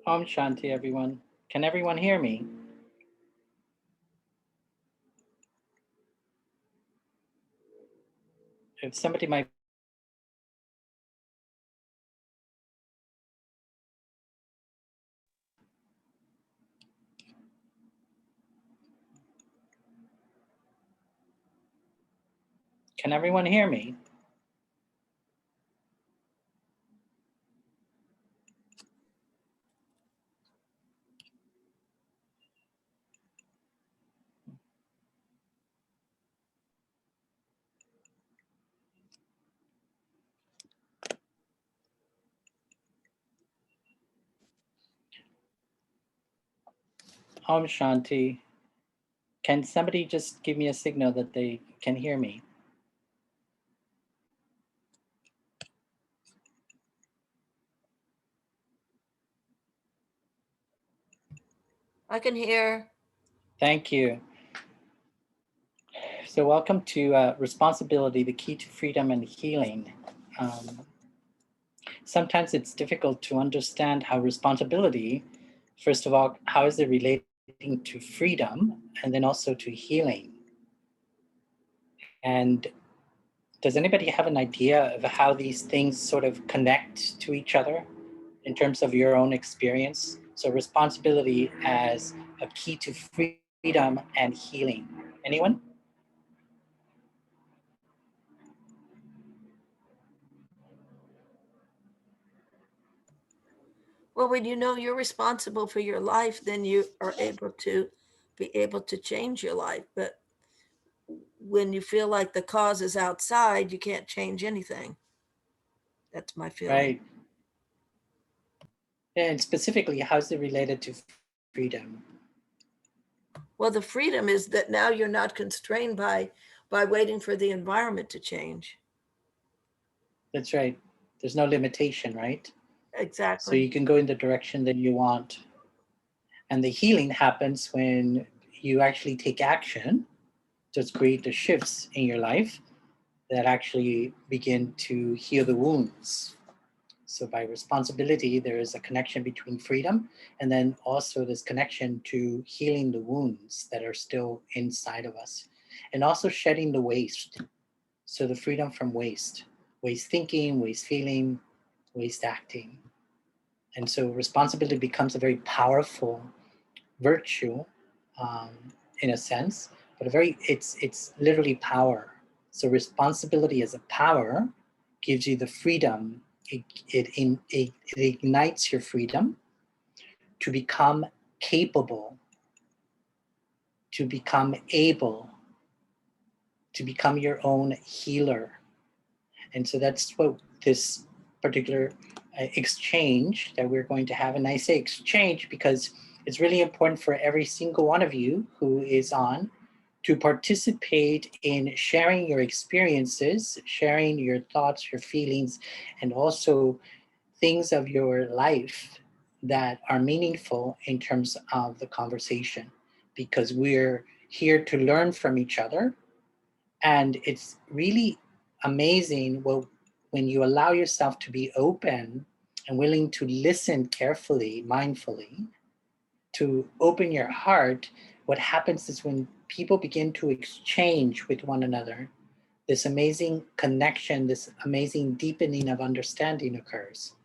Om Shanti, everyone. Can everyone hear me? If somebody might be able to hear me, let me know. Can everyone hear me? Om Shanti. Can somebody just give me a signal that they can hear me? I can hear. Thank you. So, welcome to Responsibility, the Key to Freedom and Healing. Um, Sometimes it's difficult to understand how responsibility, first of all, how is it relating to freedom and then also to healing? And does anybody have an idea of how these things sort of connect to each other in terms of your own experience? So, responsibility as a key to freedom and healing. Anyone? Well, when you know you're responsible for your life, then you are able to be able to change your life. But when you feel like the cause is outside, you can't change anything. That's my feeling. Right. And specifically, how's it related to freedom? Well, the freedom is that now you're not constrained by waiting for the environment to change. That's right. There's no limitation, right? So Exactly. you can go in the direction that you want. And the healing happens when you actually take action to create the shifts in your life that actually begin to heal the wounds. So, by responsibility, there is a connection between freedom and then also this connection to healing the wounds that are still inside of us and also shedding the waste. So, the freedom from waste thinking, waste feeling, waste acting. And so, responsibility becomes a very powerful virtue um, in a sense, but a very it's literally power. So responsibility as a power gives you the freedom. It ignites your freedom to become capable, to become able, to become your own healer. And so that's what this particular exchange that we're going to have. And I say exchange because it's really important for every single one of you who is on to participate in sharing your experiences, sharing your thoughts, your feelings, and also things of your life that are meaningful in terms of the conversation. Because we're here to learn from each other, and it's really amazing when you allow yourself to be open and willing to listen carefully, mindfully, to open your heart. What happens is when people begin to exchange with one another, this amazing connection, this amazing deepening of understanding occurs.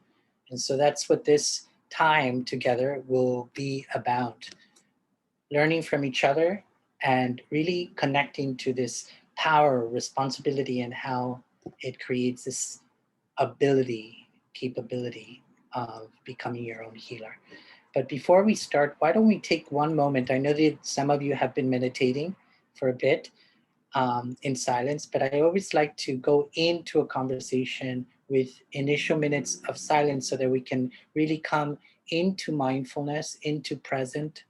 And so that's what this time together will be about, learning from each other and really connecting to this power, responsibility, and how it creates this ability, capability of becoming your own healer. But before we start, why don't we take one moment? I know that some of you have been meditating for a bit in silence, but I always like to go into a conversation with initial minutes of silence so that we can really come into mindfulness, into present,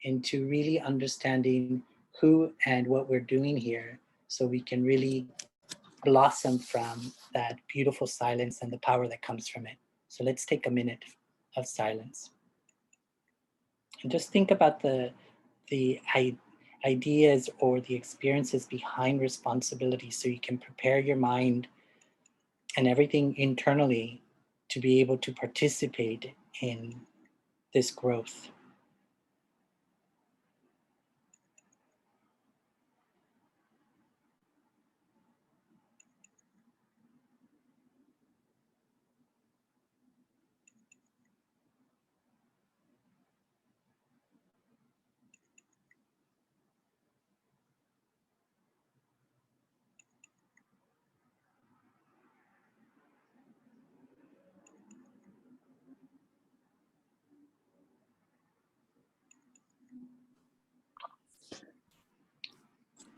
into really understanding who and what we're doing here so we can really blossom from that beautiful silence and the power that comes from it. So let's take a minute of silence and just think about the ideas or the experiences behind responsibility so you can prepare your mind and everything internally to be able to participate in this growth.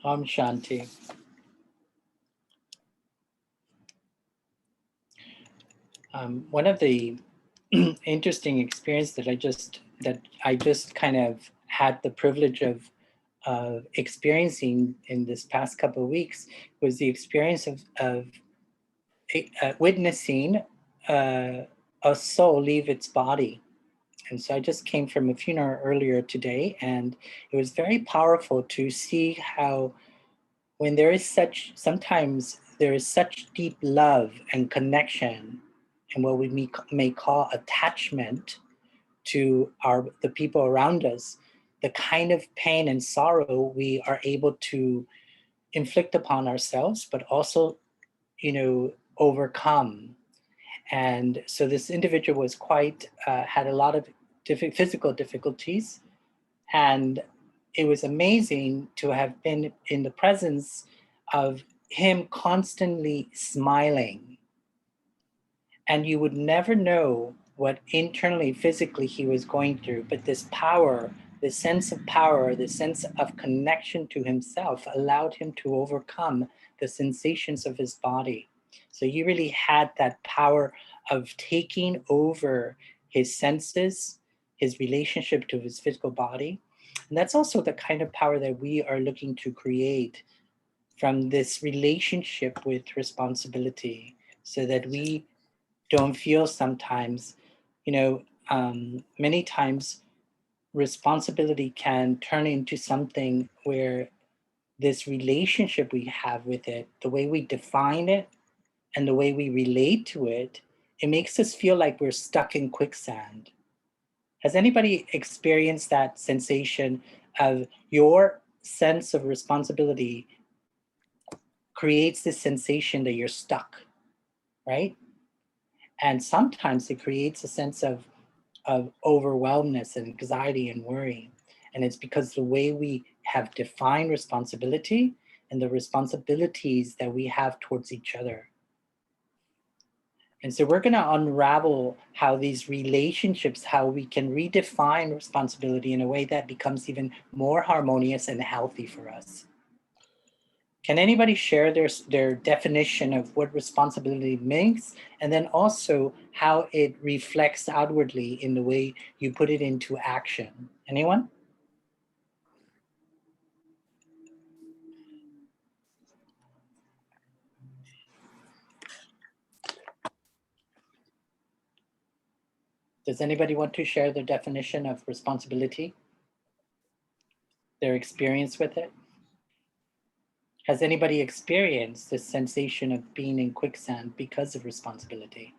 Shanti. One of the interesting experience that I just kind of had the privilege of experiencing in this past couple of weeks was the experience of witnessing uh, a soul leave its body. And so I just came from a funeral earlier today, and it was very powerful to see how when there is such, sometimes there is such deep love and connection and what we may call attachment to the people around us, the kind of pain and sorrow we are able to inflict upon ourselves, but also, overcome. And so this individual was had a lot of physical difficulties, and it was amazing to have been in the presence of him constantly smiling. And you would never know what internally, physically he was going through, but this power, this sense of power, this sense of connection to himself allowed him to overcome the sensations of his body. So he really had that power of taking over his senses, his relationship to his physical body. And that's also the kind of power that we are looking to create from this relationship with responsibility, so that we don't feel sometimes, many times responsibility can turn into something where this relationship we have with it, the way we define it and the way we relate to it, it makes us feel like we're stuck in quicksand. Has anybody experienced that sensation of your sense of responsibility creates this sensation that you're stuck, right? And sometimes it creates a sense of overwhelmness and anxiety and worry. And it's because the way we have defined responsibility and the responsibilities that we have towards each other. And so we're going to unravel how these relationships, how we can redefine responsibility in a way that becomes even more harmonious and healthy for us. Can anybody share their definition of what responsibility means, and then also how it reflects outwardly in the way you put it into action? Anyone? Does anybody want to share their definition of responsibility? Their experience with it? Has anybody experienced this sensation of being in quicksand because of responsibility?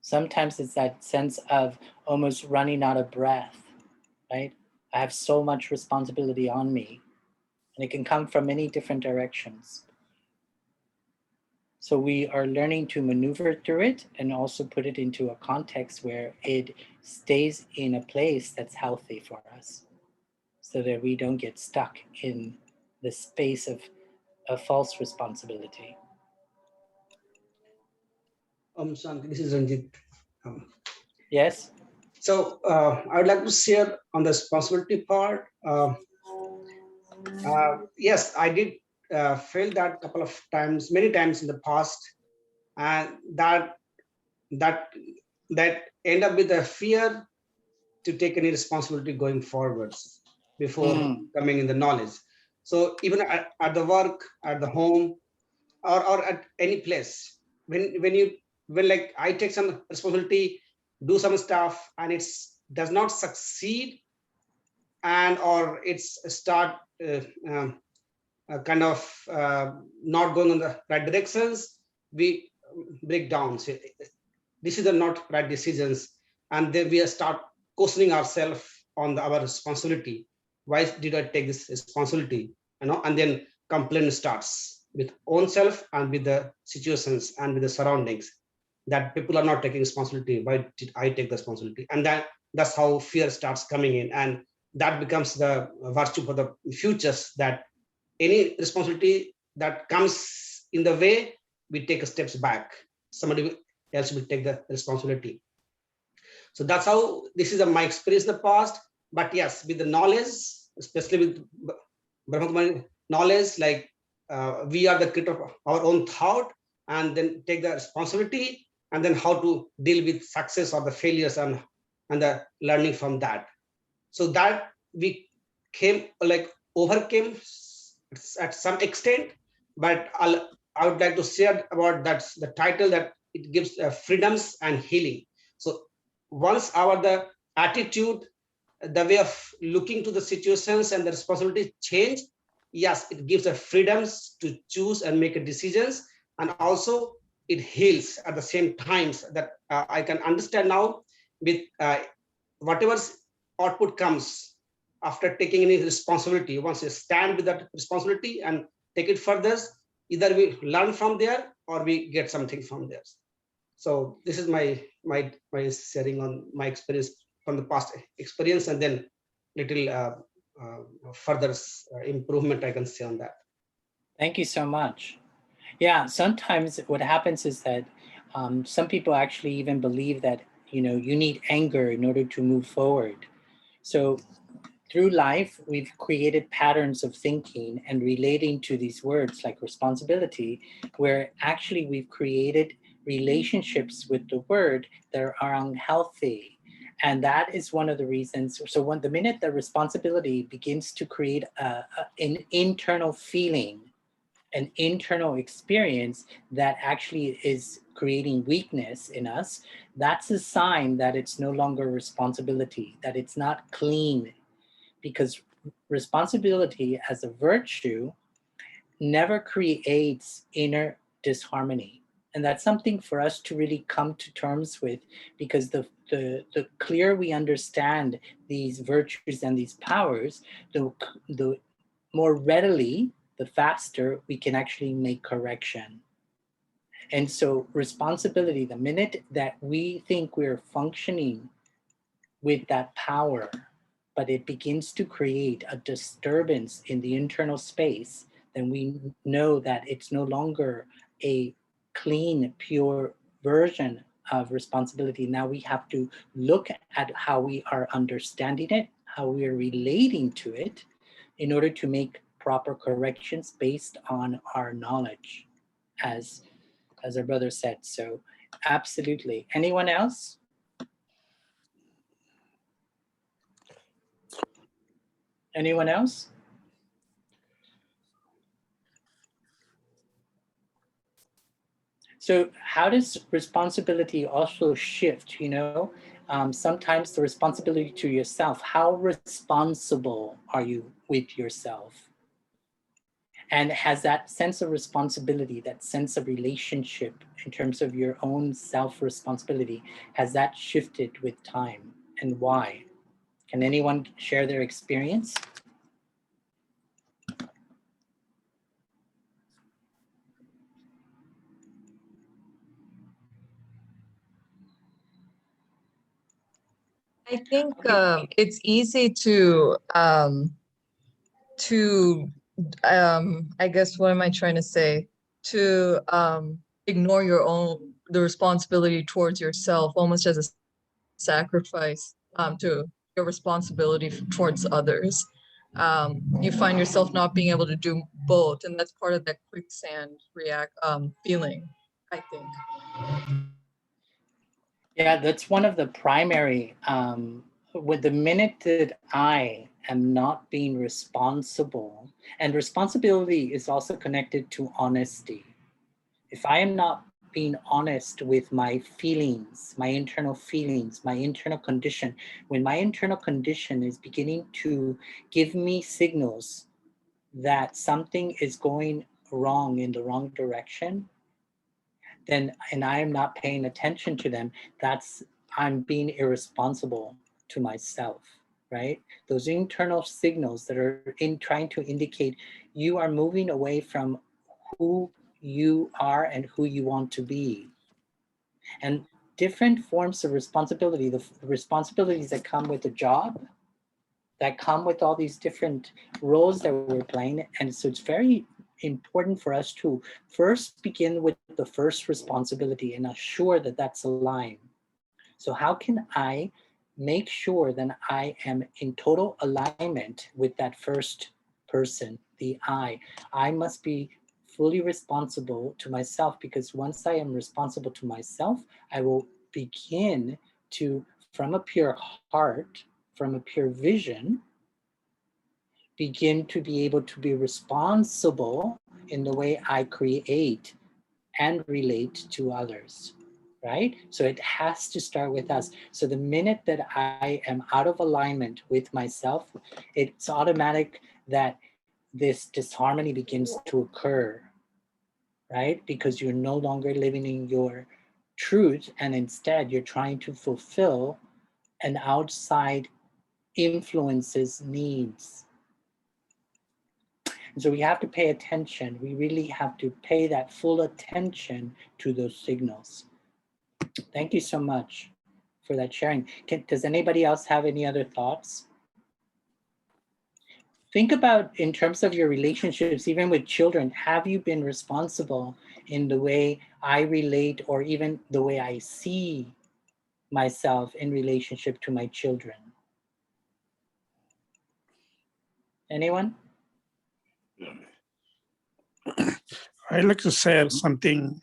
Sometimes it's that sense of almost running out of breath, right? I have so much responsibility on me, and it can come from many different directions. So we are learning to maneuver through it and also put it into a context where it stays in a place that's healthy for us, so that we don't get stuck in the space of a false responsibility. Santi, this is Ranjit. Yes? So I would like to share on the responsibility part. Yes, I did fail that couple of times, many times in the past, and that that end up with a fear to take any responsibility going forwards before coming in the knowledge. So even at the work, at the home, or at any place, when like I take some responsibility, do some stuff, and it's does not succeed, and or it's start kind of not going in the right directions, we break down. So this is the not right decisions. and then we start questioning ourselves on our responsibility. Why did I take this responsibility? And then complaint starts with own self and with the situations and with the surroundings, that people are not taking responsibility. Why did I take the responsibility? And that's how fear starts coming in, and that becomes the virtue for the futures, that any responsibility that comes in the way, we take steps back. Somebody else will take the responsibility. So that's how this is my experience in the past. But yes, with the knowledge, especially with Brahma knowledge, like we are the creator of our own thought, and then take the responsibility, and then how to deal with success or the failures, and the learning from that. So that we came, like overcame at some extent. But I would like to share about that's the title, that it gives freedoms and healing. So once our the attitude, the way of looking to the situations and the responsibility change, yes, it gives us freedoms to choose and make decisions, and also it heals at the same times, that I can understand now, with whatever output comes after taking any responsibility. Once you stand with that responsibility and take it further, either we learn from there or we get something from there. So this is my sharing on my experience from the past experience, and then little further improvement I can say on that. Thank you so much. Yeah, sometimes what happens is that some people actually even believe that, you need anger in order to move forward. So through life, we've created patterns of thinking and relating to these words like responsibility, where actually we've created relationships with the word that are unhealthy. And that is one of the reasons. So when the minute the responsibility begins to create an internal feeling, an internal experience that actually is creating weakness in us, that's a sign that it's no longer responsibility, that it's not clean, because responsibility as a virtue never creates inner disharmony. And that's something for us to really come to terms with, because the clearer we understand these virtues and these powers, the more readily, the faster we can actually make correction. And so responsibility, the minute that we think we're functioning with that power, but it begins to create a disturbance in the internal space, then we know that it's no longer a clean, pure version of responsibility. Now we have to look at how we are understanding it, how we are relating to it, in order to make proper corrections based on our knowledge, as our brother said. So absolutely. Anyone else? Anyone else? So how does responsibility also shift? Sometimes the responsibility to yourself. How responsible are you with yourself? And has that sense of responsibility, that sense of relationship in terms of your own self-responsibility, has that shifted with time, and why? Can anyone share their experience? I think it's easy to I guess, what am I trying to say? To ignore the responsibility towards yourself, almost as a sacrifice to your responsibility towards others. You find yourself not being able to do both, and that's part of that quicksand feeling, I think. Yeah, that's one of the primary, with the minute that I am not being responsible, and responsibility is also connected to honesty. If I am not being honest with my feelings, my internal condition, when my internal condition is beginning to give me signals that something is going wrong in the wrong direction, then, and I am not paying attention to them, that's I'm being irresponsible to myself, right? Those internal signals that are in trying to indicate you are moving away from who you are and who you want to be. And different forms of responsibility, the responsibilities that come with a job, that come with all these different roles that we're playing. And so it's very important for us to first begin with the first responsibility and assure that that's aligned. So how can I make sure that I am in total alignment with that first person, the I? I must be fully responsible to myself, because once I am responsible to myself, I will begin to, from a pure heart, from a pure vision, begin to be able to be responsible in the way I create and relate to others, right? So it has to start with us. So the minute that I am out of alignment with myself, it's automatic that this disharmony begins to occur, right? Because you're no longer living in your truth, and instead you're trying to fulfill an outside influence's needs. And so we have to pay attention. We really have to pay that full attention to those signals. Thank you so much for that sharing. Does anybody else have any other thoughts? Think about, in terms of your relationships, even with children, have you been responsible in the way I relate, or even the way I see myself in relationship to my children? Anyone? I'd like to share something.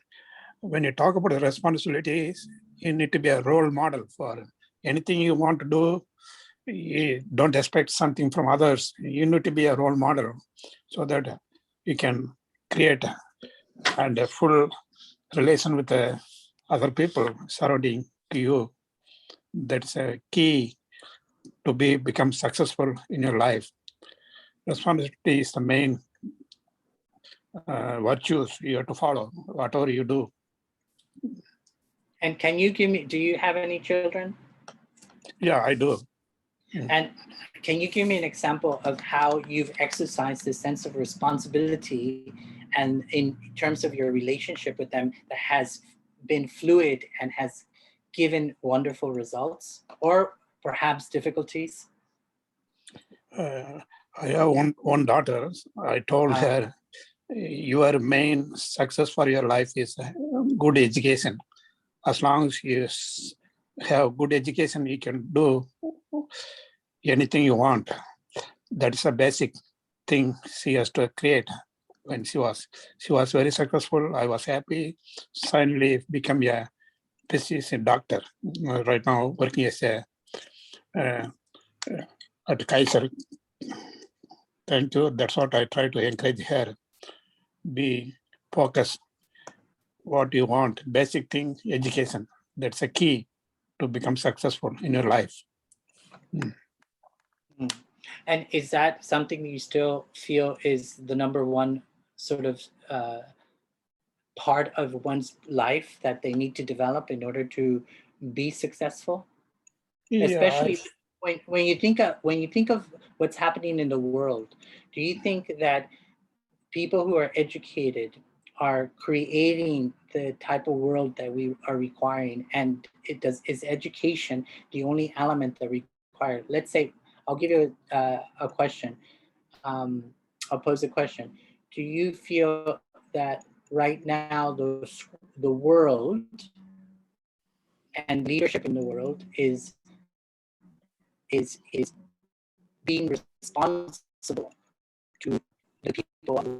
When you talk about the responsibilities, you need to be a role model for anything you want to do. You don't expect something from others. You need to be a role model so that you can create a full relation with the other people surrounding you. That's a key to become successful in your life. Responsibility is the main virtues you have to follow, whatever you do. And can you give me, do you have any children? Yeah, I do. And can you give me an example of how you've exercised this sense of responsibility, and in terms of your relationship with them, that has been fluid and has given wonderful results, or perhaps difficulties? I have one daughter. I told her, your main success for your life is good education. As long as you have good education, you can do anything you want. That is a basic thing she has to create. When she was very successful, I was happy. Finally become a physician doctor. Right now working as a at Kaiser. Thank you. That's what I try to encourage her. Be focused what you want. Basic thing, education. That's a key to become successful in your life. And is that something that you still feel is the number one sort of part of one's life that they need to develop in order to be successful? Yeah, Especially when you think of what's happening in the world, do you think that people who are educated are creating the type of world that we are requiring? And is education the only element that required? Let's say, I'll give you a question. I'll pose a question. Do you feel that right now the world and leadership in the world is being responsible to the people of the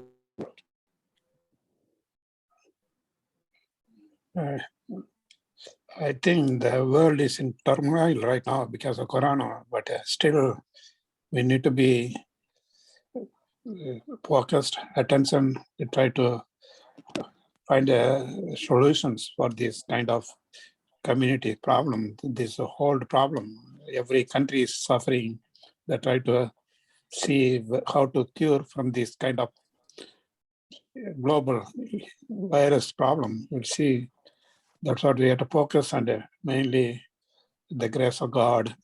world? I think the world is in turmoil right now because of Corona, but still we need to be focused, attention, to try to find solutions for this kind of community problem, this whole problem. Every country is suffering. They try to see how to cure from this kind of global virus problem. We'll see. That's what we have to focus on, mainly the grace of God,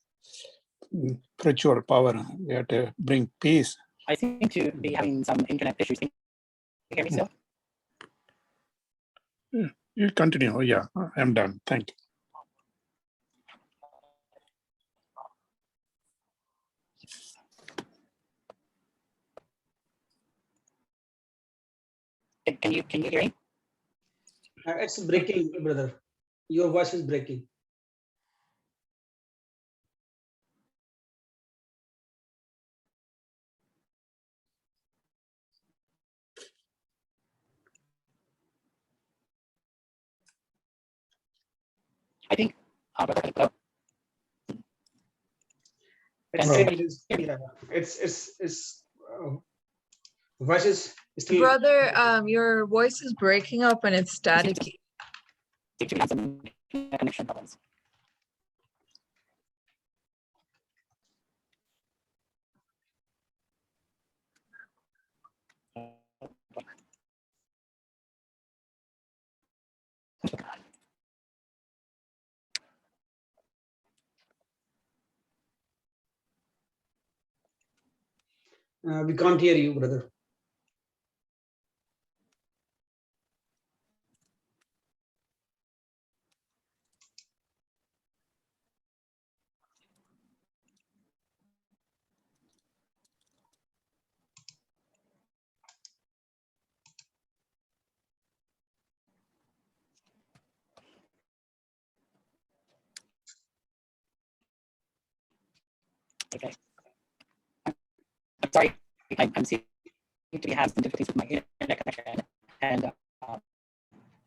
spiritual power. We have to bring peace. I seem to be having some internet issues. Can you hear me still? You continue. Oh, yeah, I'm done. Thank you. Can you hear me? It's breaking, brother. Your voice is breaking. I think. Hello? It's Can same. anybody hear me? Yeah, it's voice is still. Brother, your voice is breaking up and it's staticky. Seem to have some connection problems. We can't hear you, brother. Okay. I'm sorry. I'm seem to be having some difficulties with my internet connection, and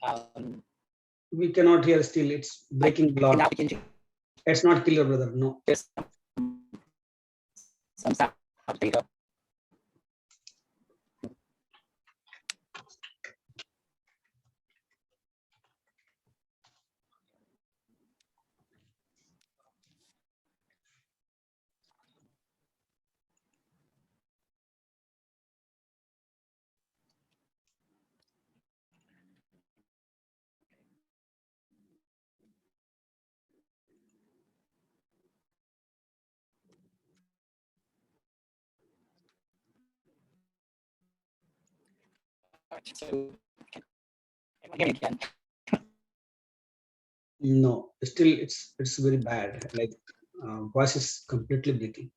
um, We cannot hear still. It's breaking a now lot. begin to It's not clear, brother. No. hear some sound data. So, can anyone hear me again? No. Still, it's very bad. Like voice is completely breaking.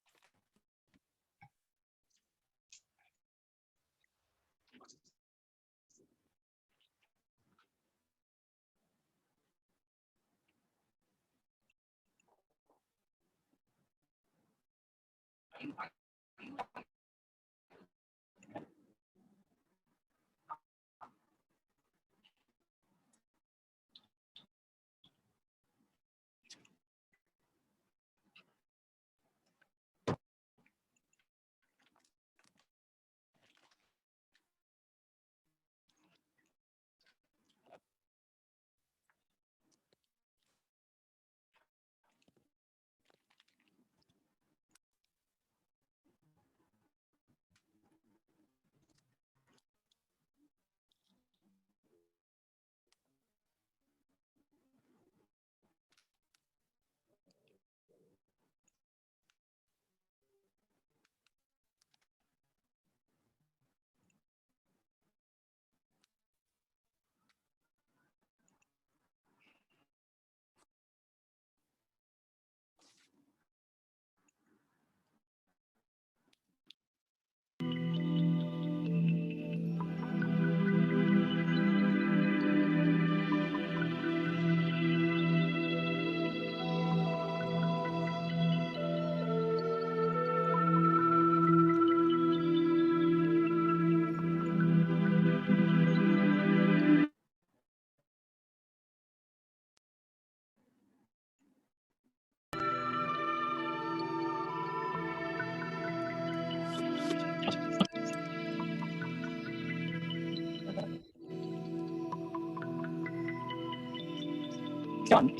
John.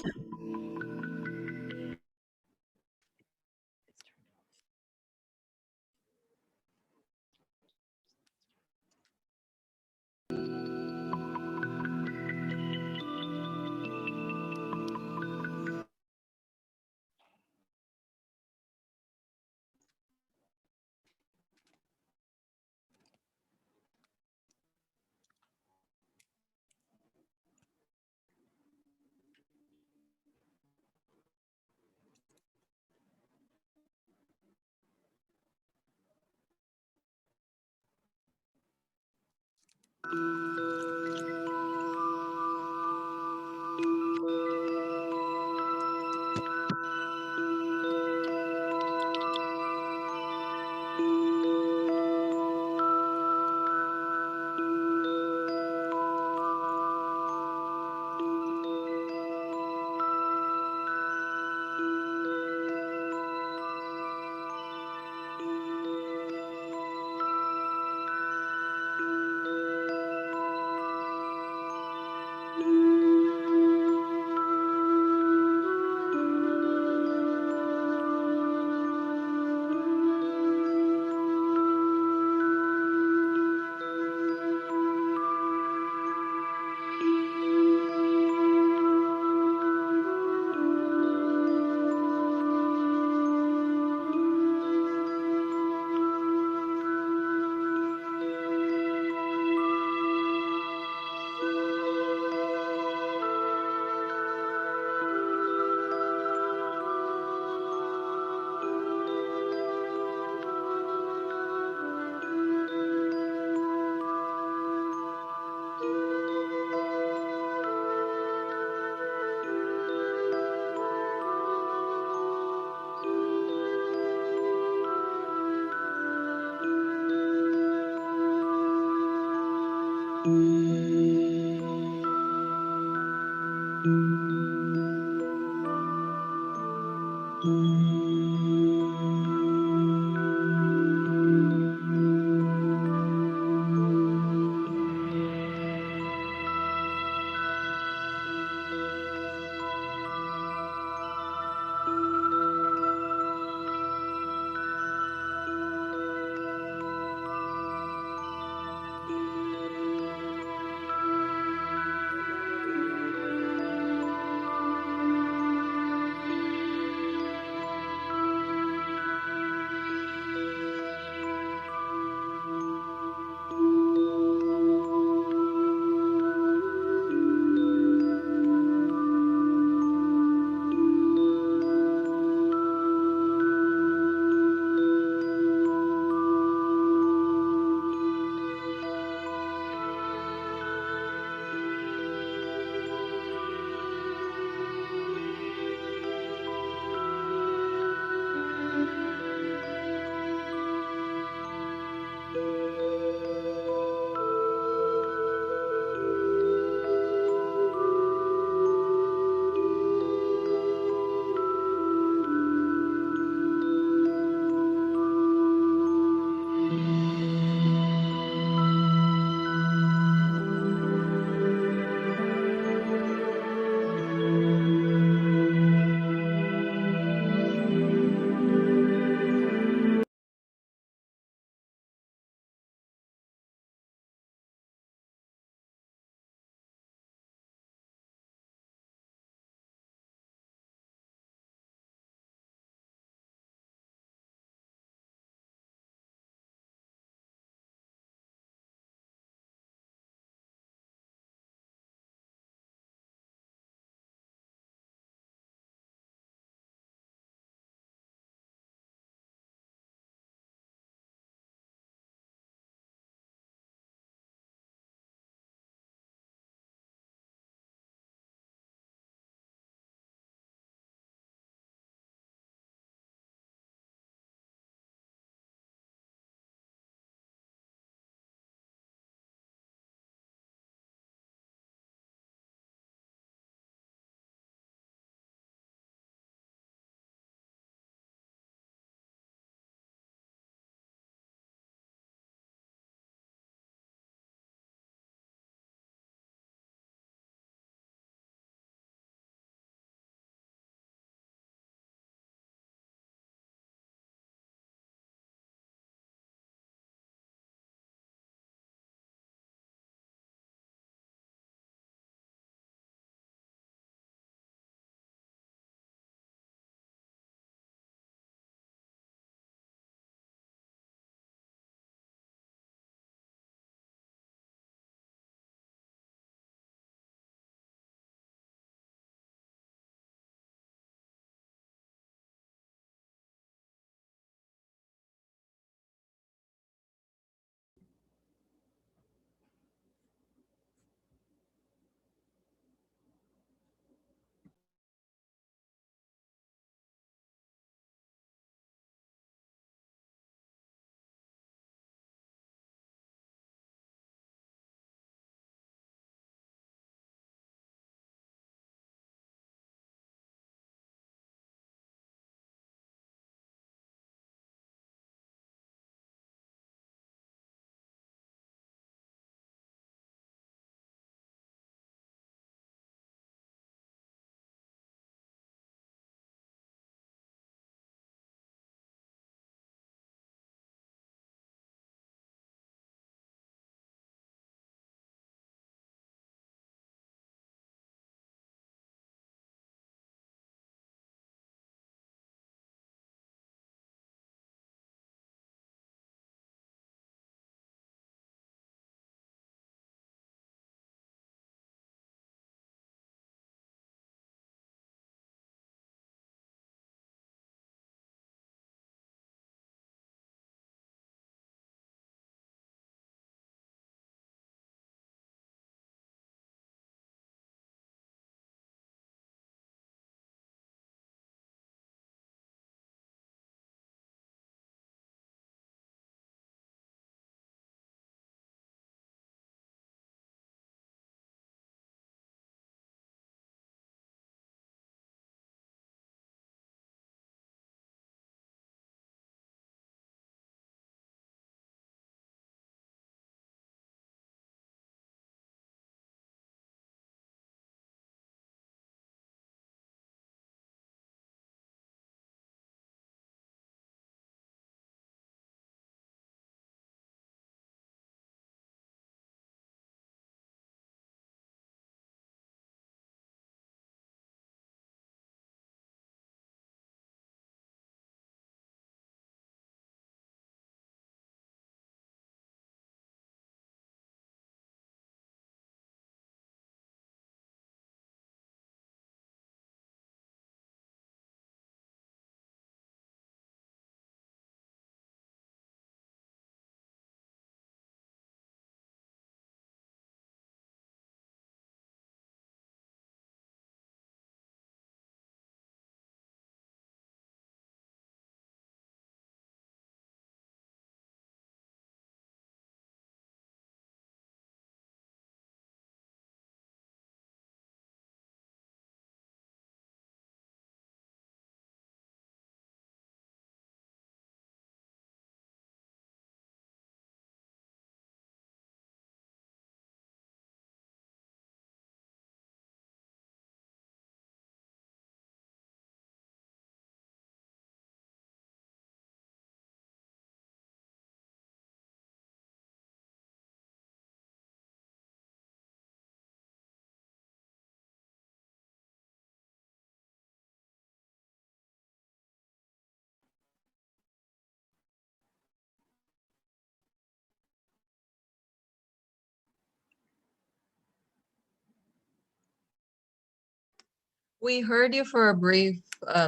We heard you for a brief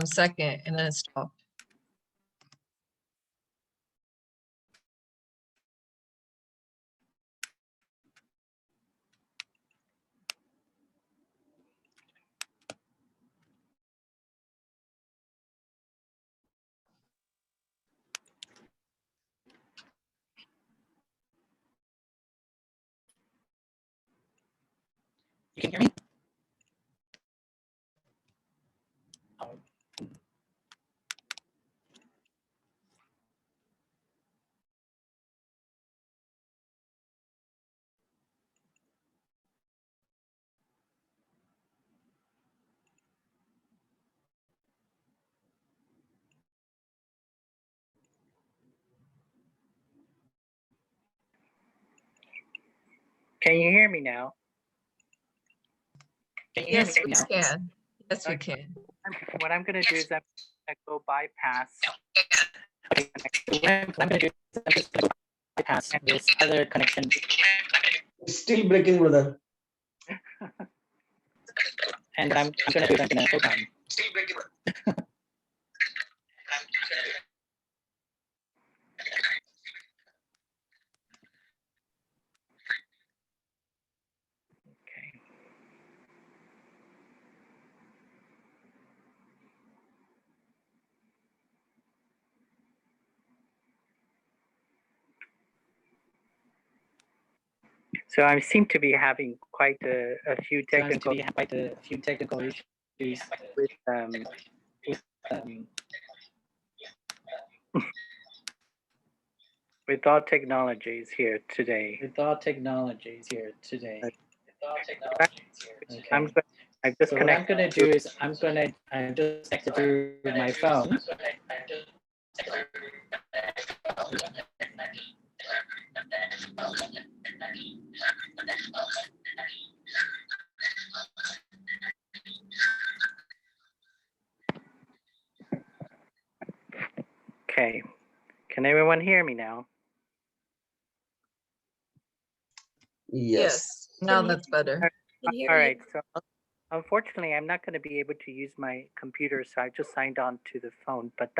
second and then it stopped. You can hear me? Oh. Can you hear me now? Can you Yes, hear we me now? can. Yes, we Okay. can. What I'm going to do is I'm going to go bypass. Okay, what I'm going to do is I'm just going to bypass this other connection. It's still breaking, brother. And I'm going to do is I'm going to hold on. Okay. So I seem to be having quite a few technical issues with with all technologies here today. Okay. I'm just So what I'm gonna do is I'm just connect through my phone. Okay. Can everyone hear me now? Yes, now Can you- that's better. can hear All you. right. So unfortunately, I'm not going to be able to use my computer, so I just signed on to the phone. But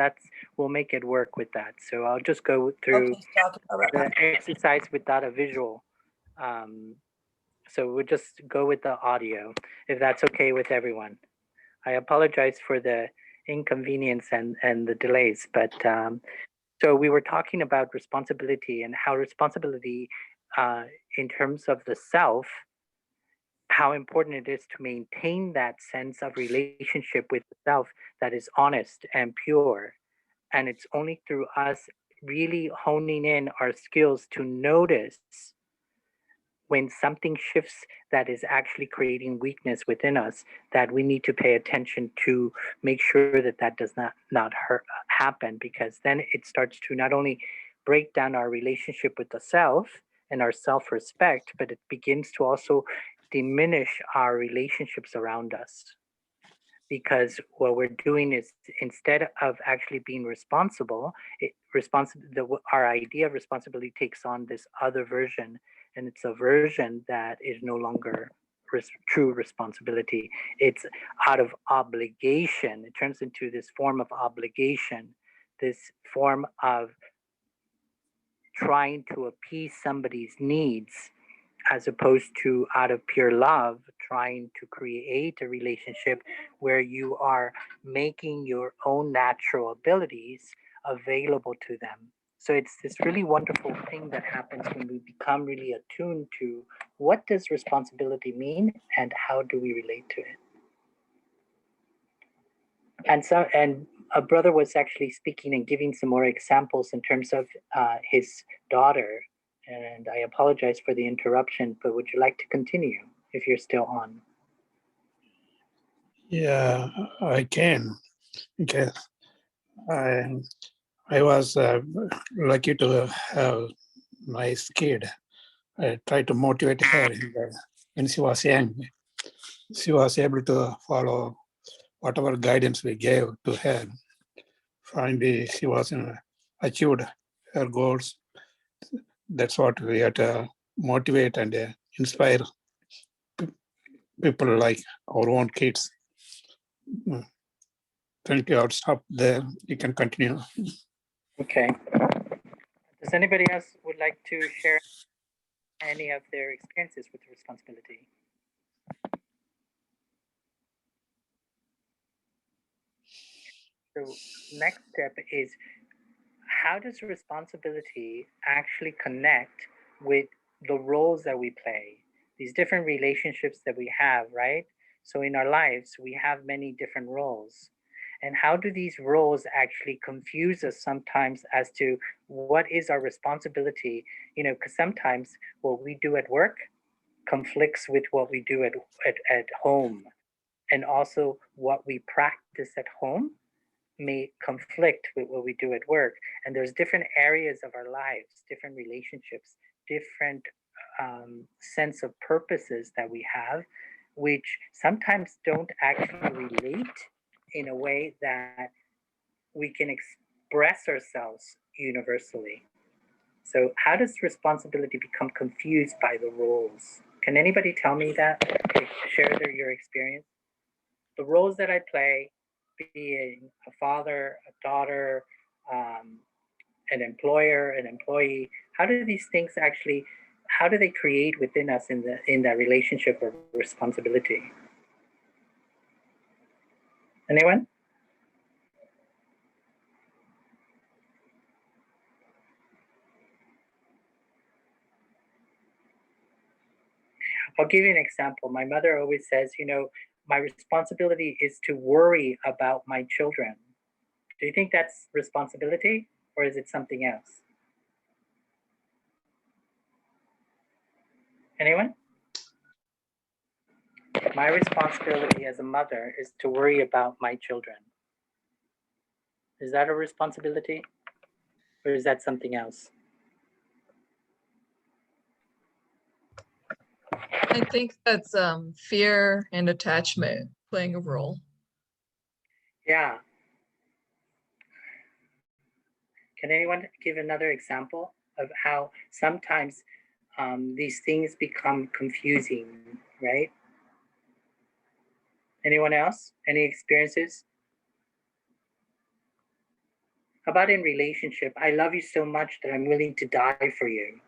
we'll make it work with that. So I'll just go through Okay, talk about the it. exercise without a visual. So we'll just go with the audio, if that's okay with everyone. I apologize for the inconvenience and the delays, but so we were talking about responsibility and how responsibility, in terms of the self, how important it is to maintain that sense of relationship with the self that is honest and pure. And it's only through us really honing in our skills to notice when something shifts that is actually creating weakness within us, that we need to pay attention to make sure that that does not happen, because then it starts to not only break down our relationship with the self and our self-respect, but it begins to also diminish our relationships around us. Because what we're doing is, instead of actually being responsible, our idea of responsibility takes on this other version, and it's a version that is no longer true responsibility. It's out of obligation. It turns into this form of obligation, this form of trying to appease somebody's needs, as opposed to out of pure love, trying to create a relationship where you are making your own natural abilities available to them. So it's this really wonderful thing that happens when we become really attuned to what does responsibility mean and how do we relate to it. And a brother was actually speaking and giving some more examples in terms of his daughter. And I apologize for the interruption, but would you like to continue if you're still on? Yeah, I can. Okay. I was lucky to have nice kid. I tried to motivate her when she was young. She was able to follow whatever guidance we gave to her. Finally, she was achieved her goals. That's what we had to motivate and inspire people like our own kids. Thank you. I'll stop there. You can continue. Okay. Does anybody else would like to share any of their experiences with responsibility? So next step is, how does responsibility actually connect with the roles that we play, these different relationships that we have, right? So in our lives, we have many different roles. And how do these roles actually confuse us sometimes as to what is our responsibility? You know, because sometimes what we do at work conflicts with what we do at home. And also what we practice at home may conflict with what we do at work. And there's different areas of our lives, different relationships, different sense of purposes that we have, which sometimes don't actually relate in a way that we can express ourselves universally. So how does responsibility become confused by the roles? Can anybody tell me that? Share your experience? The roles that I play, being a father, a daughter, um, an employer, an employee, how do these things actually, how do they create within us in that relationship of responsibility? Anyone? I'll give you an example. My mother always says, you know, my responsibility is to worry about my children. Do you think that's responsibility, or is it something else? Anyone? My responsibility as a mother is to worry about my children. Is that a responsibility, or is that something else? I think that's fear and attachment playing a role. Yeah. Can anyone give another example of how sometimes these things become confusing, right? Anyone else? Any experiences? How about in relationship? I love you so much that I'm willing to die for you.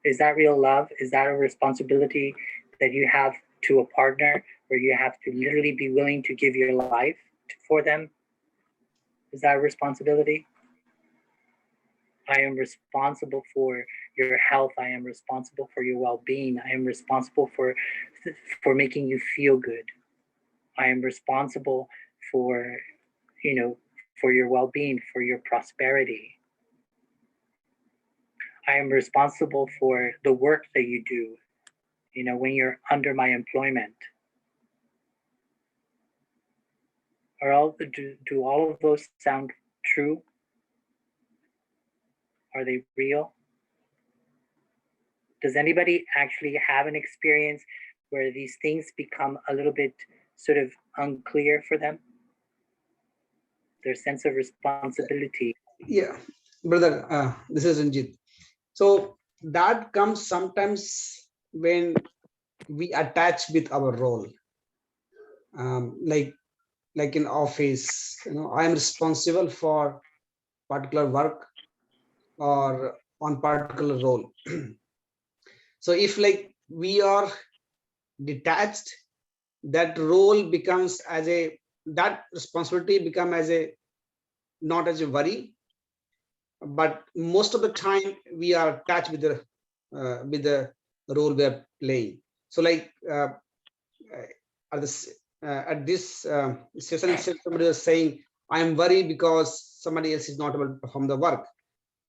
Is that real love? Is that a responsibility that you have to a partner where you have to literally be willing to give your life for them? Is that a responsibility? I am responsible for your health. I am responsible for your well-being. I am responsible for making you feel good. I am responsible for, you know, for your well-being, for your prosperity. I am responsible for the work that you do, you know, when you're under my employment. Do all of those sound true? Are they real? Does anybody actually have an experience where these things become a little bit sort of unclear for them? Their sense of responsibility. Yeah, brother, this is Ranjit. So that comes sometimes when we attach with our role, like in office, you know, I am responsible for particular work or on particular role. So if like we are detached, that role becomes as a, that responsibility become as a, not as a worry, but most of the time we are attached with the role we are playing. So like at this session itself, somebody was saying, I am worried because somebody else is not able to perform the work.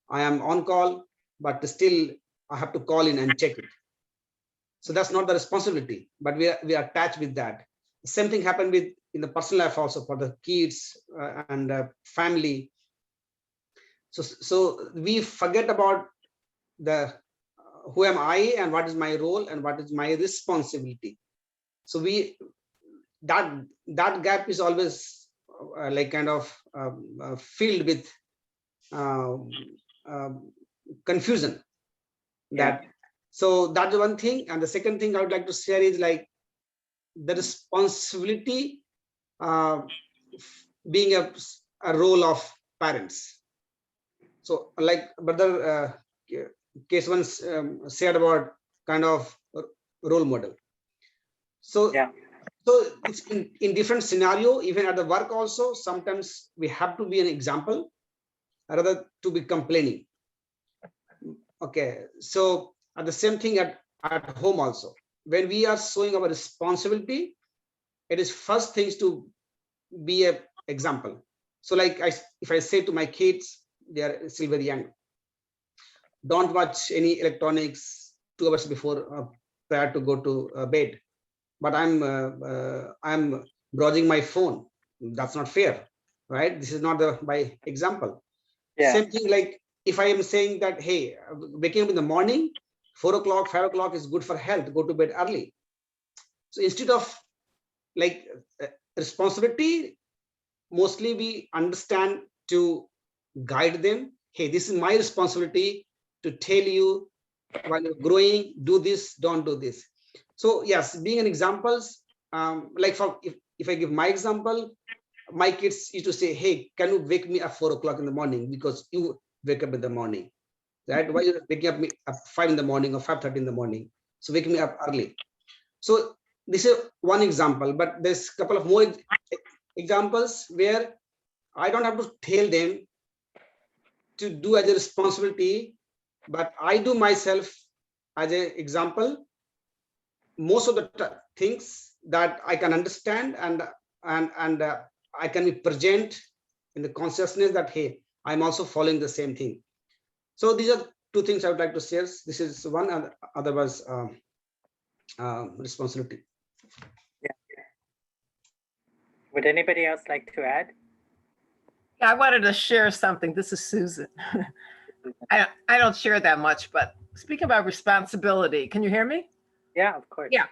I am on call, but still I have to call in and check it. So that's not the responsibility, but we are attached with that. The same thing happened with in the personal life also for the kids and family. So we forget about the who am I and what is my role and what is my responsibility. So we that gap is always like kind of filled with um, confusion. That Yeah. so that's one thing. And the second thing I would like to share is like the responsibility being a role of parents. So like brother case once said about kind of role model. So Yeah. so it's in different scenario, even at the work also, sometimes we have to be an example rather to be complaining. Okay, so at the same thing at home also, when we are showing our responsibility, it is first things to be a example. So like if I say to my kids, they are still very young, don't watch any electronics 2 hours before prior to go to bed, but I'm browsing my phone. That's not fair, right? This is not the by example. Yeah. Same thing, like if I am saying that, hey, waking up in the morning, 4 o'clock, 5 o'clock is good for health, go to bed early. So instead of like responsibility, mostly we understand to guide them. Hey, this is my responsibility to tell you while you're growing, do this, don't do this. So yes, being an examples, like for if I give my example, my kids used to say, hey, can you wake me at 4 o'clock in the morning because you wake up in the morning, right? Why you're waking up me at 5 in the morning or 5:30 in the morning? So wake me up early. So this is one example, but there's a couple of more examples where I don't have to tell them to do as a responsibility, but I do myself as an example. Most of the things that I can understand and I can be present in the consciousness that, hey, I'm also following the same thing. So these are two things I would like to share. This is one, and other was responsibility. Would anybody else like to add? Yeah, I wanted to share something. This is Susan. I don't share that much, but speaking about responsibility, can you hear me? Yeah, of course. Yeah.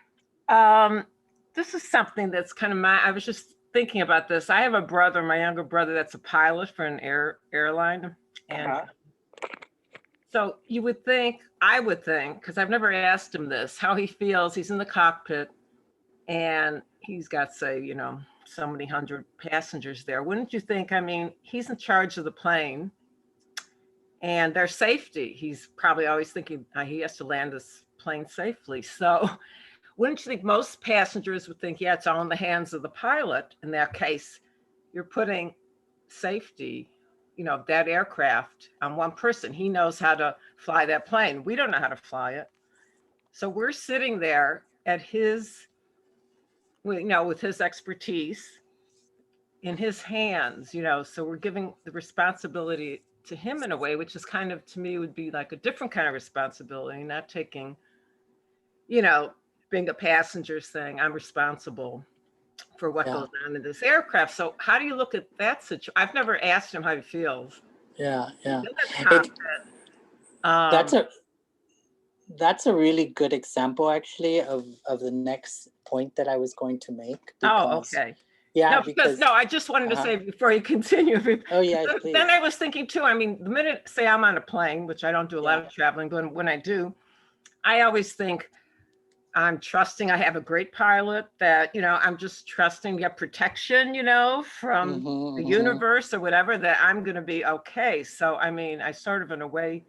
This is something that's kind of I was just thinking about this. I have a brother, my younger brother, that's a pilot for an airline. And so I would think, because I've never asked him this, how he feels. He's in the cockpit and he's got, say, so many hundred passengers there. Wouldn't you think, I mean, he's in charge of the plane and their safety. He's probably always thinking he has to land this plane safely. So wouldn't you think most passengers would think, yeah, it's all in the hands of the pilot. In that case, you're putting safety, that aircraft on one person. He knows how to fly that plane. We don't know how to fly it. So we're sitting there at his, with his expertise in his hands, so we're giving the responsibility to him in a way, which is kind of, to me, would be like a different kind of responsibility, not taking, being a passenger saying, I'm responsible for what goes on in this aircraft. So how do you look at that situation? I've never asked him how he feels. Yeah. Um, That's a really good example, actually, of the next point that I was going to make. Because, okay. Yeah, no, I just wanted to say before you continue. Oh, yeah, please. Then I was thinking too, I mean, the minute, say I'm on a plane, which I don't do a lot of traveling, but when I do, I always think I'm trusting I have a great pilot, that, I'm just trusting get protection, from the universe or whatever, that I'm going to be okay. So, I mean, I sort of, in a way,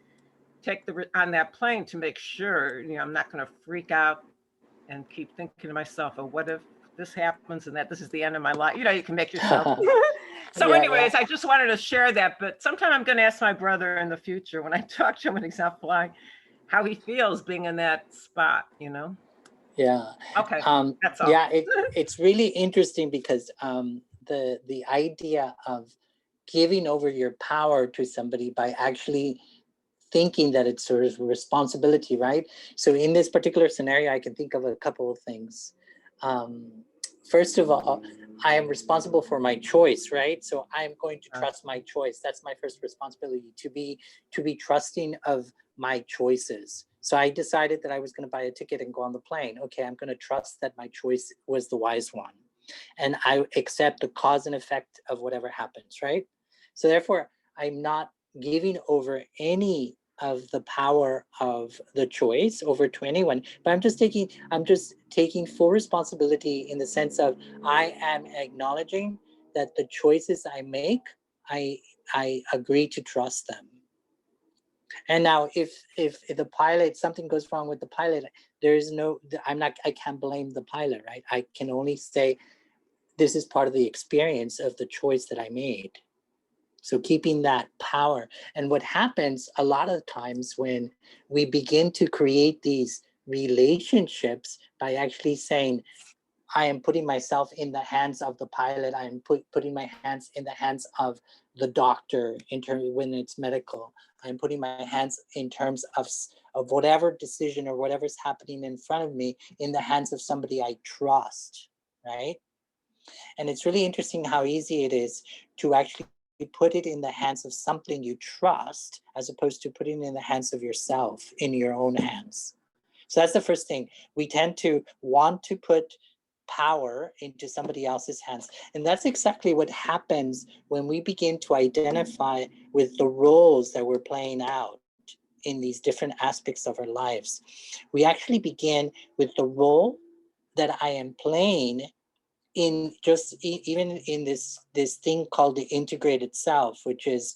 take on that plane to make sure, I'm not going to freak out and keep thinking to myself, oh, what if this happens and that this is the end of my life? You can make yourself. So anyways, I just wanted to share that. But sometime I'm going to ask my brother in the future when I talk to him when he's out flying, how he feels being in that spot, Yeah. Okay. That's all. Yeah, it's really interesting because the idea of giving over your power to somebody by actually thinking that it's sort of a responsibility, right? So in this particular scenario, I can think of a couple of things. First of all, I am responsible for my choice, right? So I'm going to trust my choice. That's my first responsibility, to be trusting of my choices. So I decided that I was going to buy a ticket and go on the plane. Okay, I'm going to trust that my choice was the wise one. And I accept the cause and effect of whatever happens, right? So therefore, I'm not giving over any of the power of the choice over to anyone, but I'm just taking full responsibility in the sense of I am acknowledging that the choices I make, I agree to trust them. And now if the pilot, something goes wrong with the pilot, there is no, I can't blame the pilot, right? I can only say this is part of the experience of the choice that I made. So keeping that power. And what happens a lot of times when we begin to create these relationships by actually saying, I am putting myself in the hands of the pilot, I am putting my hands in the hands of the doctor in terms when it's medical, I'm putting my hands in terms of whatever decision or whatever's happening in front of me in the hands of somebody I trust, right? And it's really interesting how easy it is to actually put it in the hands of something you trust as opposed to putting it in the hands of yourself, in your own hands. So that's the first thing. We tend to want to put power into somebody else's hands. And that's exactly what happens when we begin to identify with the roles that we're playing out in these different aspects of our lives. We actually begin with the role that I am playing in just even in this thing called the integrated self, which is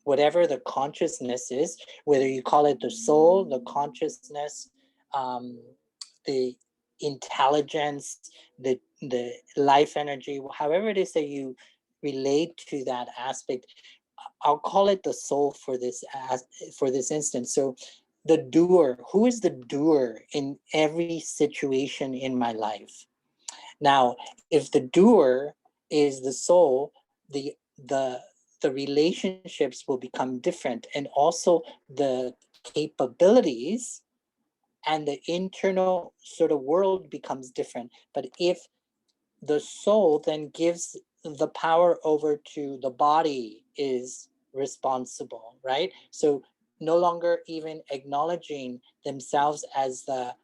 whatever the consciousness is, whether you call it the soul, the consciousness, the intelligence, the life energy, however it is that you relate to that aspect. I'll call it the soul for this instance. So the doer, who is the doer in every situation in my life? Now, if the doer is the soul, the relationships will become different, and also the capabilities and the internal sort of world becomes different. But if the soul then gives the power over to the body is responsible, right? So no longer even acknowledging themselves as the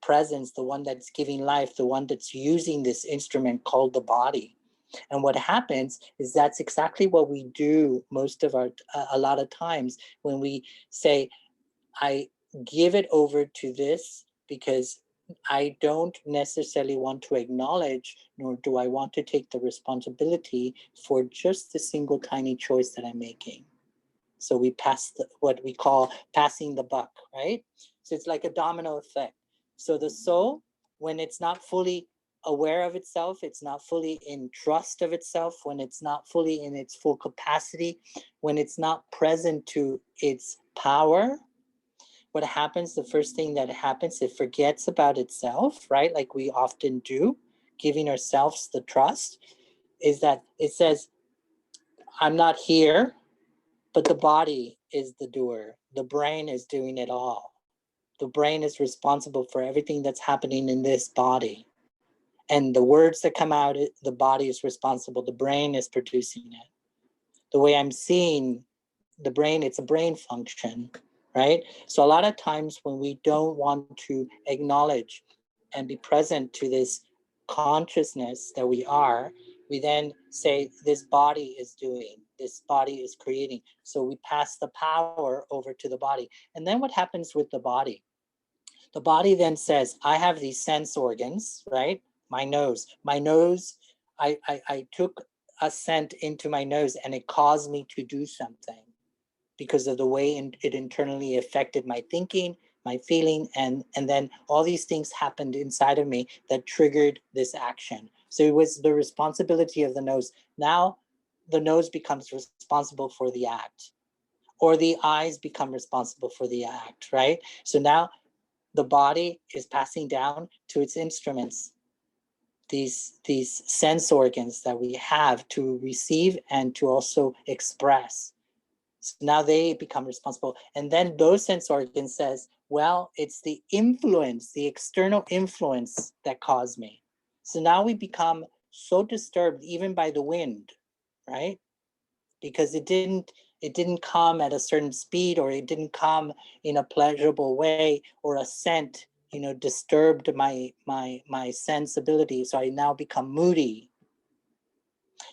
presence, the one that's giving life, the one that's using this instrument called the body. And what happens is that's exactly what we do most of a lot of times when we say, I give it over to this because I don't necessarily want to acknowledge, nor do I want to take the responsibility for just the single tiny choice that I'm making. So we pass what we call passing the buck, right? So it's like a domino effect. So the soul, when it's not fully aware of itself, it's not fully in trust of itself, when it's not fully in its full capacity, when it's not present to its power, what happens, the first thing that happens, it forgets about itself, right? Like we often do, giving ourselves the trust, is that it says, I'm not here, but the body is the doer. The brain is doing it all. The brain is responsible for everything that's happening in this body. And the words that come out, the body is responsible. The brain is producing it. The way I'm seeing the brain, it's a brain function, right? So a lot of times when we don't want to acknowledge and be present to this consciousness that we are, we then say this body is doing, this body is creating. So we pass the power over to the body. And then what happens with the body? The body then says, I have these sense organs, right? My nose, I took a scent into my nose and it caused me to do something because of the way it internally affected my thinking, my feeling, and then all these things happened inside of me that triggered this action. So it was the responsibility of the nose. Now the nose becomes responsible for the act, or the eyes become responsible for the act, right? So now the body is passing down to its instruments, these sense organs that we have to receive and to also express. So now they become responsible. And then those sense organs says, well, it's the influence, the external influence that caused me. So now we become so disturbed even by the wind, right? Because it didn't come at a certain speed, or it didn't come in a pleasurable way, or a scent, disturbed my sensibility. So I now become moody.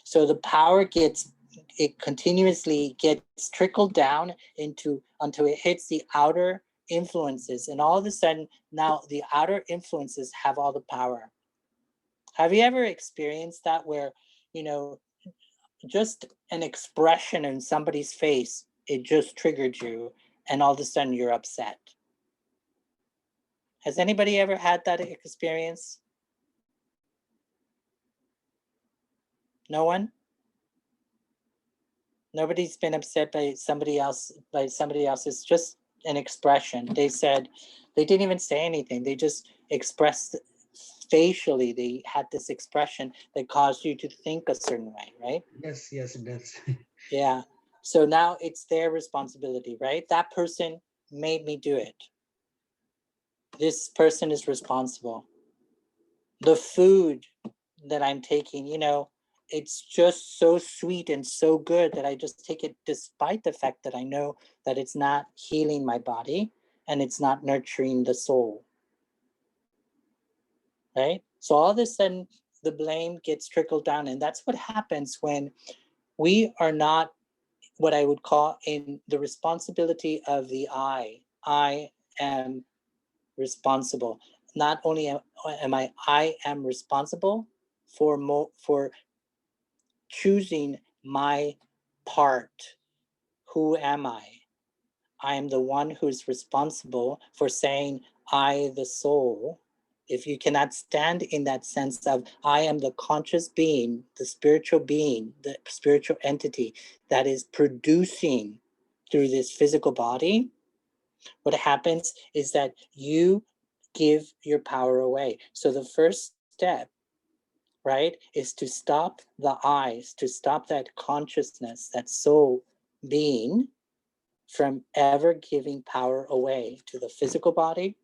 So the power gets it continuously gets trickled down into until it hits the outer influences, and all of a sudden now the outer influences have all the power. Have you ever experienced that where, you know, just an expression in somebody's face, it just triggered you, and all of a sudden you're upset? Has anybody ever had that experience? No one? Nobody's been upset by somebody else, It's just an expression. They said, they didn't even say anything. They just expressed facially. They had this expression that caused you to think a certain way, right? Yes, yes, it does. Yeah. So now it's their responsibility, right? That person made me do it. This person is responsible. The food that I'm taking, you know, it's just so sweet and so good that I just take it despite the fact that I know that it's not healing my body and it's not nurturing the soul. Right? So all of a sudden the blame gets trickled down, and that's what happens when we are not what I would call in the responsibility of the I. I am responsible. Not only am I am responsible for choosing my part. Who am I? I am the one who is responsible for saying, I, the soul. If you cannot stand in that sense of, I am the conscious being, the spiritual entity that is producing through this physical body, what happens is that you give your power away. So the first step, right, is to stop the eyes, to stop that consciousness, that soul being from ever giving power away to the physical body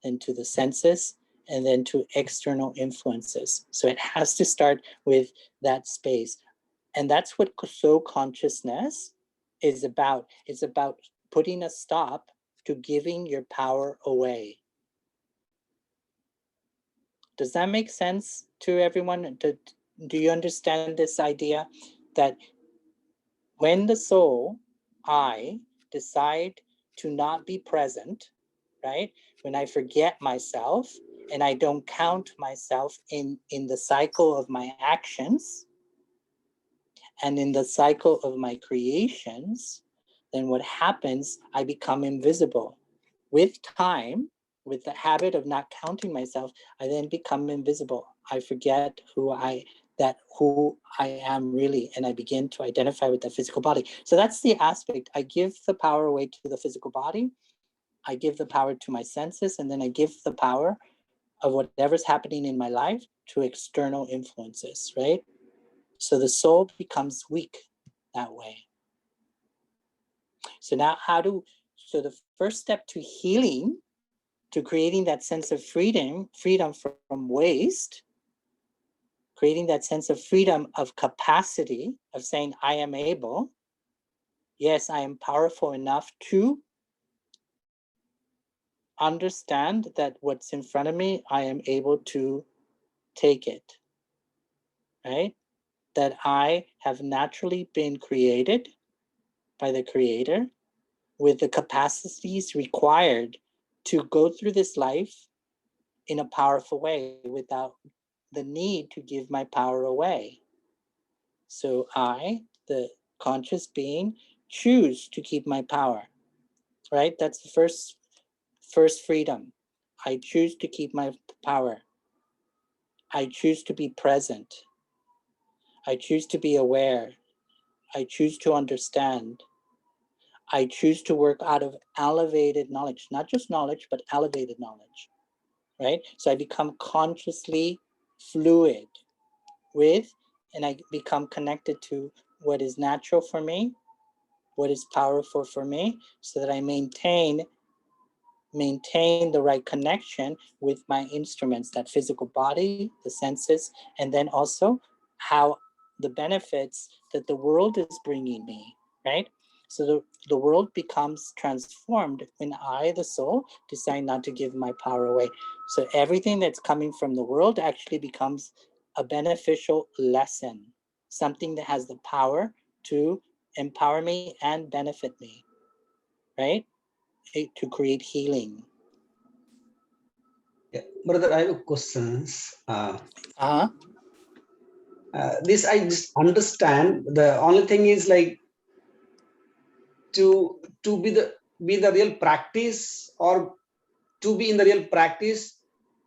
and to the senses and then to external influences. So it has to start with that space. And that's what soul consciousness is about. It's about putting a stop to giving your power away. Does that make sense to everyone? Do you understand this idea that when the soul, I, decide to not be present, right? When I forget myself and I don't count myself in the cycle of my actions and in the cycle of my creations, then what happens, I become invisible. With time, with the habit of not counting myself, I then become invisible. I forget who I am really, and I begin to identify with the physical body. So that's the aspect. I give the power away to the physical body. I give the power to my senses, and then I give the power of whatever's happening in my life to external influences, right? So the soul becomes weak that way. So now so the first step to healing, to creating that sense of freedom from waste, creating that sense of freedom of capacity of saying, I am able, yes, I am powerful enough to understand that what's in front of me, I am able to take it, right? That I have naturally been created by the Creator with the capacities required to go through this life in a powerful way without the need to give my power away. So I, the conscious being, choose to keep my power, right? That's the first freedom. I choose to keep my power. I choose to be present. I choose to be aware. I choose to understand. I choose to work out of elevated knowledge, not just knowledge, but elevated knowledge, right? So I become consciously fluid with, and I become connected to what is natural for me, what is powerful for me, so that I maintain the right connection with my instruments, that physical body, the senses, and then also how the benefits that the world is bringing me, right? So the world becomes transformed when I, the soul, decide not to give my power away. So everything that's coming from the world actually becomes a beneficial lesson, something that has the power to empower me and benefit me, right? To create healing. Yeah. Brother, I have questions. Uh-huh. This I just understand. The only thing is like to be the real practice, or to be in the real practice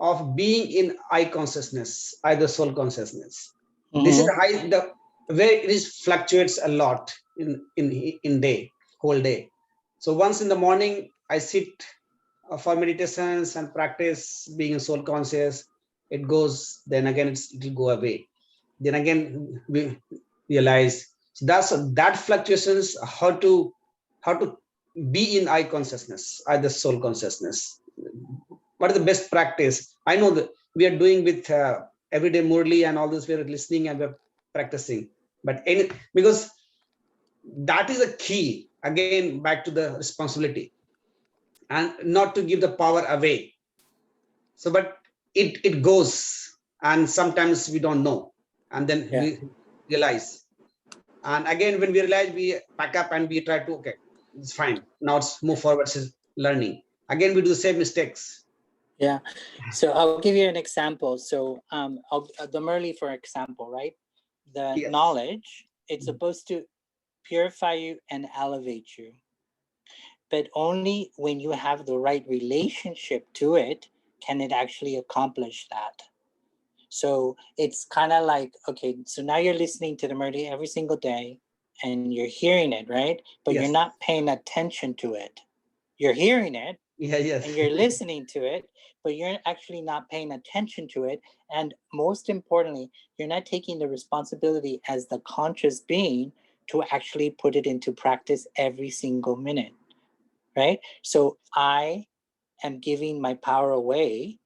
of being in I consciousness, either soul consciousness. This is the way it is fluctuates a lot in day, whole day. So once in the morning I sit for meditations and practice being soul conscious, it goes, then again it will go away. Then again we realize, so that fluctuations, how to be in I consciousness, either soul consciousness. What is the best practice? I know that we are doing with everyday Murli and all this, we are listening and we're practicing, but because that is a key, again back to the responsibility, and not to give the power away. So but it goes, and sometimes we don't know, and then we realize, and again when we realize, we pack up and we try to, okay, it's fine, now it's move forward, is learning. Again we do the same mistakes. Yeah. So I'll give you an example. So the Murli, for example, right? The Yes. knowledge, it's supposed to purify you and elevate you. But only when you have the right relationship to it can it actually accomplish that. So it's kind of like, okay, so now you're listening to the Murli every single day and you're hearing it, right? But Yes. you're not paying attention to it. You're hearing it, Yes. and you're listening to it, but you're actually not paying attention to it. And most importantly, you're not taking the responsibility as the conscious being to actually put it into practice every single minute, right? So I am giving my power away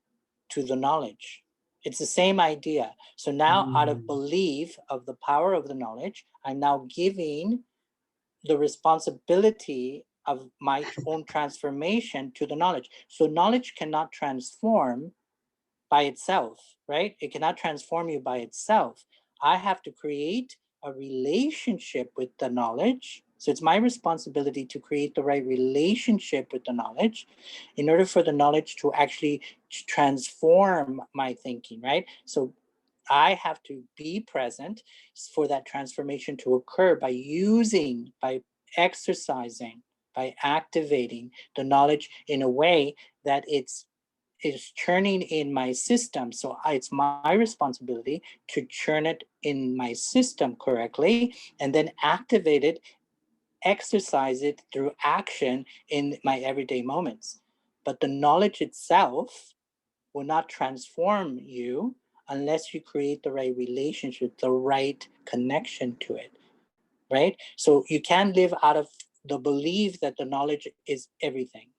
to the knowledge. It's the same idea. So now out of belief of the power of the knowledge, I'm now giving the responsibility of my own transformation to the knowledge. So knowledge cannot transform by itself, right? It cannot transform you by itself. I have to create a relationship with the knowledge. So it's my responsibility to create the right relationship with the knowledge in order for the knowledge to actually transform my thinking, right? So I have to be present for that transformation to occur by exercising, by activating the knowledge in a way that it's churning in my system. So it's my responsibility to churn it in my system correctly and then activate it, exercise it through action in my everyday moments. But the knowledge itself will not transform you unless you create the right relationship, the right connection to it, right? So you can't live out of the belief that the knowledge is everything.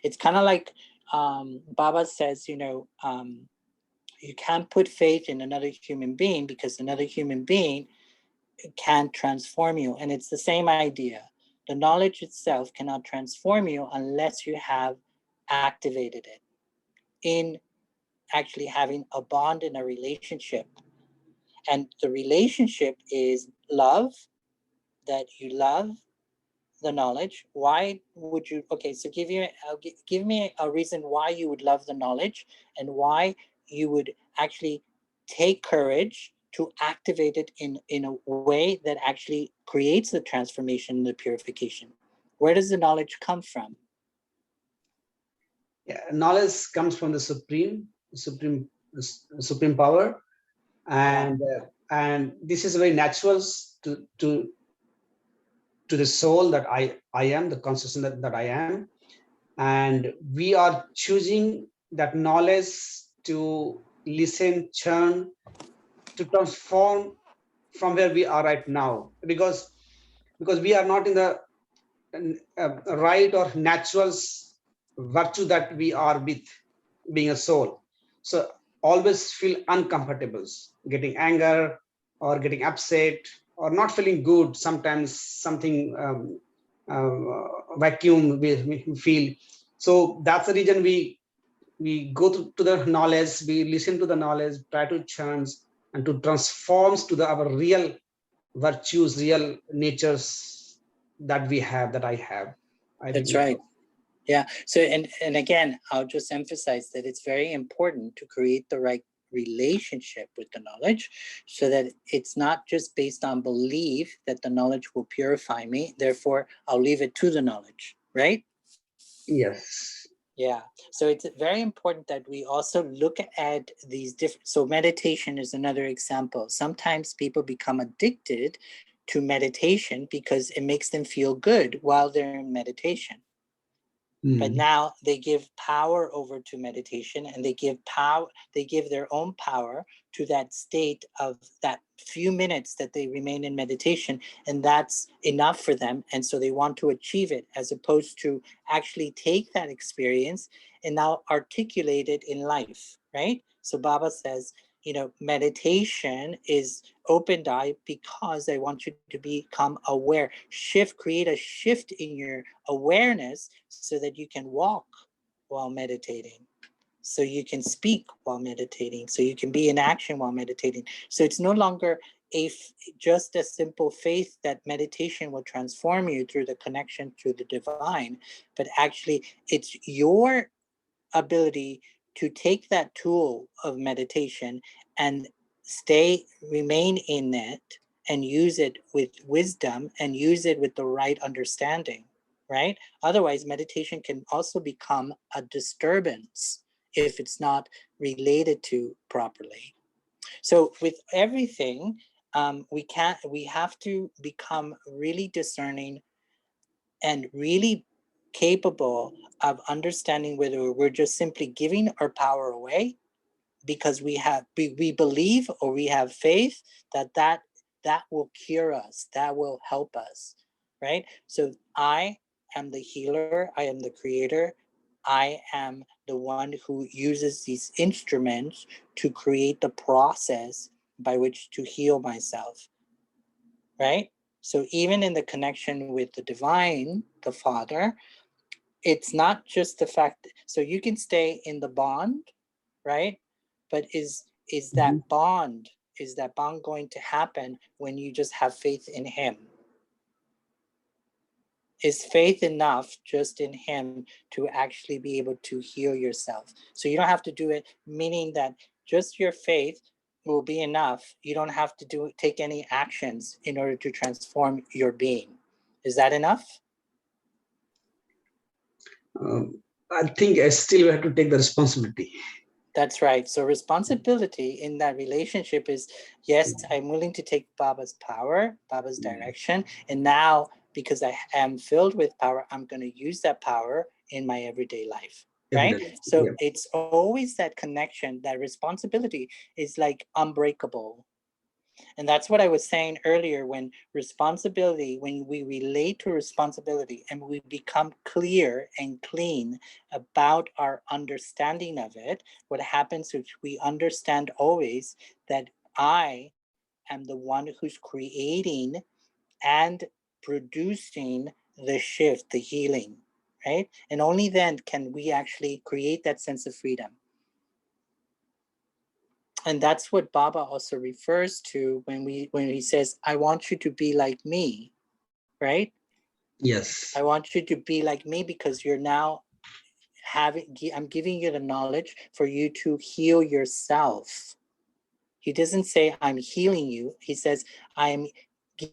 It's kind of like Baba says, you can't put faith in another human being because another human being can't transform you. And it's the same idea. The knowledge itself cannot transform you unless you have activated it in actually having a bond in a relationship. And the relationship is love, that you love the knowledge. Why would you? Okay, so give me a reason why you would love the knowledge and why you would actually take courage to activate it in a way that actually creates the transformation and the purification. Where does the knowledge come from? Yeah, knowledge comes from the supreme power, and this is very natural to the soul that I am, the consciousness that I am, and we are choosing that knowledge to listen, churn, to transform from where we are right now, because we are not in the right or natural virtue that we are with being a soul. So always feel uncomfortable, getting anger or getting upset or not feeling good. Sometimes something vacuum we feel. So that's the reason we go to the knowledge, we listen to the knowledge, try to chance and to transform to our real virtues, real natures that we have, that I have. I That's believe. right. Yeah. So, and again, I'll just emphasize that it's very important to create the right relationship with the knowledge, so that it's not just based on belief that the knowledge will purify me. Therefore, I'll leave it to the knowledge, right? Yes. Yeah. So it's very important that we also look at these different. So meditation is another example. Sometimes people become addicted to meditation because it makes them feel good while they're in meditation. But now they give power over to meditation, and they give their own power to that state of that few minutes that they remain in meditation, and that's enough for them. And so they want to achieve it, as opposed to actually take that experience and now articulate it in life, right? So Baba says, meditation is opened eye because I want you to become aware. Create a shift in your awareness so that you can walk while meditating, so you can speak while meditating, so you can be in action while meditating. So it's no longer just a simple faith that meditation will transform you through the connection to the divine, but actually it's your ability to take that tool of meditation and remain in it, and use it with wisdom, and use it with the right understanding, right? Otherwise, meditation can also become a disturbance if it's not related to properly. So with everything, we have to become really discerning and really capable of understanding whether we're just simply giving our power away because we believe, or we have faith that will cure us, that will help us, right? So I am the healer, I am the creator, I am the one who uses these instruments to create the process by which to heal myself, right? So even in the connection with the divine, the Father, it's not just the fact, so you can stay in the bond, right? But is that bond going to happen when you just have faith in him? Is faith enough just in him to actually be able to heal yourself? So you don't have to do it, meaning that just your faith will be enough. You don't have to take any actions in order to transform your being. Is that enough? I think I still have to take the responsibility. That's right. So responsibility in that relationship is, yes, I'm willing to take Baba's power, Baba's direction. And now, because I am filled with power, I'm going to use that power in my everyday life. Right? So it's always that connection, that responsibility is like unbreakable. And that's what I was saying earlier, when we relate to responsibility and we become clear and clean about our understanding of it, what happens is we understand always that I am the one who's creating and producing the shift, the healing, right? And only then can we actually create that sense of freedom. And that's what Baba also refers to when he says, I want you to be like me, right? Yes. I want you to be like me because you're now I'm giving you the knowledge for you to heal yourself. He doesn't say I'm healing you. He says I'm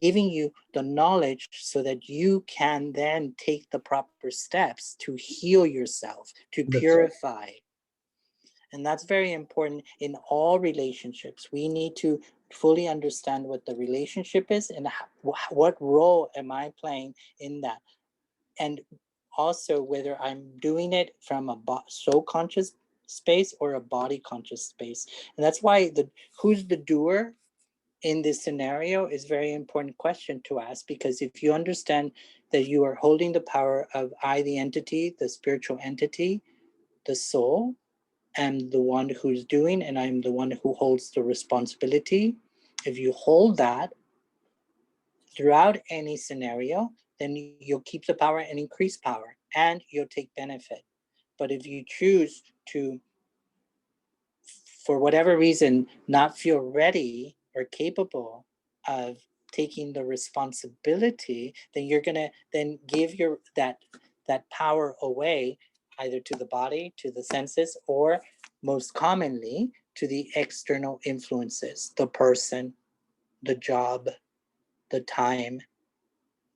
giving you the knowledge so that you can then take the proper steps to heal yourself, to purify. And that's very important in all relationships. We need to fully understand what the relationship is and what role am I playing in that. And also whether I'm doing it from a soul conscious space or a body conscious space. And that's why who's the doer in this scenario is very important question to ask, because if you understand that you are holding the power of I, the entity, the spiritual entity, the soul, am the one who's doing, and I'm the one who holds the responsibility. If you hold that throughout any scenario, then you'll keep the power and increase power, and you'll take benefit. But if you choose to, for whatever reason, not feel ready or capable of taking the responsibility, then you're gonna then give your that power away, either to the body, to the senses, or most commonly to the external influences, the person, the job, the time,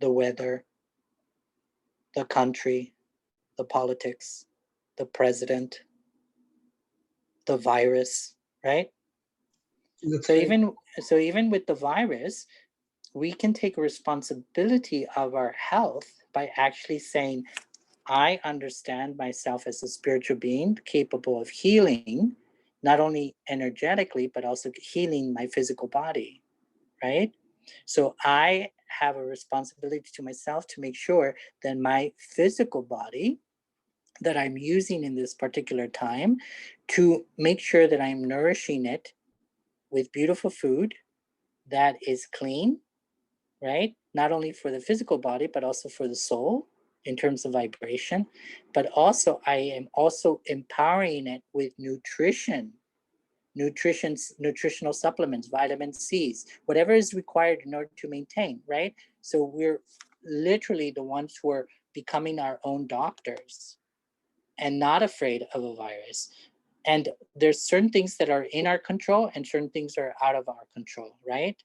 the weather, the country, the politics, the president, the virus, right? That's So right. even with the virus, we can take responsibility of our health by actually saying, I understand myself as a spiritual being capable of healing, not only energetically, but also healing my physical body, right? So I have a responsibility to myself to make sure that my physical body that I'm using in this particular time, to make sure that I'm nourishing it with beautiful food that is clean, right? Not only for the physical body, but also for the soul in terms of vibration. But also, I am also empowering it with nutritional supplements, vitamin C's, whatever is required in order to maintain, right? So we're literally the ones who are becoming our own doctors and not afraid of a virus. And there's certain things that are in our control and certain things are out of our control, right?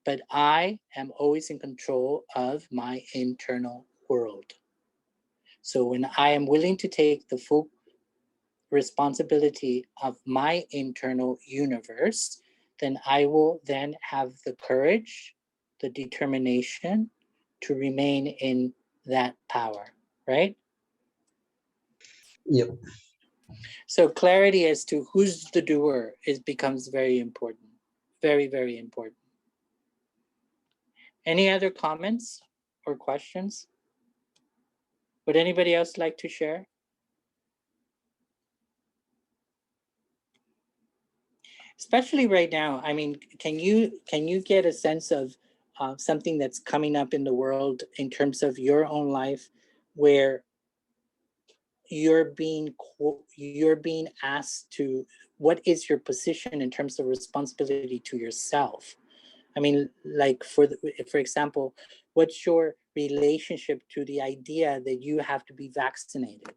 But I am always in control of my internal world. So when I am willing to take the full responsibility of my internal universe, then I will then have the courage, the determination to remain in that power, right? Yep. So clarity as to who's the doer becomes very important, very, very important. Any other comments or questions? Would anybody else like to share? Especially right now, I mean, can you get a sense of something that's coming up in the world in terms of your own life, where you're being asked to, what is your position in terms of responsibility to yourself? I mean, like for example, what's your relationship to the idea that you have to be vaccinated?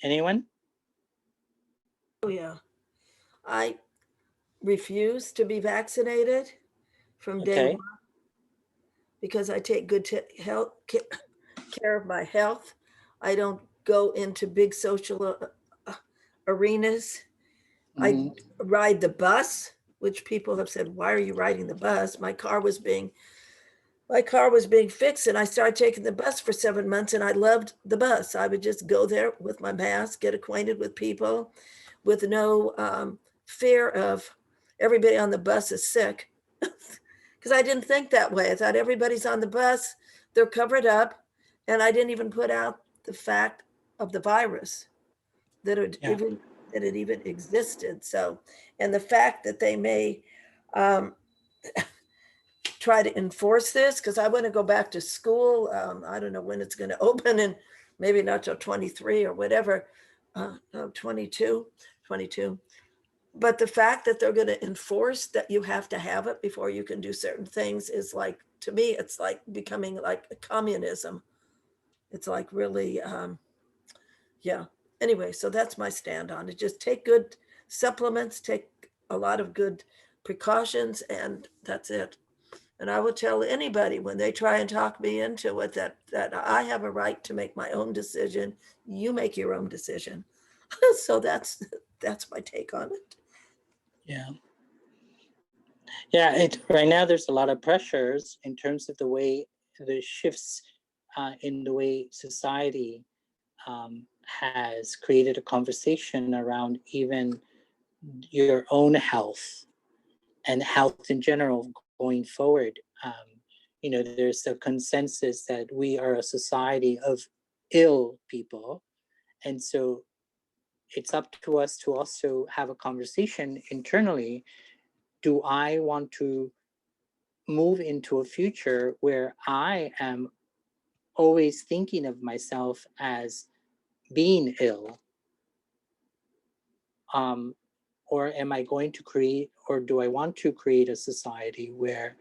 Anyone? Oh, yeah. I refuse to be vaccinated from day Okay. one because I take good care of my health. I don't go into big social arenas. I Mm-hmm. ride the bus, which people have said, "Why are you riding the bus?" My car was being fixed, and I started taking the bus for 7 months, and I loved the bus. I would just go there with my mask, get acquainted with people, with no fear of everybody on the bus is sick, because I didn't think that way. I thought everybody's on the bus, they're covered up, and I didn't even put out the fact of the virus that it Yeah. even existed. So, and the fact that they may try to enforce this, because I want to go back to school. I don't know when it's going to open, and maybe not till 23 or whatever. No, 22. But the fact that they're going to enforce that you have to have it before you can do certain things is like, to me, it's like becoming like a communism. It's like really, yeah. Anyway, so that's my stand on it. Just take good supplements, take a lot of good precautions, and that's it. And I will tell anybody when they try and talk me into it that I have a right to make my own decision. You make your own decision. So that's my take on it. Yeah. Yeah, right now there's a lot of pressures in terms of the way the shifts in the way society has created a conversation around even your own health and health in general going forward. There's a consensus that we are a society of ill people. And so it's up to us to also have a conversation internally. Do I want to move into a future where I am always thinking of myself as being ill? Or am I going to create, or do I want to create a society where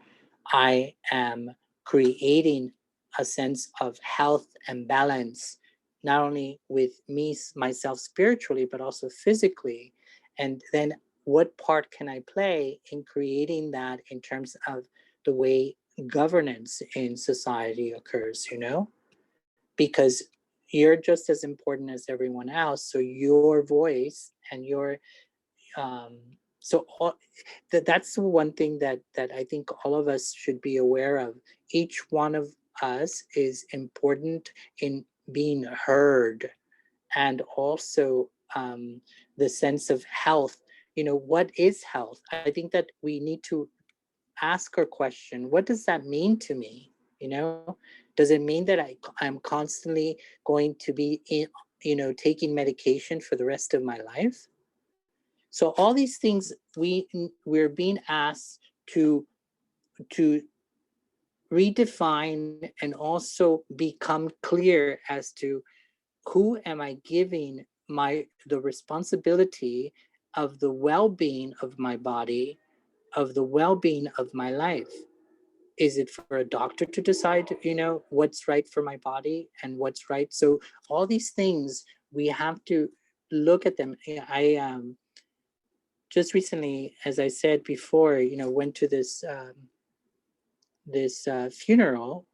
I am creating a sense of health and balance, not only with me, myself spiritually, but also physically? And then what part can I play in creating that in terms of the way governance in society occurs, you know? Because you're just as important as everyone else. So your voice and your um, so all, that's one thing that I think all of us should be aware of. Each one of us is important in being heard, and also the sense of health. You know, what is health? I think that we need to ask our question, what does that mean to me? You know, does it mean that I'm constantly going to be in, you know, taking medication for the rest of my life? So all these things we're being asked to redefine and also become clear as to who am I giving the responsibility of the well-being of my body, of the well-being of my life. Is it for a doctor to decide, you know, what's right for my body and what's right? So all these things, we have to look at them. I just recently, as I said before, you know, went to this funeral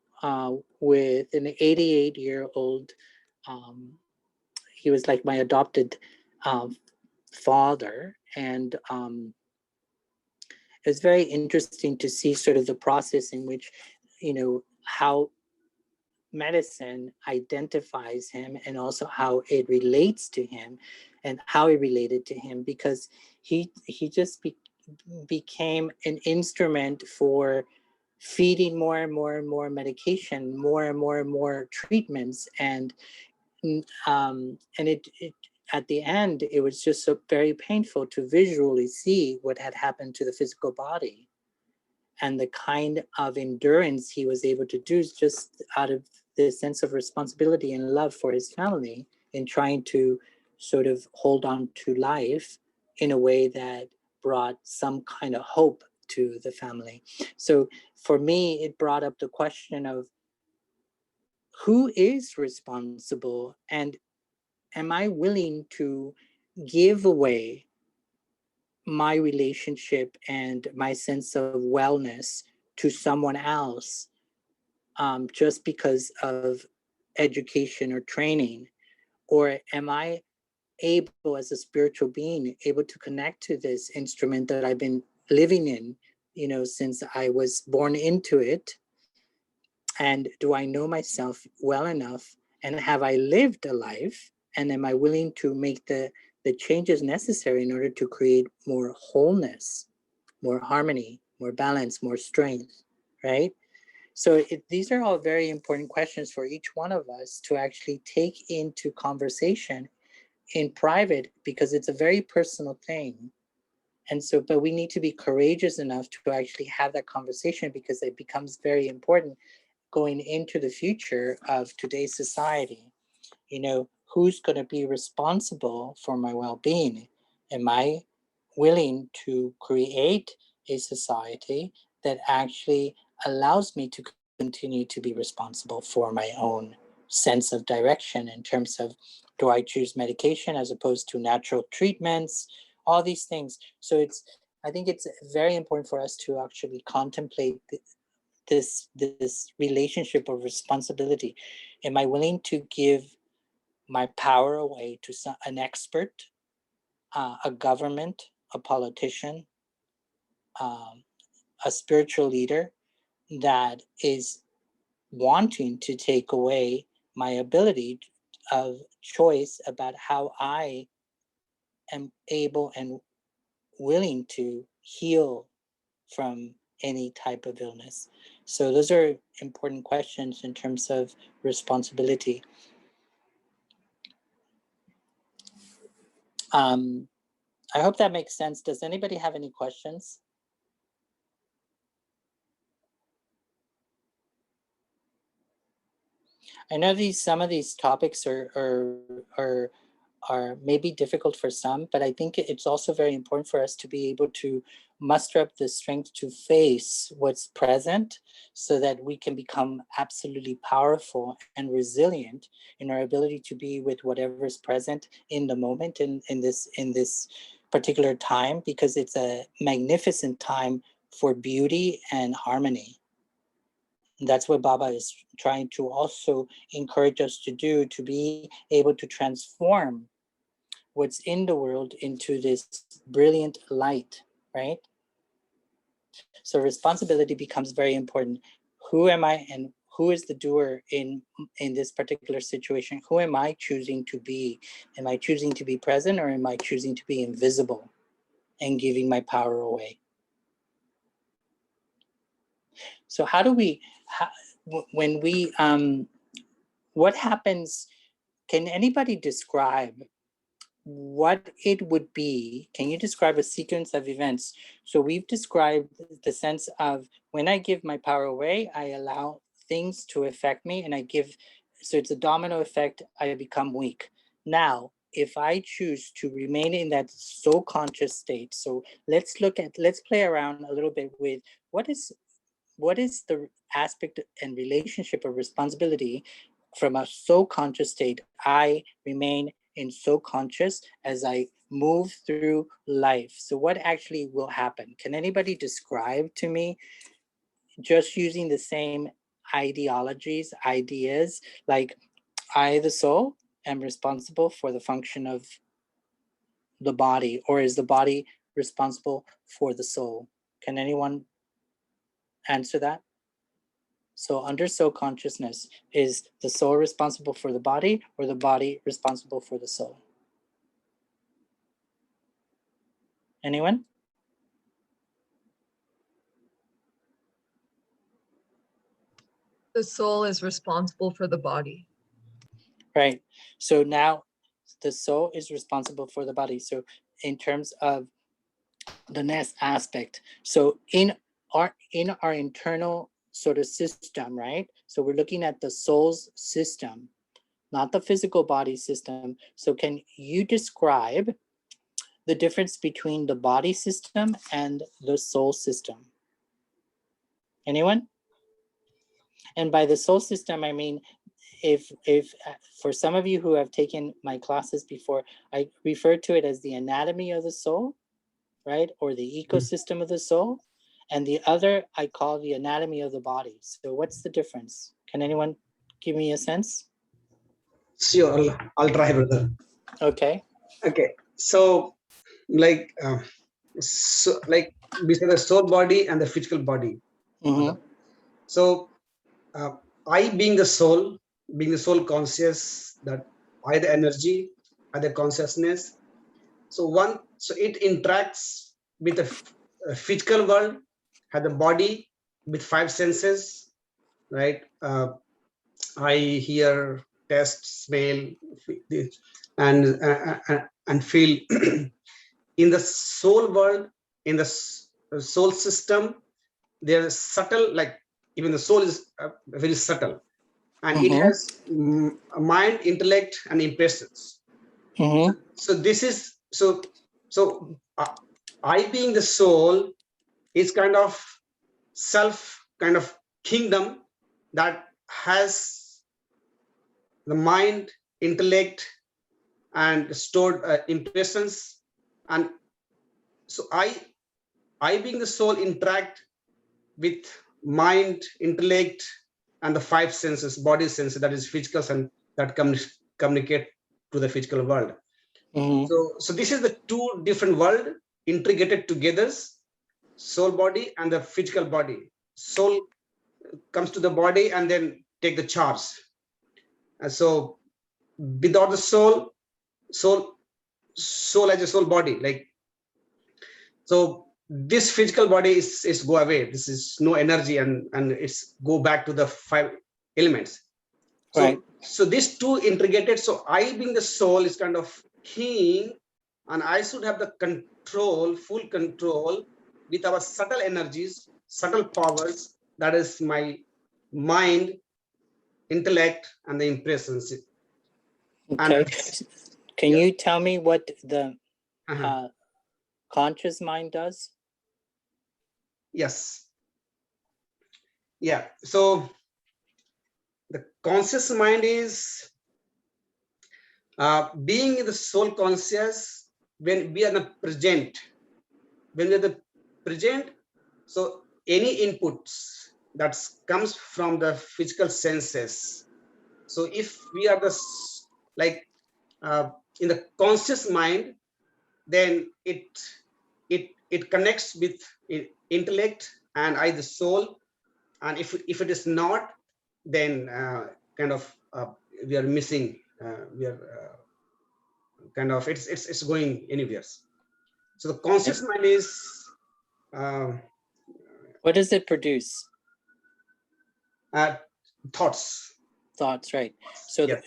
with an 88-year-old. Um, he was like my adopted um, father, and it was very interesting to see sort of the process in which, you know, how medicine identifies him and also how it relates to him and how it related to him, because he just became an instrument for feeding more and more and more medication, more and more and more treatments, and it at the end it was just so very painful to visually see what had happened to the physical body and the kind of endurance he was able to do just out of this sense of responsibility and love for his family in trying to sort of hold on to life in a way that brought some kind of hope to the family. So for me, it brought up the question of who is responsible, and am I willing to give away my relationship and my sense of wellness to someone else just because of education or training? Or am I able, as a spiritual being, able to connect to this instrument that I've been living in, you know, since I was born into it? And do I know myself well enough? And have I lived a life? And am I willing to make the changes necessary in order to create more wholeness, more harmony, more balance, more strength, right? So these are all very important questions for each one of us to actually take into conversation in private, because it's a very personal thing. And so, but we need to be courageous enough to actually have that conversation, because it becomes very important going into the future of today's society. You know, who's going to be responsible for my well-being? Am I willing to create a society that actually allows me to continue to be responsible for my own sense of direction in terms of, do I choose medication as opposed to natural treatments, all these things. So I think it's very important for us to actually contemplate this relationship of responsibility. Am I willing to give my power away to an expert, a government, a politician, um, a spiritual leader that is wanting to take away my ability of choice about how I am able and willing to heal from any type of illness? So those are important questions in terms of responsibility. I hope that makes sense. Does anybody have any questions? I know some of these topics are maybe difficult for some, but I think it's also very important for us to be able to muster up the strength to face what's present so that we can become absolutely powerful and resilient in our ability to be with whatever is present in the moment in this particular time, because it's a magnificent time for beauty and harmony. And that's what Baba is trying to also encourage us to do, to be able to transform what's in the world into this brilliant light, right? So responsibility becomes very important. Who am I and who is the doer in this particular situation? Who am I choosing to be? Am I choosing to be present, or am I choosing to be invisible and giving my power away? So how do we, when we, what happens, can anybody describe what it would be? Can you describe a sequence of events? So we've described the sense of when I give my power away, I allow things to affect me, and so it's a domino effect, I become weak. Now, if I choose to remain in that soul conscious state, so let's play around a little bit with what is the aspect and relationship of responsibility from a soul conscious state. I remain in soul conscious as I move through life. So what actually will happen? Can anybody describe to me, just using the same ideologies, ideas, like I, the soul, am responsible for the function of the body, or is the body responsible for the soul? Can anyone answer that? So under soul consciousness, is the soul responsible for the body, or the body responsible for the soul? Anyone? The soul is responsible for the body. Right. So now the soul is responsible for the body. So in terms of the next aspect, so in our internal sort of system, right? So we're looking at the soul's system, not the physical body system. So can you describe the difference between the body system and the soul system? Anyone? And by the soul system, I mean, if for some of you who have taken my classes before, I refer to it as the anatomy of the soul, right? Or the ecosystem of the soul. And the other I call the anatomy of the body. So what's the difference? Can anyone give me a sense? Sure, I'll try, brother. Okay. Okay, so like we say the soul body and the physical body. Mm-hmm. So I being the soul conscious, that I the energy, I the consciousness. So it interacts with the physical world, has the body with 5 senses, right? I hear, taste, smell, and feel. In the soul world, in the soul system, there is subtle, like even the soul is very subtle, and it has mind, intellect, and impressions. So this is I being the soul is kind of kind of kingdom that has the mind, intellect, and stored impressions. And so I being the soul interact with mind, intellect, and the 5 senses, body senses, that is physical, and that communicate to the physical world. So this is the 2 different world integrated together, soul body and the physical body. Soul comes to the body and then take the charge. And so without the soul as a soul body, like, so this physical body is go away. This is no energy, and it's go back to the 5 elements. So, right. So these 2 integrated. So I being the soul is kind of king, and I should have the control, full control with our subtle energies, subtle powers. That is my mind, intellect, and the impressions. Okay. Can you tell me what the conscious mind does? Yes. Yeah. So the conscious mind is being in the soul conscious when we are the present. When we're the present, so any inputs that comes from the physical senses. So if we are like in the conscious mind, then it connects with intellect and I the soul. And if it is not, then kind of we are missing. We are kind of it's going anywhere. So the conscious mind is um, What does it produce? thoughts. Thoughts, right? So Yes.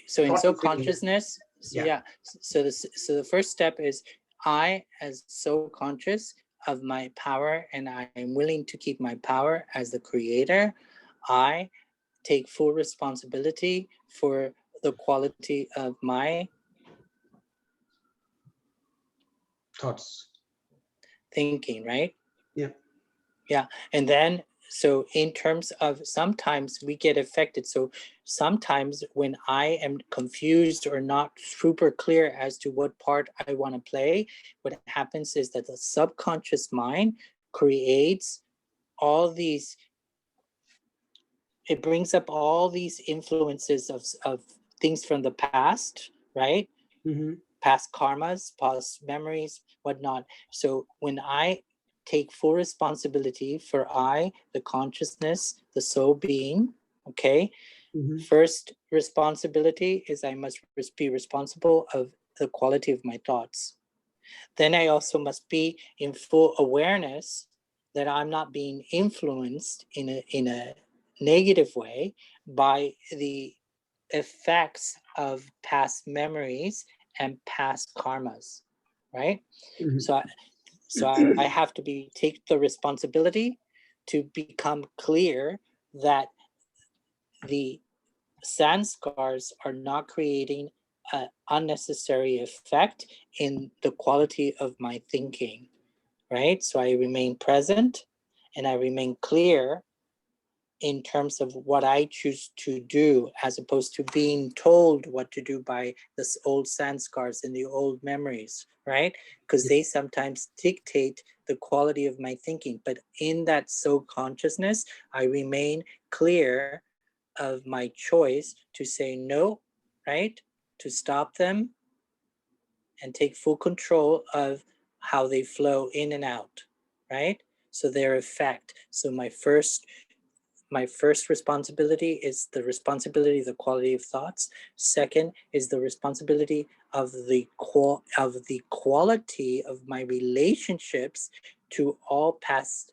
so in Thought soul is in- consciousness, so Yeah. yeah. So the first step is I, as so conscious of my power, and I am willing to keep my power as the creator. I take full responsibility for the quality of my thoughts. thinking, right? Yeah. Yeah. And then, so in terms of sometimes we get affected. So sometimes when I am confused or not super clear as to what part I want to play, what happens is that the subconscious mind creates all these, it brings up all these influences of things from the past, right? Mm-hmm. Past karmas, past memories, whatnot. So when I take full responsibility for I, the consciousness, the soul being, okay, Mm-hmm. first responsibility is I must be responsible of the quality of my thoughts. Then I also must be in full awareness that I'm not being influenced in a negative way by the effects of past memories and past karmas, right? Mm-hmm. So I have to take the responsibility to become clear that the sanskars are not creating an unnecessary effect in the quality of my thinking, right? So I remain present and I remain clear in terms of what I choose to do, as opposed to being told what to do by this old sanskars and the old memories, right? Because they sometimes dictate the quality of my thinking. But in that soul consciousness, I remain clear of my choice to say no, right? To stop them and take full control of how they flow in and out, right? So their effect. So my first responsibility is the responsibility of the quality of thoughts. Second is the responsibility of the quality of my relationships to all past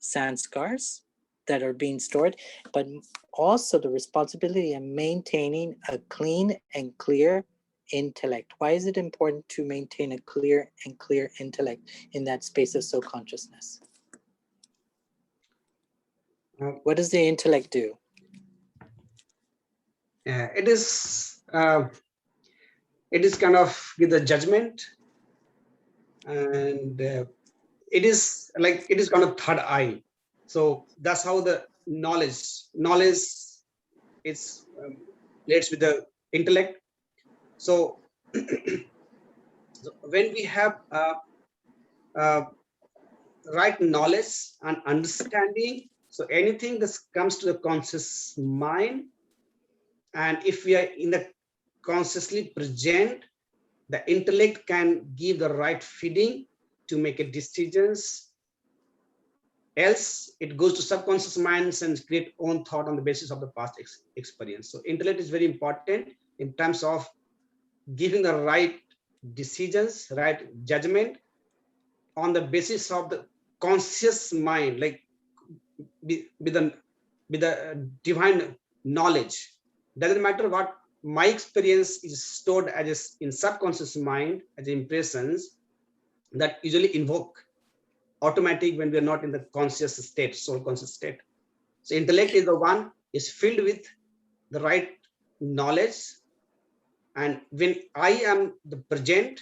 sanskars that are being stored, but also the responsibility of maintaining a clean and clear intellect. Why is it important to maintain a clear and clear intellect in that space of soul consciousness? What does the intellect do? It is kind of with a judgment, and it is kind of third eye. So that's how the knowledge is relates with the intellect. So, so when we have uh, right knowledge and understanding, so anything that comes to the conscious mind, and if we are in the consciously present, the intellect can give the right feeding to make a decisions. Else it goes to subconscious minds and create own thought on the basis of the past experience. So intellect is very important in terms of giving the right decisions, right judgment on the basis of the conscious mind, like with the divine knowledge. Doesn't matter what my experience is stored as in subconscious mind as impressions that usually invoke automatic when we are not in the conscious state, soul conscious state. So intellect is the one is filled with the right knowledge, and when I am the present,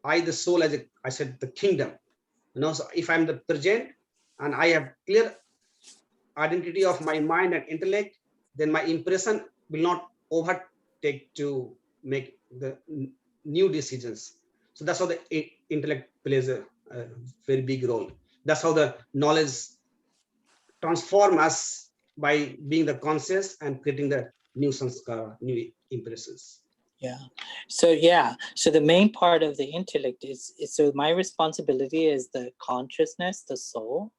I the soul, as I said, the kingdom. So if I'm the present and I have clear identity of my mind and intellect, then my impression will not overtake to make the new decisions. So that's how the intellect plays a very big role. That's how the knowledge transform us by being the conscious and creating the new sanskara, new impressions. Yeah. So the main part of the intellect is so my responsibility is the consciousness, the soul,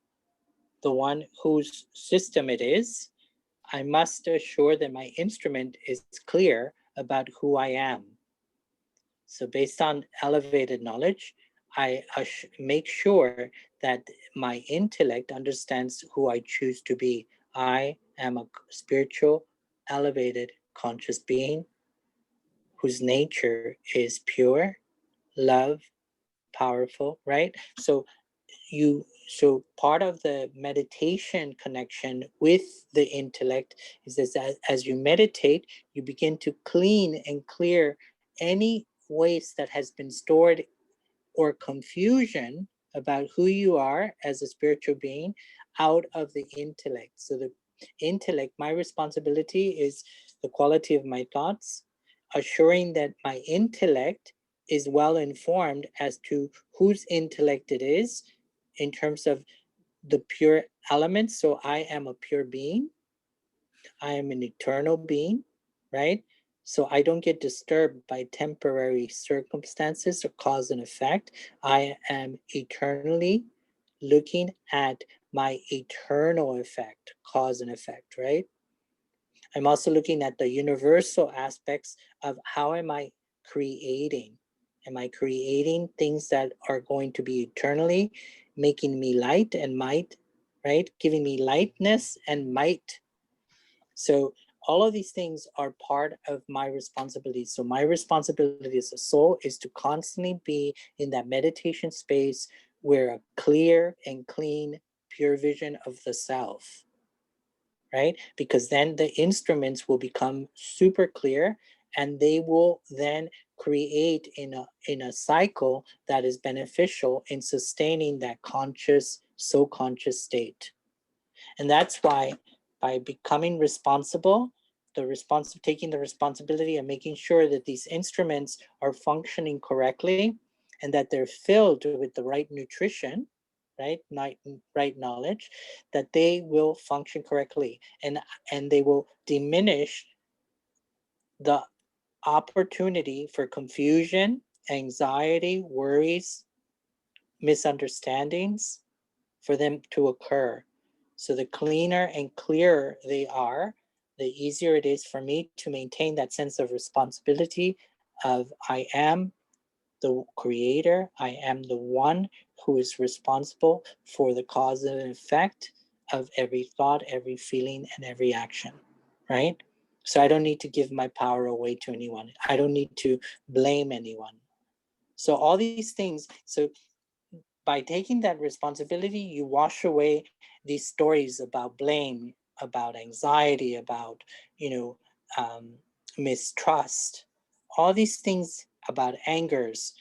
the one whose system it is. I must assure that my instrument is clear about who I am. So based on elevated knowledge, I make sure that my intellect understands who I choose to be. I am a spiritual, elevated, conscious being whose nature is pure, love, powerful, right? So part of the meditation connection with the intellect is that as you meditate, you begin to clean and clear any waste that has been stored or confusion about who you are as a spiritual being out of the intellect. So the intellect, my responsibility is the quality of my thoughts, assuring that my intellect is well informed as to whose intellect it is in terms of the pure elements. So I am a pure being. I am an eternal being, right? So I don't get disturbed by temporary circumstances or cause and effect. I am eternally looking at my eternal effect, cause and effect, right? I'm also looking at the universal aspects of how am I creating? Am I creating things that are going to be eternally making me light and might, right? Giving me lightness and might. So all of these things are part of my responsibility. So my responsibility as a soul is to constantly be in that meditation space where a clear and clean, pure vision of the self, right? Because then the instruments will become super clear and they will then create in a cycle that is beneficial in sustaining that conscious, so conscious state. And that's why by becoming responsible, taking the responsibility and making sure that these instruments are functioning correctly and that they're filled with the right nutrition, right knowledge, that they will function correctly and they will diminish the opportunity for confusion, anxiety, worries, misunderstandings for them to occur. So the cleaner and clearer they are, the easier it is for me to maintain that sense of responsibility of I am the creator, I am the one who is responsible for the cause and effect of every thought, every feeling, and every action, right? So I don't need to give my power away to anyone. I don't need to blame anyone. So all these things, so by taking that responsibility, you wash away these stories about blame, about anxiety, about, mistrust, all these things about angers,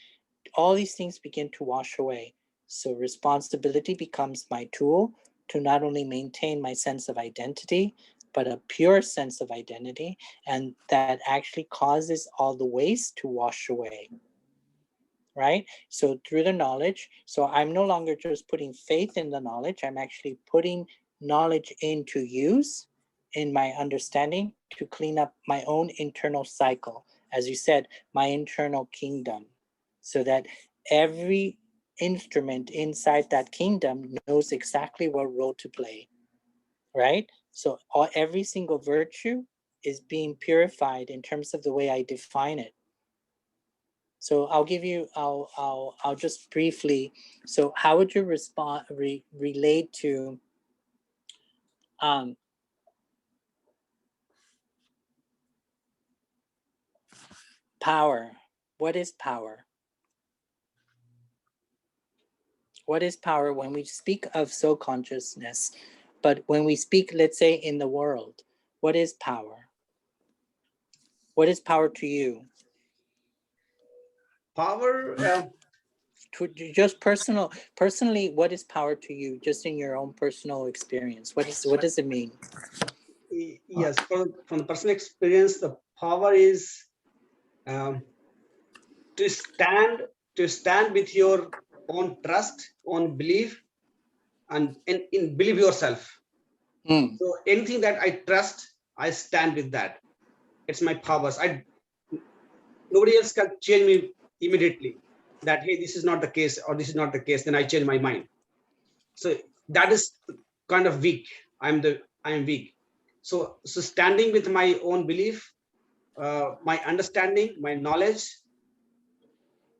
all these things begin to wash away. So responsibility becomes my tool to not only maintain my sense of identity, but a pure sense of identity, and that actually causes all the waste to wash away, right? So through the knowledge, so I'm no longer just putting faith in the knowledge, I'm actually putting knowledge into use in my understanding to clean up my own internal cycle, as you said, my internal kingdom, so that every instrument inside that kingdom knows exactly what role to play, right? So every single virtue is being purified in terms of the way I define it. So I'll give you, I'll just briefly, so how would you relate to power? What is power? What is power when we speak of soul consciousness, but when we speak, let's say in the world, what is power? What is power to you? Power just personally, what is power to you, just in your own personal experience? What does it mean? Yes, from the personal experience, the power is um, to stand with your own trust, own belief, and in believe yourself. Mm. So anything that I trust, I stand with that. It's my powers. Nobody else can change me immediately. That hey, this is not the case, or this is not the case. Then I change my mind. So that is kind of weak. I'm weak. So standing with my own belief, my understanding, my knowledge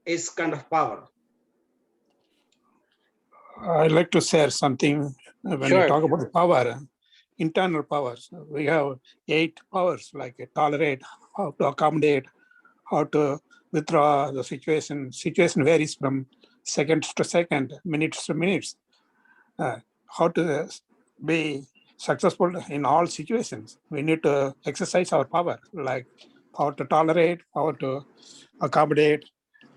is kind of power. I'd like to share something when you Sure. talk about power, internal powers. We have 8 powers like tolerate, how to accommodate, how to withdraw the situation. Situation varies from seconds to second, minutes to minutes. How to be successful in all situations. We need to exercise our power, like power to tolerate, power to accommodate,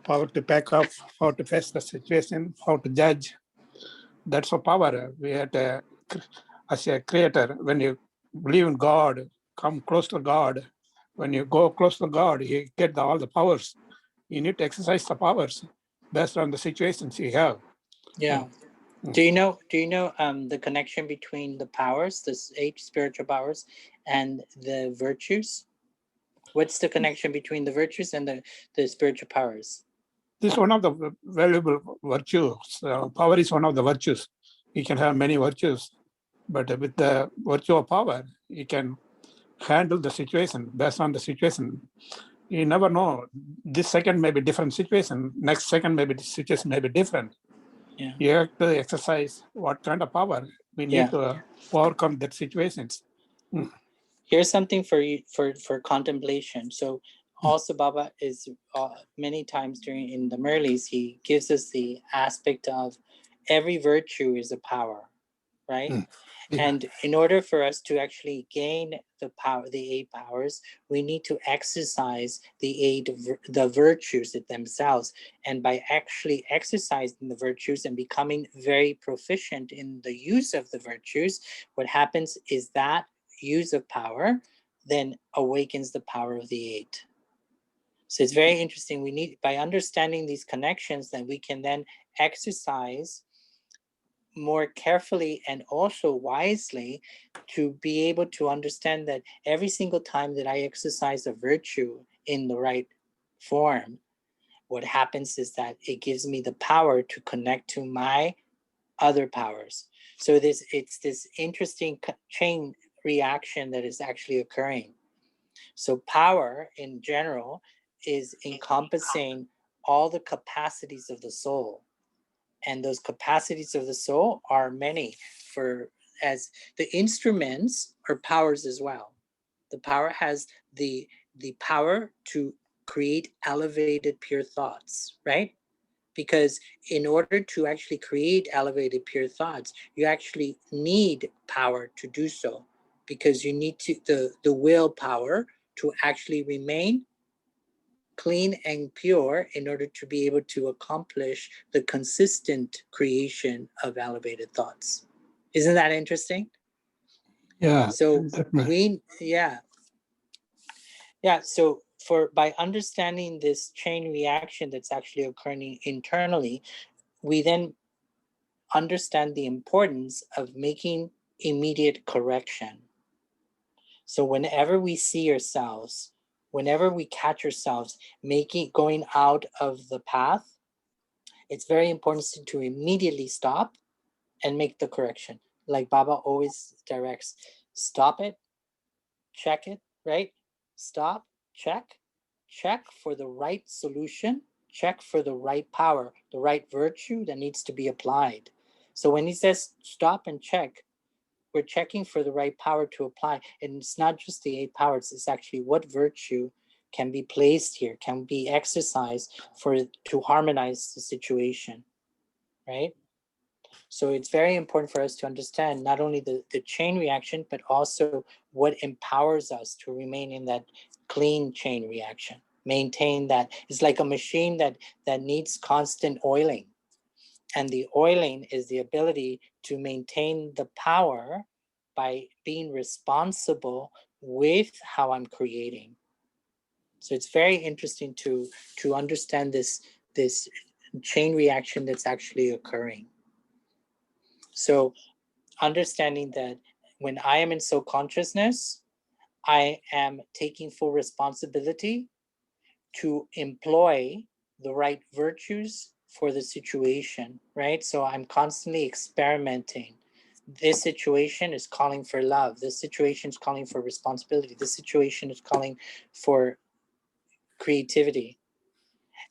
power to pack up, how to face the situation, how to judge. That's our power. We had as a creator, when you believe in God, come close to God. When you go close to God, you get all the powers. You need to exercise the powers based on the situations you have. Yeah. Do you know the connection between the powers, this 8 spiritual powers, and the virtues? What's the connection between the virtues and the spiritual powers? This is one of the valuable virtues. Power is one of the virtues. You can have many virtues, but with the virtue of power, you can handle the situation based on the situation. You never know. This second may be different situation. Next second, maybe the situation may be different. Yeah. You have to exercise what kind of power we need to overcome that situations. Here's something for you for contemplation. So also Baba is many times during in the Murlis, he gives us the aspect of every virtue is a power, right? Yeah. And in order for us to actually gain the power, the 8 powers, we need to exercise the virtues themselves. And by actually exercising the virtues and becoming very proficient in the use of the virtues, what happens is that use of power then awakens the power of the 8. So it's very interesting. We need, by understanding these connections, then we can then exercise more carefully and also wisely to be able to understand that every single time that I exercise a virtue in the right form, what happens is that it gives me the power to connect to my other powers. So it's this interesting chain reaction that is actually occurring. So power in general is encompassing all the capacities of the soul. And those capacities of the soul are many, for as the instruments are powers as well. The power has the power to create elevated pure thoughts, right? Because in order to actually create elevated pure thoughts, you actually need power to do so, because you need to the willpower to actually remain clean and pure in order to be able to accomplish the consistent creation of elevated thoughts. Isn't that interesting? Yeah. So so by understanding this chain reaction that's actually occurring internally, we then understand the importance of making immediate correction. So whenever we see ourselves, whenever we catch ourselves going out of the path, it's very important to immediately stop and make the correction. Like Baba always directs, stop it, check it, right? Stop, check for the right solution, check for the right power, the right virtue that needs to be applied. So when he says stop and check, we're checking for the right power to apply. And it's not just the 8 powers, it's actually what virtue can be placed here, can be exercised to harmonize the situation, right? So it's very important for us to understand not only the chain reaction, but also what empowers us to remain in that clean chain reaction. maintain that. It's like a machine that needs constant oiling. And the oiling is the ability to maintain the power by being responsible with how I'm creating. So it's very interesting to understand this chain reaction that's actually occurring. So understanding that when I am in soul consciousness, I am taking full responsibility to employ the right virtues for the situation, right? So I'm constantly experimenting. This situation is calling for love. This situation is calling for responsibility. This situation is calling for creativity.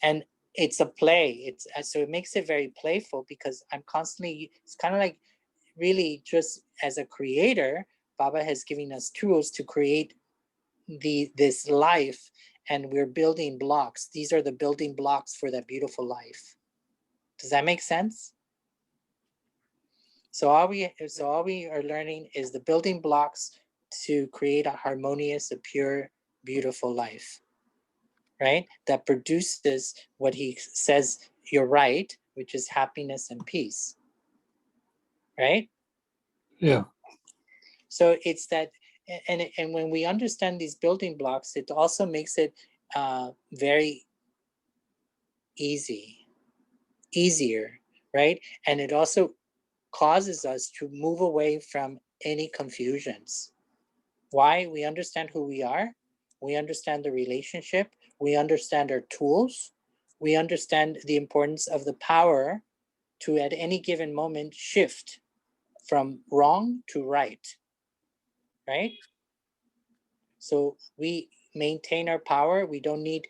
And it's a play. So it makes it very playful because I'm constantly, it's kind of like really just as a creator, Baba has given us tools to create this life, and we're building blocks. These are the building blocks for that beautiful life. Does that make sense? So all we are learning is the building blocks to create a harmonious, a pure, beautiful life, right? That produces what he says you're right, which is happiness and peace, right? Yeah. So it's that, and when we understand these building blocks, it also makes it very easier, right? And it also causes us to move away from any confusions. Why? We understand who we are. We understand the relationship. We understand our tools. We understand the importance of the power to, at any given moment, shift from wrong to right, right? So we maintain our power. We don't need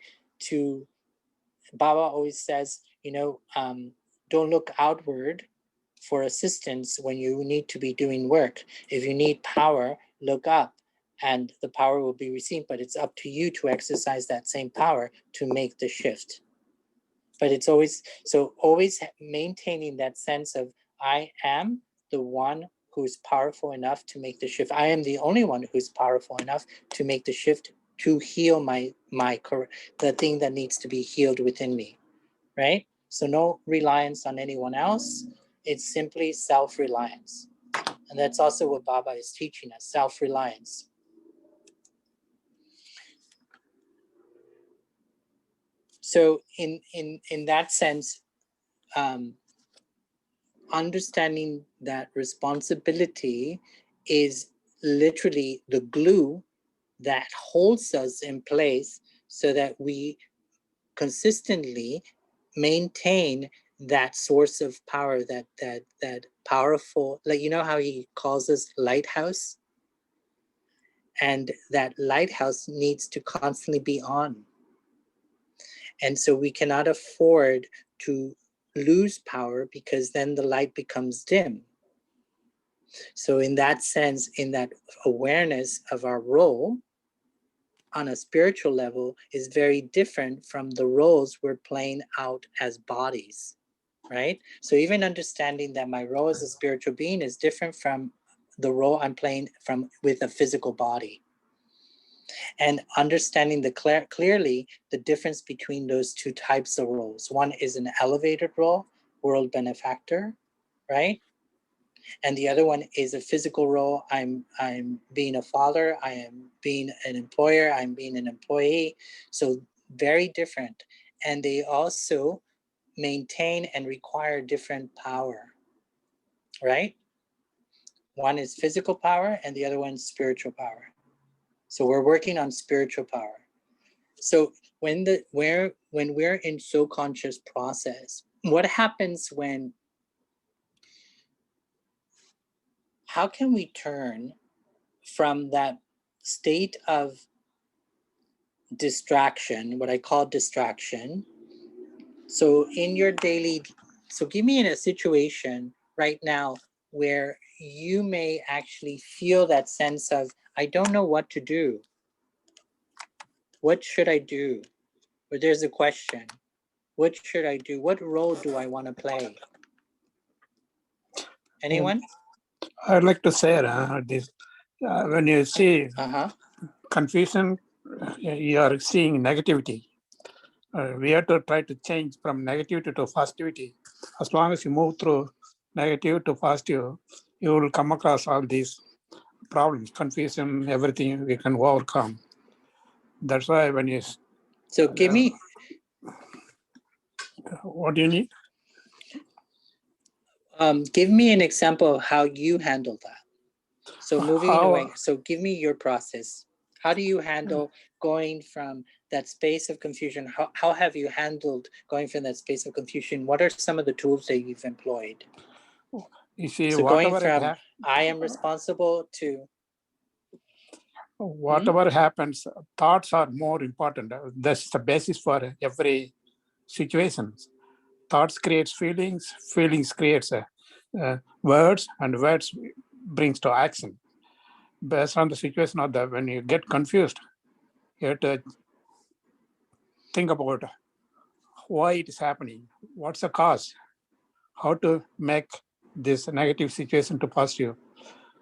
to, Baba always says, don't look outward for assistance when you need to be doing work. If you need power, look up and the power will be received, but it's up to you to exercise that same power to make the shift. But it's always maintaining that sense of I am the one who's powerful enough to make the shift. I am the only one who's powerful enough to make the shift to heal the thing that needs to be healed within me, right? So no reliance on anyone else. It's simply self-reliance. And that's also what Baba is teaching us, self-reliance. So in that sense, understanding that responsibility is literally the glue that holds us in place so that we consistently maintain that source of power, that powerful, like, how he calls us lighthouse, and that lighthouse needs to constantly be on. And so we cannot afford to lose power because then the light becomes dim. So in that sense, in that awareness of our role on a spiritual level is very different from the roles we're playing out as bodies, right? So even understanding that my role as a spiritual being is different from the role I'm playing with a physical body. And understanding clearly the difference between those two types of roles. One is an elevated role, world benefactor, right? And the other one is a physical role. I'm being a father, I am being an employer, I'm being an employee. So very different. And they also maintain and require different power, right? One is physical power and the other one is spiritual power. So we're working on spiritual power. So when we're in soul conscious process, what happens how can we turn from that state of distraction, what I call distraction? So give me in a situation right now where you may actually feel that sense of, I don't know what to do. What should I do? Or there's a question. What should I do? What role do I want to play? Anyone? I'd like to say this. When you see confusion, you are seeing negativity. We have to try to change from negativity to positivity. As long as you move through negative to positive, you will come across all these problems, confusion, everything we can overcome. That's why when you, So give me, what do you need? give me an example of how you handle that. So moving away, so give me your process. How do you handle going from that space of confusion? How have you handled going from that space of confusion? What are some of the tools that you've employed? You see, So going whatever from I am responsible to whatever happens, thoughts are more important. That's the basis for every situation. Thoughts creates feelings, feelings creates words, and words brings to action. Based on the situation of that, when you get confused, you have to think about why it is happening, what's the cause, how to make this negative situation to positive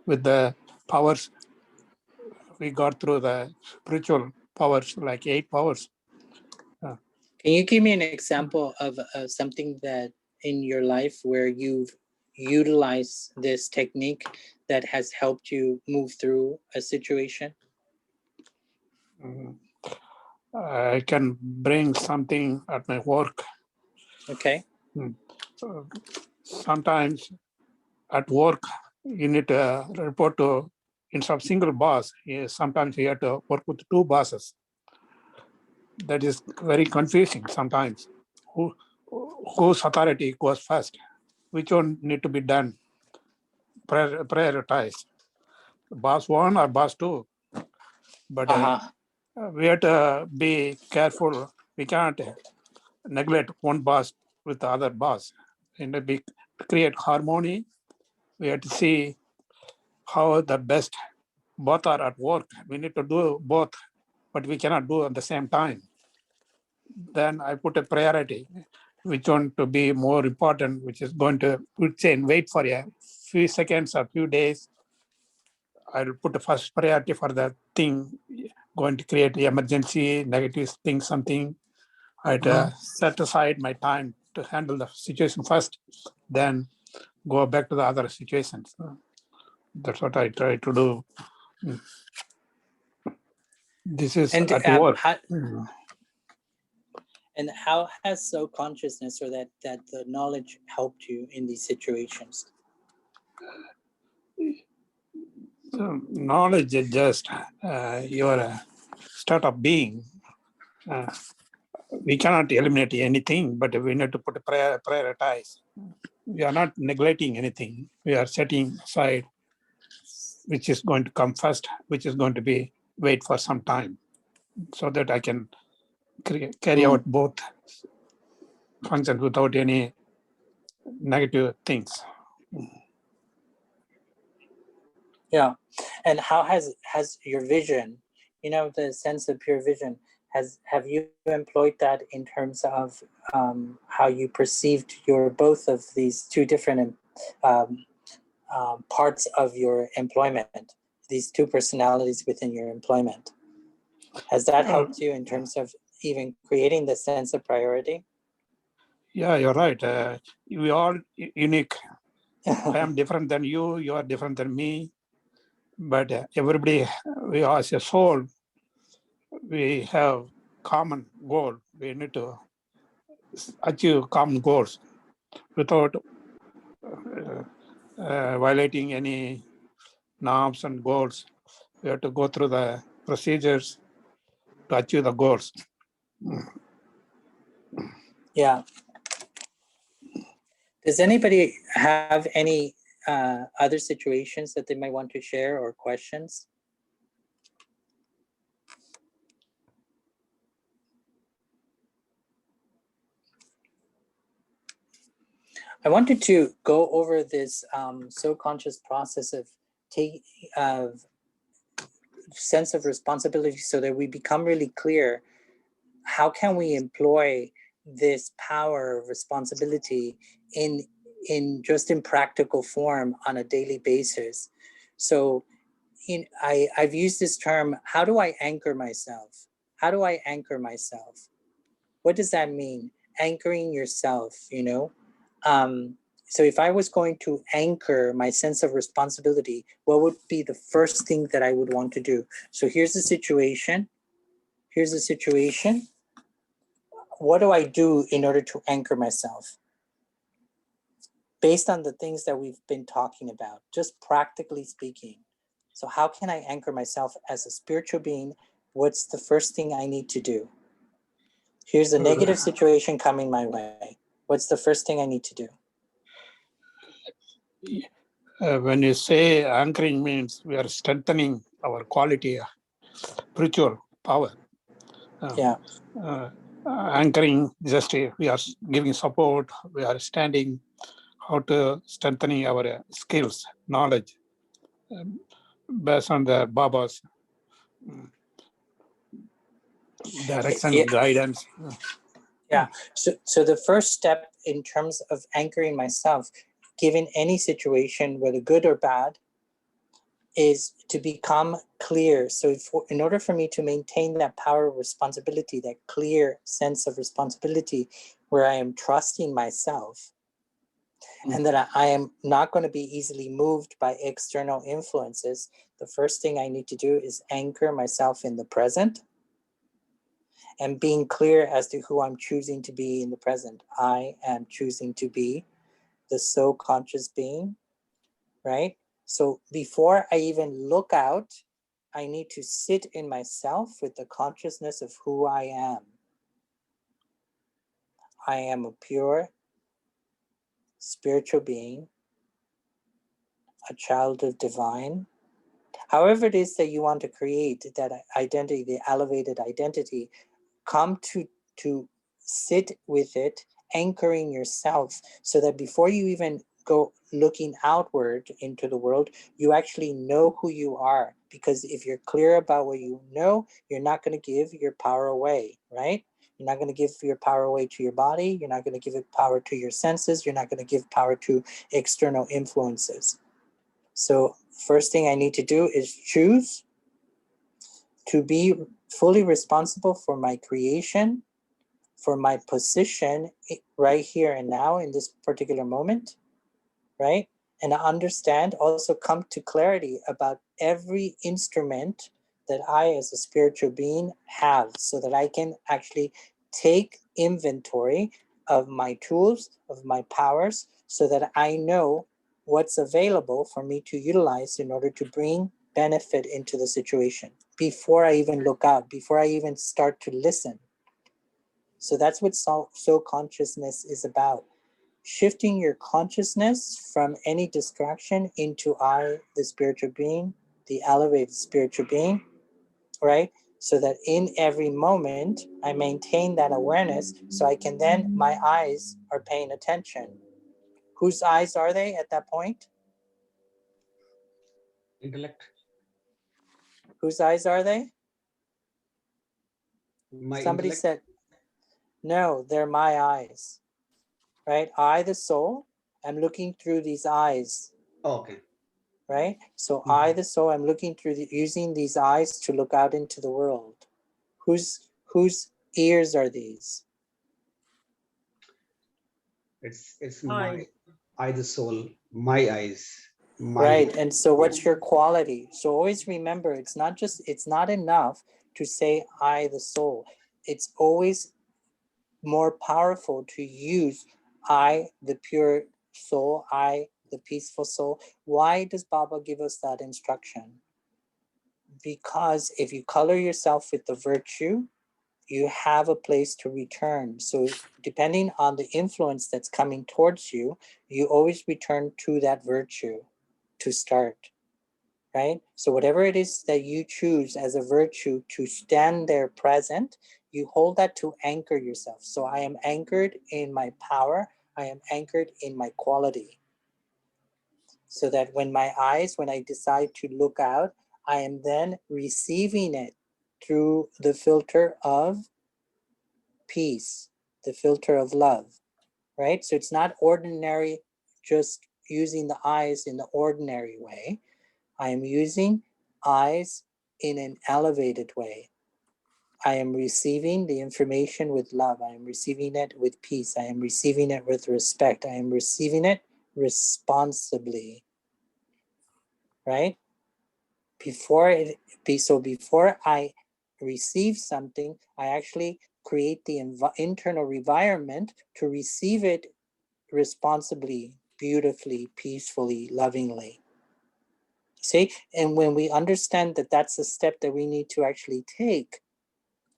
with the powers we got through the spiritual powers, like 8 powers. Can you give me an example of something that in your life where you've utilized this technique that has helped you move through a situation? I can bring something at my work. Okay. Sometimes at work, you need to report to, instead of single boss, sometimes you have to work with 2 bosses. That is very confusing sometimes. Whose authority goes first? Which one need to be done? Prioritize. Boss 1 or boss 2? But we have to be careful. We can't neglect one boss with the other boss. And we create harmony. We have to see how the best both are at work. We need to do both, but we cannot do at the same time. Then I put a priority, which one to be more important, which is going to wait for a few seconds or few days. I'll put the first priority for the thing going to create the emergency, negative thing, something. I'd set aside my time to handle the situation first, then go back to the other situations. That's what I try to do. This is And at work. And how has self-consciousness or that the knowledge helped you in these situations? So knowledge is just your state of being. We cannot eliminate anything, but we need to put a prioritize. We are not neglecting anything. We are setting aside which is going to come first, which is going to be wait for some time, so that I can carry out both functions without any negative things. Yeah. And how has your vision, the sense of pure vision, have you employed that in terms of how you perceived your both of these 2 different parts of your employment, these 2 personalities within your employment? Has that helped you in terms of even creating the sense of priority? Yeah, you're right. We are unique. I am different than you. You are different than me. But everybody, we are as a soul, we have common goal. We need to achieve common goals without violating any norms and goals. We have to go through the procedures to achieve the goals. Yeah. Does anybody have any other situations that they might want to share or questions? I wanted to go over this so-conscious process of sense of responsibility so that we become really clear. How can we employ this power of responsibility in practical form on a daily basis? So I've used this term, how do I anchor myself? How do I anchor myself? what does that mean? Anchoring yourself, you know? So if I was going to anchor my sense of responsibility, what would be the first thing that I would want to do? So here's the situation. Here's the situation. What do I do in order to anchor myself? Based on the things that we've been talking about, just practically speaking. So how can I anchor myself as a spiritual being? What's the first thing I need to do? Here's a negative situation coming my way. What's the first thing I need to do? When you say anchoring means we are strengthening our quality, spiritual power. Yeah. Anchoring, just we are giving support, we are standing, how to strengthening our skills, knowledge, based on the Baba's direction, Yeah. guidance. Yeah. So the first step in terms of anchoring myself, given any situation, whether good or bad, is to become clear. So in order for me to maintain that power of responsibility, that clear sense of responsibility, where I am trusting myself, and that I am not going to be easily moved by external influences, the first thing I need to do is anchor myself in the present and being clear as to who I'm choosing to be in the present. I am choosing to be the soul conscious being, right? So before I even look out, I need to sit in myself with the consciousness of who I am. I am a pure spiritual being, a child of divine. However it is that you want to create that identity, the elevated identity, come to sit with it, anchoring yourself, so that before you even go looking outward into the world, you actually know who you are. Because if you're clear about what you know, you're not going to give your power away, right? You're not going to give your power away to your body. You're not going to give it power to your senses. You're not going to give power to external influences. So first thing I need to do is choose to be fully responsible for my creation, for my position right here and now in this particular moment, right? And I understand, also come to clarity about every instrument that I as a spiritual being have, so that I can actually take inventory of my tools, of my powers, so that I know what's available for me to utilize in order to bring benefit into the situation before I even look out, before I even start to listen. So that's what soul consciousness is about. Shifting your consciousness from any distraction into I, the spiritual being, the elevated spiritual being, right? So that in every moment, I maintain that awareness, so I can then, my eyes are paying attention. Whose eyes are they at that point? Intellect. Whose eyes are they? My Somebody intellect. said, no, they're my eyes, right? I, the soul, I'm looking through these eyes. Oh, okay. Right? So I, the soul, I'm looking through using these eyes to look out into the world. Whose ears are these? It's my I, the soul, my eyes, my right. And so what's your quality? So always remember, it's not enough to say I, the soul. It's always more powerful to use I, the pure soul, I, the peaceful soul. Why does Baba give us that instruction? Because if you color yourself with the virtue, you have a place to return. So depending on the influence that's coming towards you, you always return to that virtue to start, right? So whatever it is that you choose as a virtue to stand there present, you hold that to anchor yourself. So I am anchored in my power. I am anchored in my quality. So that when I decide to look out, I am then receiving it through the filter of peace, the filter of love, right? So it's not ordinary, just using the eyes in the ordinary way. I am using eyes in an elevated way. I am receiving the information with love. I am receiving it with peace. I am receiving it with respect. I am receiving it responsibly, right? Before I receive something, I actually create the internal environment to receive it responsibly, beautifully, peacefully, lovingly. See, and when we understand that that's the step that we need to actually take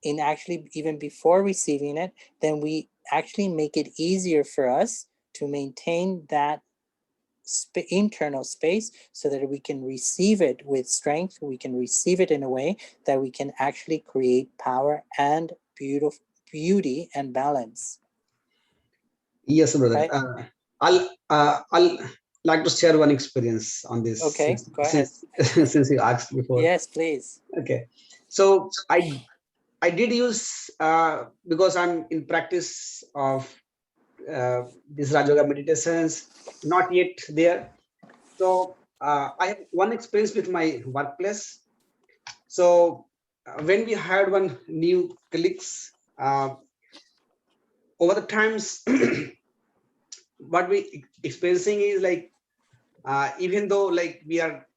in actually even before receiving it, then we actually make it easier for us to maintain that internal space so that we can receive it with strength. We can receive it in a way that we can actually create power and beauty and balance. Yes, brother. Right? I'll like to share one experience on this. Okay, go ahead. Since you asked before. Yes, please. Okay. So I did use because I'm in practice of these Raj Yoga meditations, not yet there. So I have one experience with my workplace. So when we had one new colleagues, over the times, what we experiencing is like, even though like we are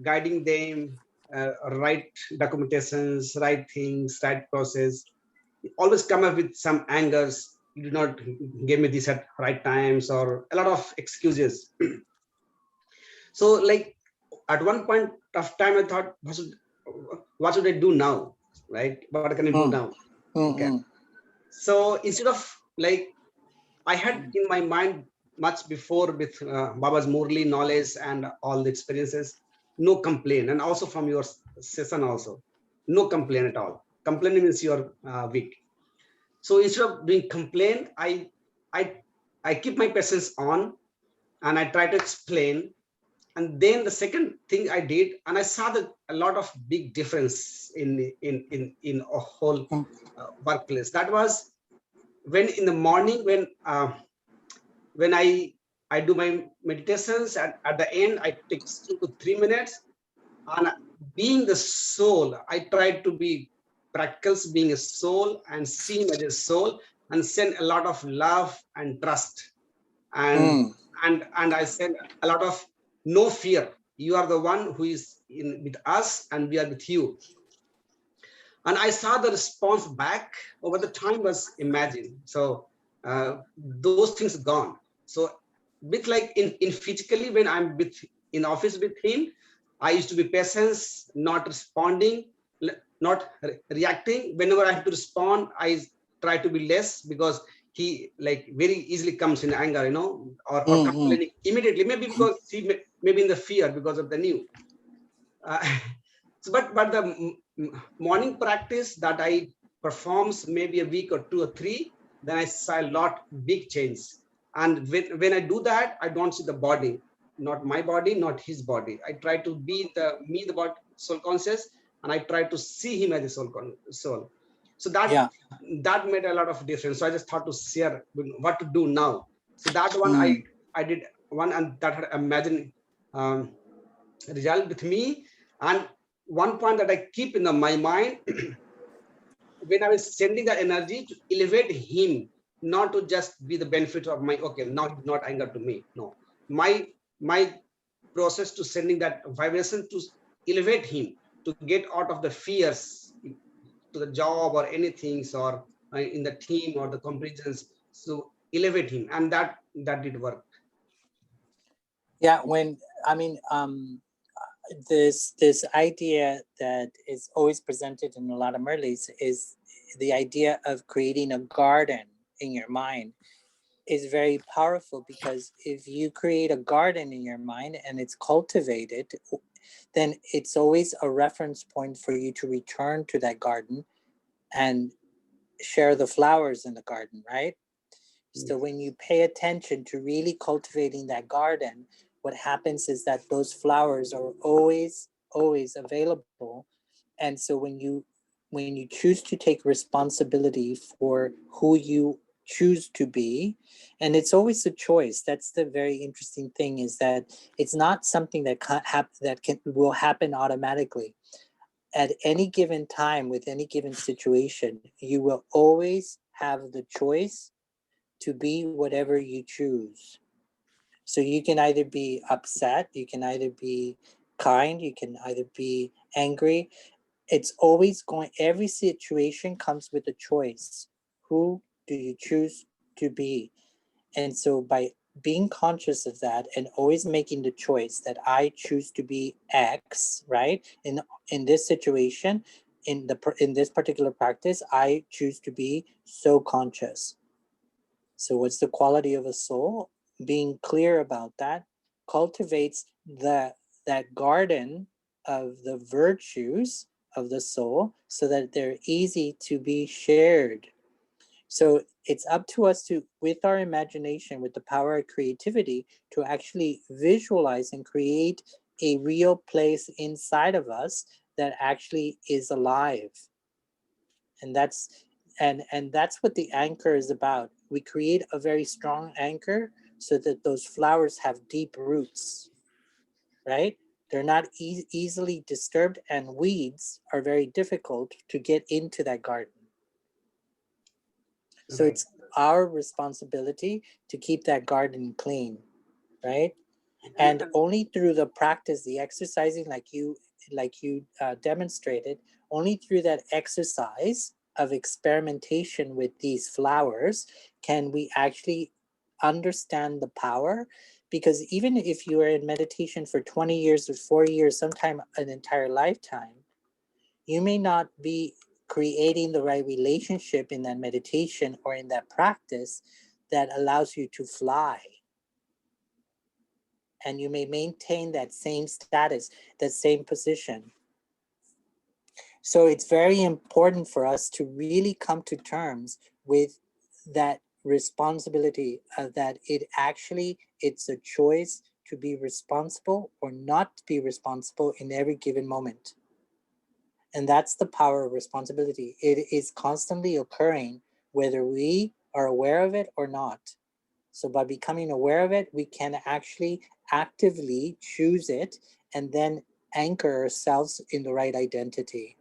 guiding them, right documentations, right things, right process, always come up with some angers. You do not give me this at right times, or a lot of excuses. So like at one point of time, I thought, what should I do now? Right? What can I do now? Okay. So instead of like, I had in my mind much before with Baba's Murli knowledge and all the experiences, no complaint. And also from your session also, no complaint at all. Complaining means you're weak. So instead of doing complaint, I keep my patience on, and I try to explain. And then the second thing I did, and I saw that a lot of big difference in a whole workplace. That was when in the morning, when I do my meditations, and at the end I take 2 to 3 minutes, and being the soul, I try to be practical, being a soul, and see him as a soul, and send a lot of love and trust, and I send a lot of no fear. You are the one who is in with us, and we are with you. And I saw the response back over the time was imagine. So those things gone. So bit like in physically, when I'm with in office with him, I used to be patient, not responding, not reacting. Whenever I have to respond, I try to be less, because he like very easily comes in anger, or complaining immediately. Maybe because he maybe in the fear because of the new. But the morning practice that I performs maybe a week or 2 or 3, then I saw a lot big change. And when I do that, I don't see the body, not my body, not his body. I try to be the body, soul conscious, and I try to see him as a soul. So that made a lot of difference. So I just thought to share what to do now. So that one I did one, and that had amazing result with me. And one point that I keep in my mind, when I was sending the energy to elevate him, not to just be the benefit of my, okay, now he's not anger to me. No, my process to sending that vibration to elevate him, to get out of the fears to the job or anything, or in the team or the comparisons, so elevate him, and that did work. Yeah, this idea that is always presented in a lot of Murlis is the idea of creating a garden in your mind is very powerful, because if you create a garden in your mind and it's cultivated, then it's always a reference point for you to return to that garden and share the flowers in the garden, right? So when you pay attention to really cultivating that garden, what happens is that those flowers are always available. And so when you choose to take responsibility for who you choose to be, and it's always a choice. That's the very interesting thing, is that it's not something that will happen automatically. at any given time, with any given situation, you will always have the choice to be whatever you choose. So you can either be upset, you can either be kind, you can either be angry. It's always going, every situation comes with a choice. Who do you choose to be? And so by being conscious of that and always making the choice that I choose to be X, right? In this situation, in this particular practice, I choose to be so conscious. So what's the quality of a soul? Being clear about that cultivates that garden of the virtues of the soul so that they're easy to be shared. So it's up to us to, with our imagination, with the power of creativity, to actually visualize and create a real place inside of us that actually is alive. And that's what the anchor is about. We create a very strong anchor so that those flowers have deep roots, right? They're not easily disturbed, and weeds are very difficult to get into that garden. So Right. it's our responsibility to keep that garden clean, right? And only through the practice, the exercising, like you demonstrated, only through that exercise of experimentation with these flowers can we actually understand the power. Because even if you are in meditation for 20 years or 40 years, sometime an entire lifetime, you may not be creating the right relationship in that meditation or in that practice that allows you to fly. And you may maintain that same status, that same position. So it's very important for us to really come to terms with that responsibility of that it's a choice to be responsible or not to be responsible in every given moment. And that's the power of responsibility. It is constantly occurring, whether we are aware of it or not. So by becoming aware of it, we can actually actively choose it and then anchor ourselves in the right identity.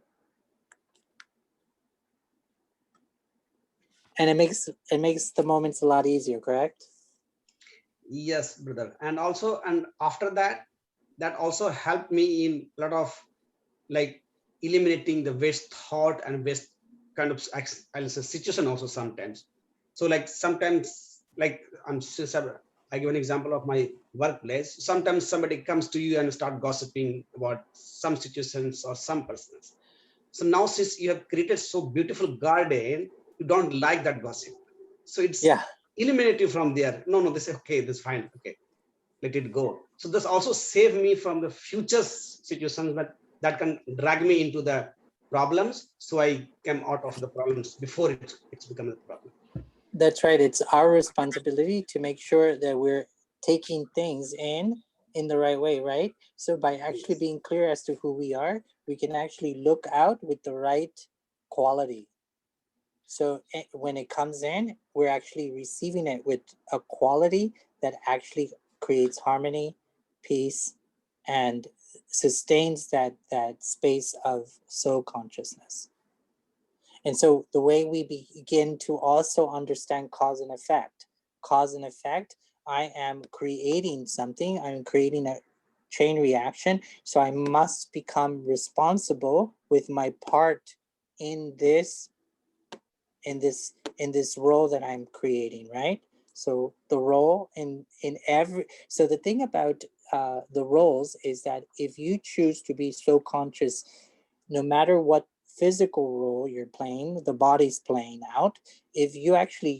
And it makes the moments a lot easier, correct? Yes, brother. And also, and after that, that also helped me in a lot of like eliminating the waste thought and waste kind of I'll say situation also sometimes. So like sometimes, like I give an example of my workplace. Sometimes somebody comes to you and start gossiping about some situations or some persons. So now since you have created so beautiful garden, you don't like that gossip. So it's Yeah. eliminate you from there. No, this is okay, this is fine. Okay, let it go. So this also save me from the future situations that can drag me into the problems. So I came out of the problems before it's become a problem. That's right. It's our responsibility to make sure that we're taking things in the right way, right? So by actually being clear as to who we are, we can actually look out with the right quality. So when it comes in, we're actually receiving it with a quality that actually creates harmony, peace, and sustains that space of soul consciousness. And so the way we begin to also understand cause and effect, I am creating something, I'm creating a chain reaction. So I must become responsible with my part in this role that I'm creating, right? So the role so the thing about the roles is that if you choose to be so conscious, no matter what physical role you're playing, the body's playing out, if you actually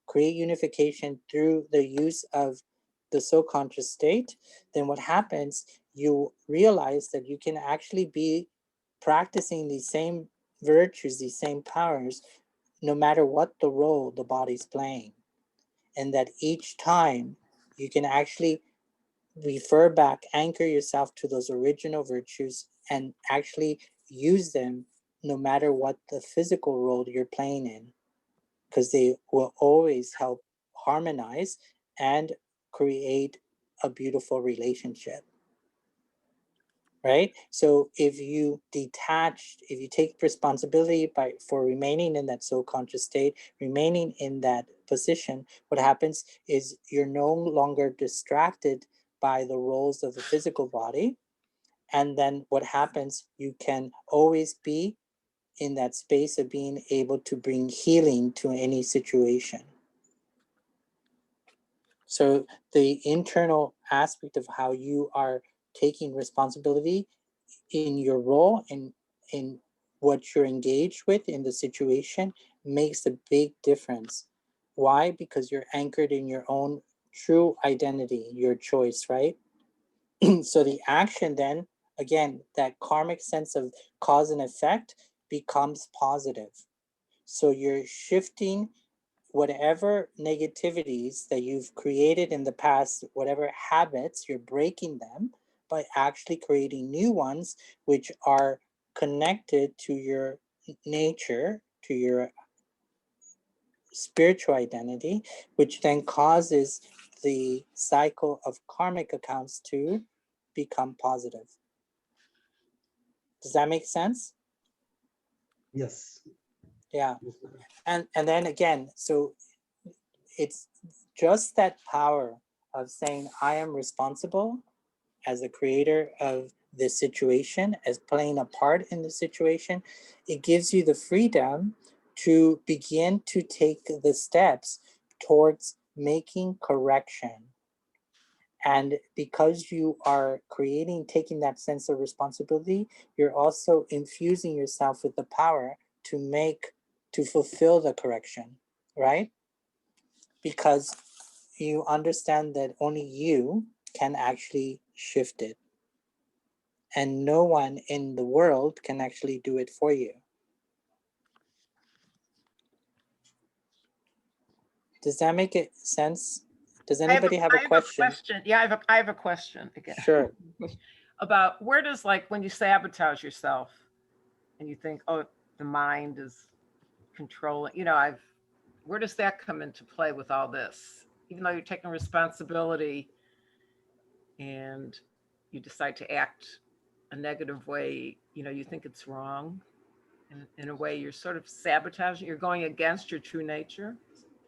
create unification through the use of the so conscious state, then what happens, you realize that you can actually be practicing these same virtues, these same powers, no matter what the role the body's playing. And that each time you can actually refer back, anchor yourself to those original virtues and actually use them no matter what the physical role you're playing in, because they will always help harmonize and create a beautiful relationship. right? So if you take responsibility for remaining in that soul conscious state, remaining in that position, what happens is you're no longer distracted by the roles of the physical body. And then what happens, you can always be in that space of being able to bring healing to any situation. So the internal aspect of how you are taking responsibility in your role and in what you're engaged with in the situation makes a big difference. Why? Because you're anchored in your own true identity, your choice, right? So the action then, again, that karmic sense of cause and effect becomes positive. So you're shifting whatever negativities that you've created in the past, whatever habits, you're breaking them by actually creating new ones, which are connected to your nature, to your spiritual identity, which then causes the cycle of karmic accounts to become positive. Does that make sense? Yes. Yeah. And then again, so it's just that power of saying, I am responsible as a creator of this situation, as playing a part in the situation. It gives you the freedom to begin to take the steps towards making correction. And because you are taking that sense of responsibility, you're also infusing yourself with the power to fulfill the correction, right? Because you understand that only you can actually shift it. And no one in the world can actually do it for you. Does that make it sense? Does anybody have a question? Yeah, I have a question again. Sure. About where does, like, when you sabotage yourself and you think, oh, the mind is controlling, where does that come into play with all this? Even though you're taking responsibility and you decide to act a negative way, you think it's wrong. In a way, you're sort of sabotaging, you're going against your true nature.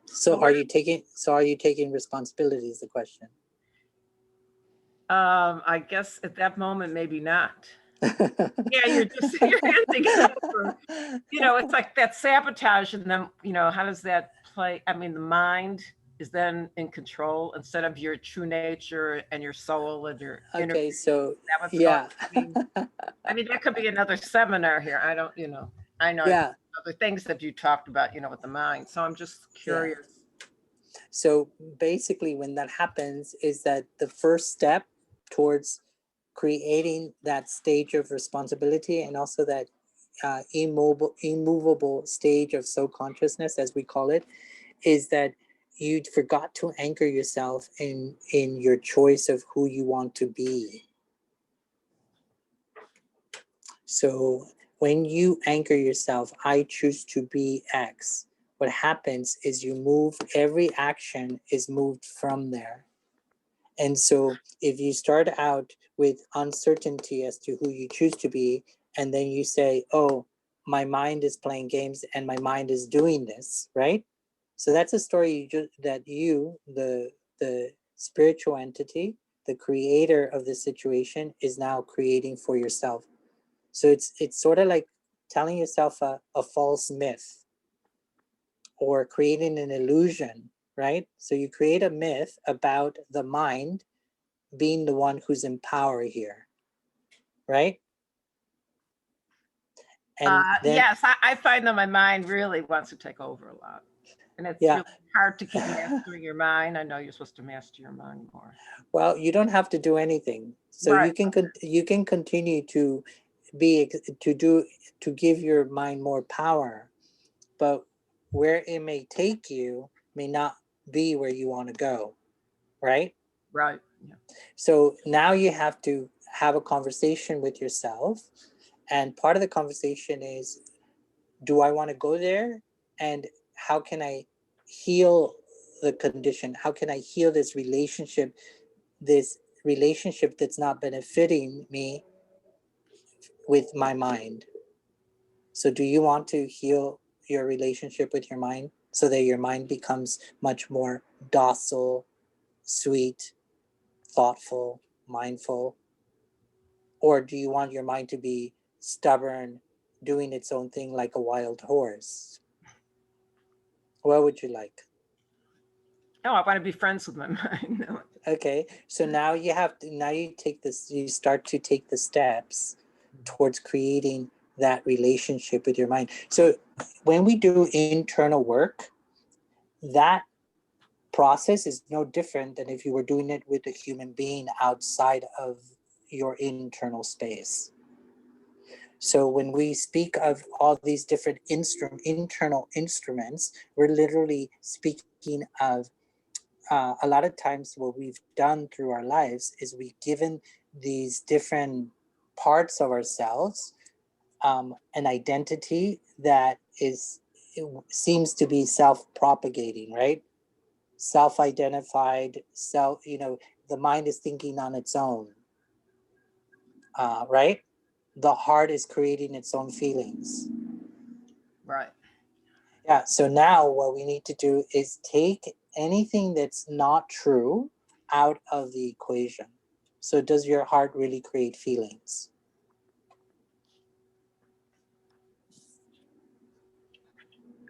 So are you taking responsibility is the question. I guess at that moment, maybe not. Yeah, you're handing it over. It's like that sabotage, and then how does that play? I mean, the mind is then in control instead of your true nature and your soul and your inner. Okay, so yeah. I mean, that could be another seminar here. I don't, I know Yeah. other things that you talked about, with the mind. So I'm just curious. Yeah. So basically, when that happens, is that the first step towards creating that stage of responsibility and also that immovable stage of soul consciousness, as we call it, is that you forgot to anchor yourself in your choice of who you want to be. So when you anchor yourself, I choose to be X, what happens is every action is moved from there. And so if you start out with uncertainty as to who you choose to be, and then you say, oh, my mind is playing games and my mind is doing this, right? So that's a story that the spiritual entity, the creator of the situation, is now creating for yourself. So it's sort of like telling yourself a false myth or creating an illusion, right? So you create a myth about the mind being the one who's in power here, right? And yes, I find that my mind really wants to take over a lot. And it's really hard to keep mastering your mind. I know you're supposed to master your mind more. Well, you don't have to do anything. So right. you can continue to give your mind more power, but where it may take you may not be where you want to go, right? Right. Yeah. So now you have to have a conversation with yourself, and part of the conversation is, do I want to go there? And how can I heal the condition? How can I heal this relationship that's not benefiting me with my mind. So do you want to heal your relationship with your mind so that your mind becomes much more docile, sweet, thoughtful, mindful? Or do you want your mind to be stubborn, doing its own thing like a wild horse? What would you like? Oh, I want to be friends with my mind. No. Okay, so now you start to take the steps towards creating that relationship with your mind. So when we do internal work, that process is no different than if you were doing it with a human being outside of your internal space. So when we speak of all these different internal instruments, we're literally speaking of a lot of times what we've done through our lives is we've given these different parts of ourselves an identity that seems to be self-propagating, right? Self-identified, the mind is thinking on its own, right? The heart is creating its own feelings. Right. Yeah, so now what we need to do is take anything that's not true out of the equation. So does your heart really create feelings?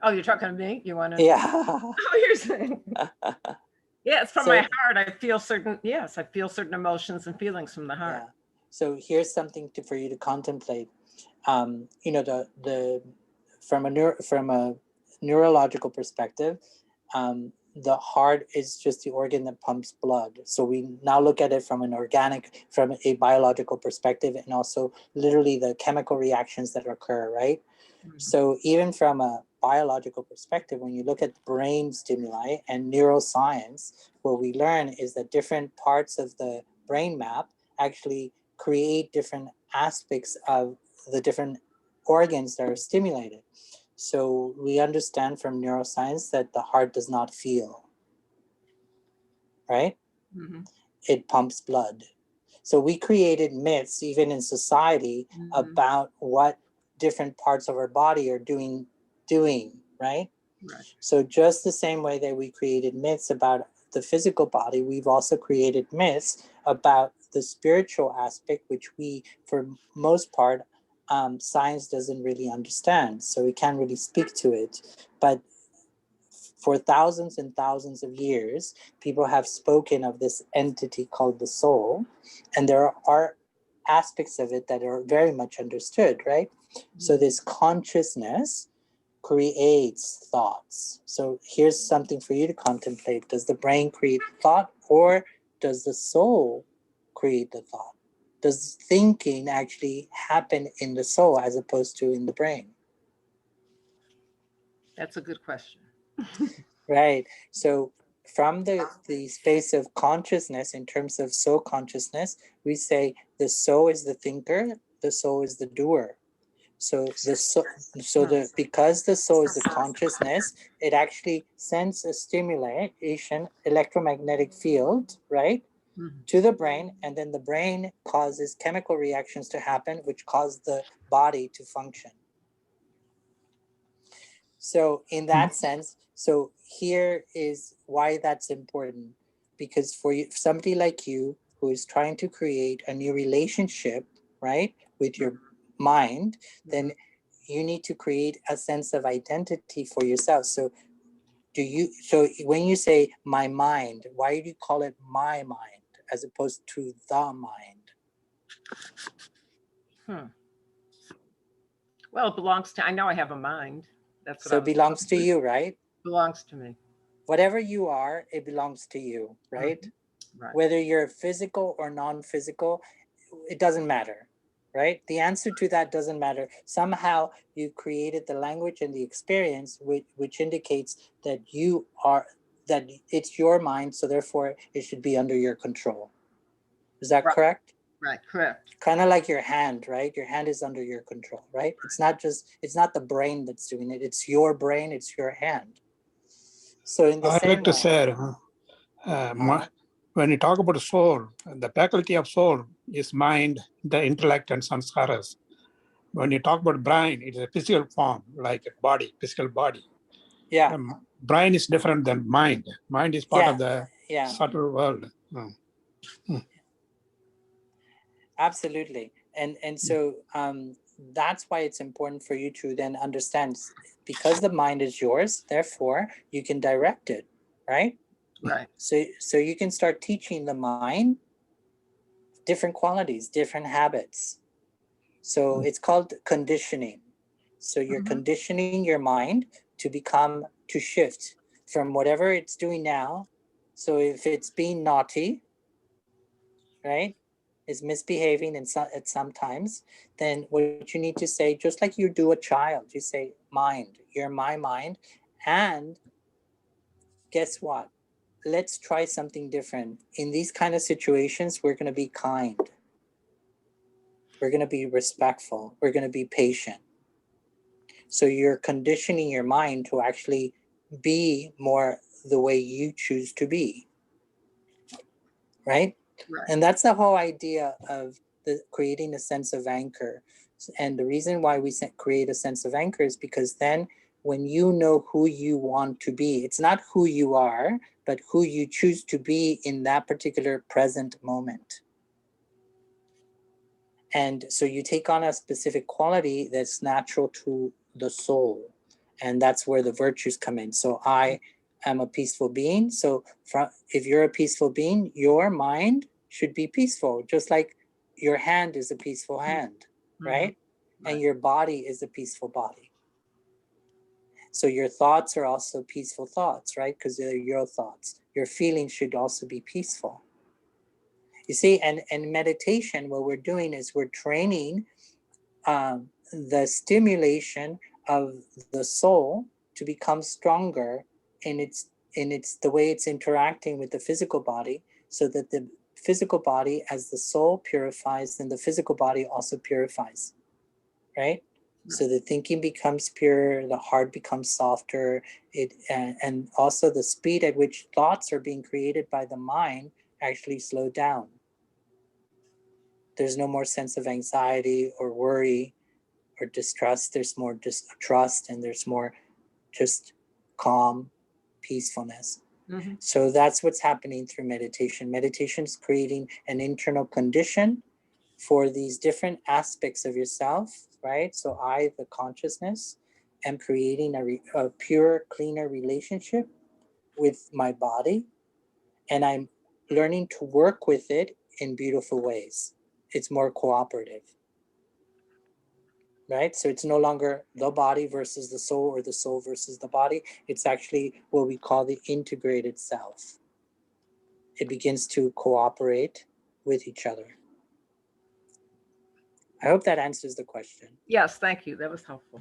Oh, you're talking to me? You want to? Yeah. Oh, you're saying. Yeah, it's from my heart. I feel certain emotions and feelings from the heart. Yeah. So here's something for you to contemplate. From a neurological perspective, the heart is just the organ that pumps blood. So we now look at it from a biological perspective, and also literally the chemical reactions that occur, right? Mm-hmm. So even from a biological perspective, when you look at brain stimuli and neuroscience, what we learn is that different parts of the brain map actually create different aspects of the different organs that are stimulated. So we understand from neuroscience that the heart does not feel, right? Mm-hmm. It pumps blood. So we created myths, even in society, mm-hmm. about what different parts of our body are doing, right? Right. So just the same way that we created myths about the physical body, we've also created myths about the spiritual aspect, which we, for most part, science doesn't really understand. So we can't really speak to it. But for thousands and thousands of years, people have spoken of this entity called the soul. And there are aspects of it that are very much understood, right? Mm-hmm. So this consciousness creates thoughts. So here's something for you to contemplate. Does the brain create thought, or does the soul create the thought? Does thinking actually happen in the soul as opposed to in the brain? That's a good question. Right. So from the space of consciousness, in terms of soul consciousness, we say the soul is the thinker, the soul is the doer. So because the soul is the consciousness, it actually sends a stimulation, electromagnetic field, right, mm-hmm. to the brain, and then the brain causes chemical reactions to happen, which cause the body to function. So in that sense, so here is why that's important, because for somebody like you who is trying to create a new relationship, right, with your mind, then you need to create a sense of identity for yourself. So when you say my mind, why do you call it my mind as opposed to the mind? Well, it belongs to, I know I have a mind. That's what so it belongs to you, right? Belongs to me. Whatever you are, it belongs to you, right? Mm-hmm. Right. Whether you're physical or non-physical, it doesn't matter, right? The answer to that doesn't matter. Somehow you created the language and the experience which indicates that that it's your mind, so therefore it should be under your control. Is that correct? Right, correct. Kind of like your hand, right? Your hand is under your control, right? It's not the brain that's doing it. It's your brain, it's your hand. So in the I'd same like to way, say, when you talk about soul, the faculty of soul is mind, the intellect, and sanskaras. when you talk about brain, it is a physical form, like a body, physical body. Yeah. Brain is different than mind. Mind is part of the Yeah. subtle world. Absolutely. And so that's why it's important for you to then understand, because the mind is yours, therefore you can direct it, right? Right. So you can start teaching the mind different qualities, different habits. So it's called conditioning. So you're conditioning your mind to shift from whatever it's doing now. So if it's being naughty, right, is misbehaving at sometimes, then what you need to say, just like you do a child, you say, mind, you're my mind. And guess what? Let's try something different. In these kind of situations, we're going to be kind. We're going to be respectful. We're going to be patient. So you're conditioning your mind to actually be more the way you choose to be. Right? Right. And that's the whole idea of creating a sense of anchor. And the reason why we create a sense of anchor is because then when you know who you want to be, it's not who you are, but who you choose to be in that particular present moment. And so you take on a specific quality that's natural to the soul. And that's where the virtues come in. So I am a peaceful being. So if you're a peaceful being, your mind should be peaceful, just like your hand is a peaceful hand, right? And your body is a peaceful body. So your thoughts are also peaceful thoughts, right? Because they're your thoughts. Your feelings should also be peaceful. You see, and meditation, what we're doing is we're training the stimulation of the soul to become stronger in its the way it's interacting with the physical body, so that the physical body, as the soul purifies, then the physical body also purifies, right? So the thinking becomes pure, the heart becomes softer, and also the speed at which thoughts are being created by the mind actually slow down. There's no more sense of anxiety or worry or distrust. There's more just trust, and there's more just calm, peacefulness. So that's what's happening through meditation. Meditation is creating an internal condition for these different aspects of yourself, right? So I, the consciousness, am creating a pure, cleaner relationship with my body, and I'm learning to work with it in beautiful ways. It's more cooperative. Right? So it's no longer the body versus the soul, or the soul versus the body. It's actually what we call the integrated self. It begins to cooperate with each other. I hope that answers the question. Yes, thank you. That was helpful.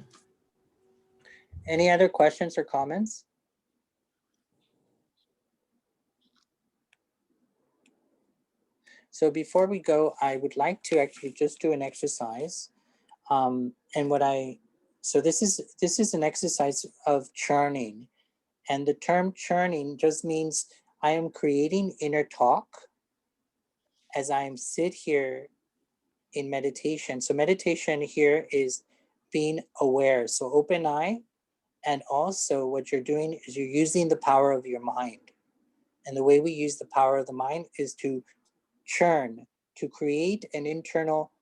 Any other questions or comments? So before we go, I would like to actually just do an exercise. So this is an exercise of churning. And the term churning just means I am creating inner talk as I sit here in meditation. So meditation here is being aware. So open eye. And also what you're doing is you're using the power of your mind. And the way we use the power of the mind is to churn, to create an internal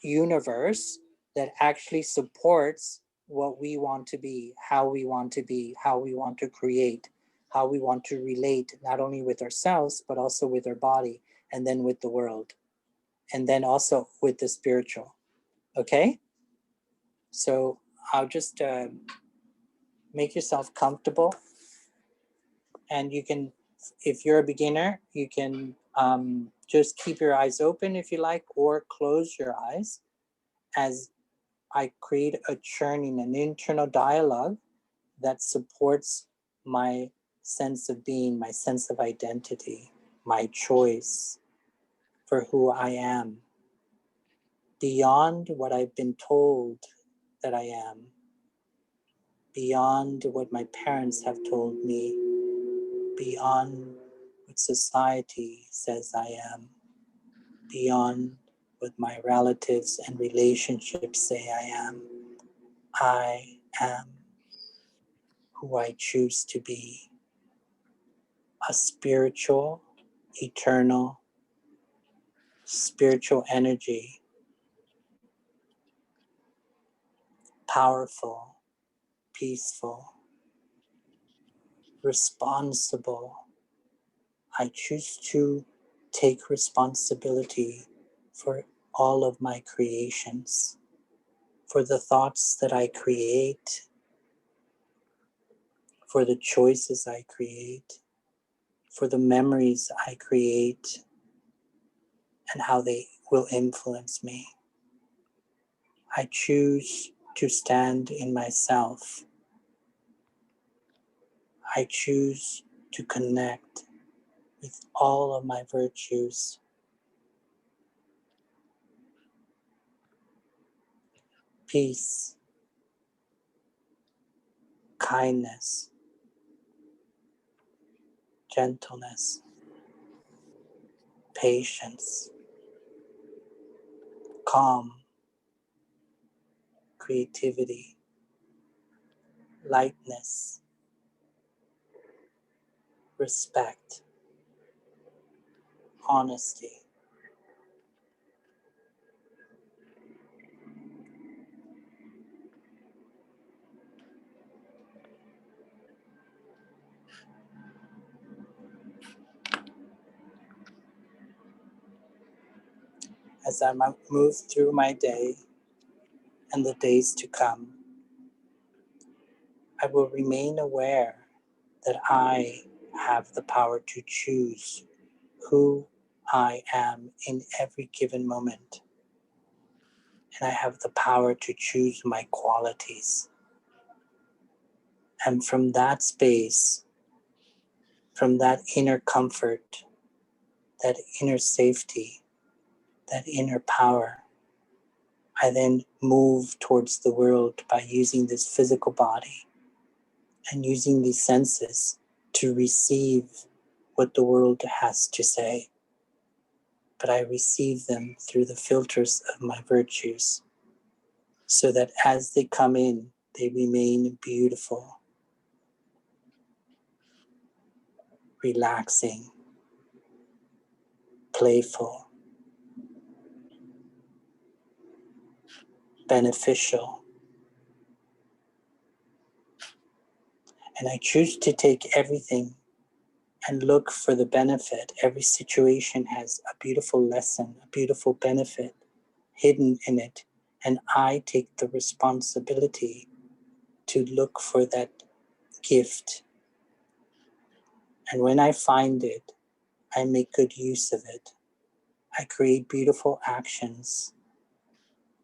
universe that actually supports what we want to be, how we want to be, how we want to create, how we want to relate, not only with ourselves, but also with our body, and then with the world, and then also with the spiritual. Okay? So I'll just make yourself comfortable. And you can, if you're a beginner, you can just keep your eyes open if you like, or close your eyes as I create a churning, an internal dialogue that supports my sense of being, my sense of identity, my choice for who I am, beyond what I've been told that I am, beyond what my parents have told me, beyond what society says I am, beyond what my relatives and relationships say I am. I am who I choose to be. A spiritual, eternal, spiritual energy, powerful, peaceful, responsible. I choose to take responsibility for all of my creations, for the thoughts that I create, for the choices I create, for the memories I create, and how they will influence me. I choose to stand in myself. I choose to connect with all of my virtues. Peace, kindness, gentleness, patience, calm, creativity, lightness, respect, honesty. As I move through my day and the days to come, I will remain aware that I have the power to choose who I am in every given moment. And I have the power to choose my qualities. And from that space, from that inner comfort, that inner safety, that inner power, I then move towards the world by using this physical body and using these senses to receive what the world has to say. But I receive them through the filters of my virtues, so that as they come in, they remain beautiful, relaxing, playful, beneficial. And I choose to take everything and look for the benefit. Every situation has a beautiful lesson, a beautiful benefit hidden in it. And I take the responsibility to look for that gift. And when I find it, I make good use of it. I create beautiful actions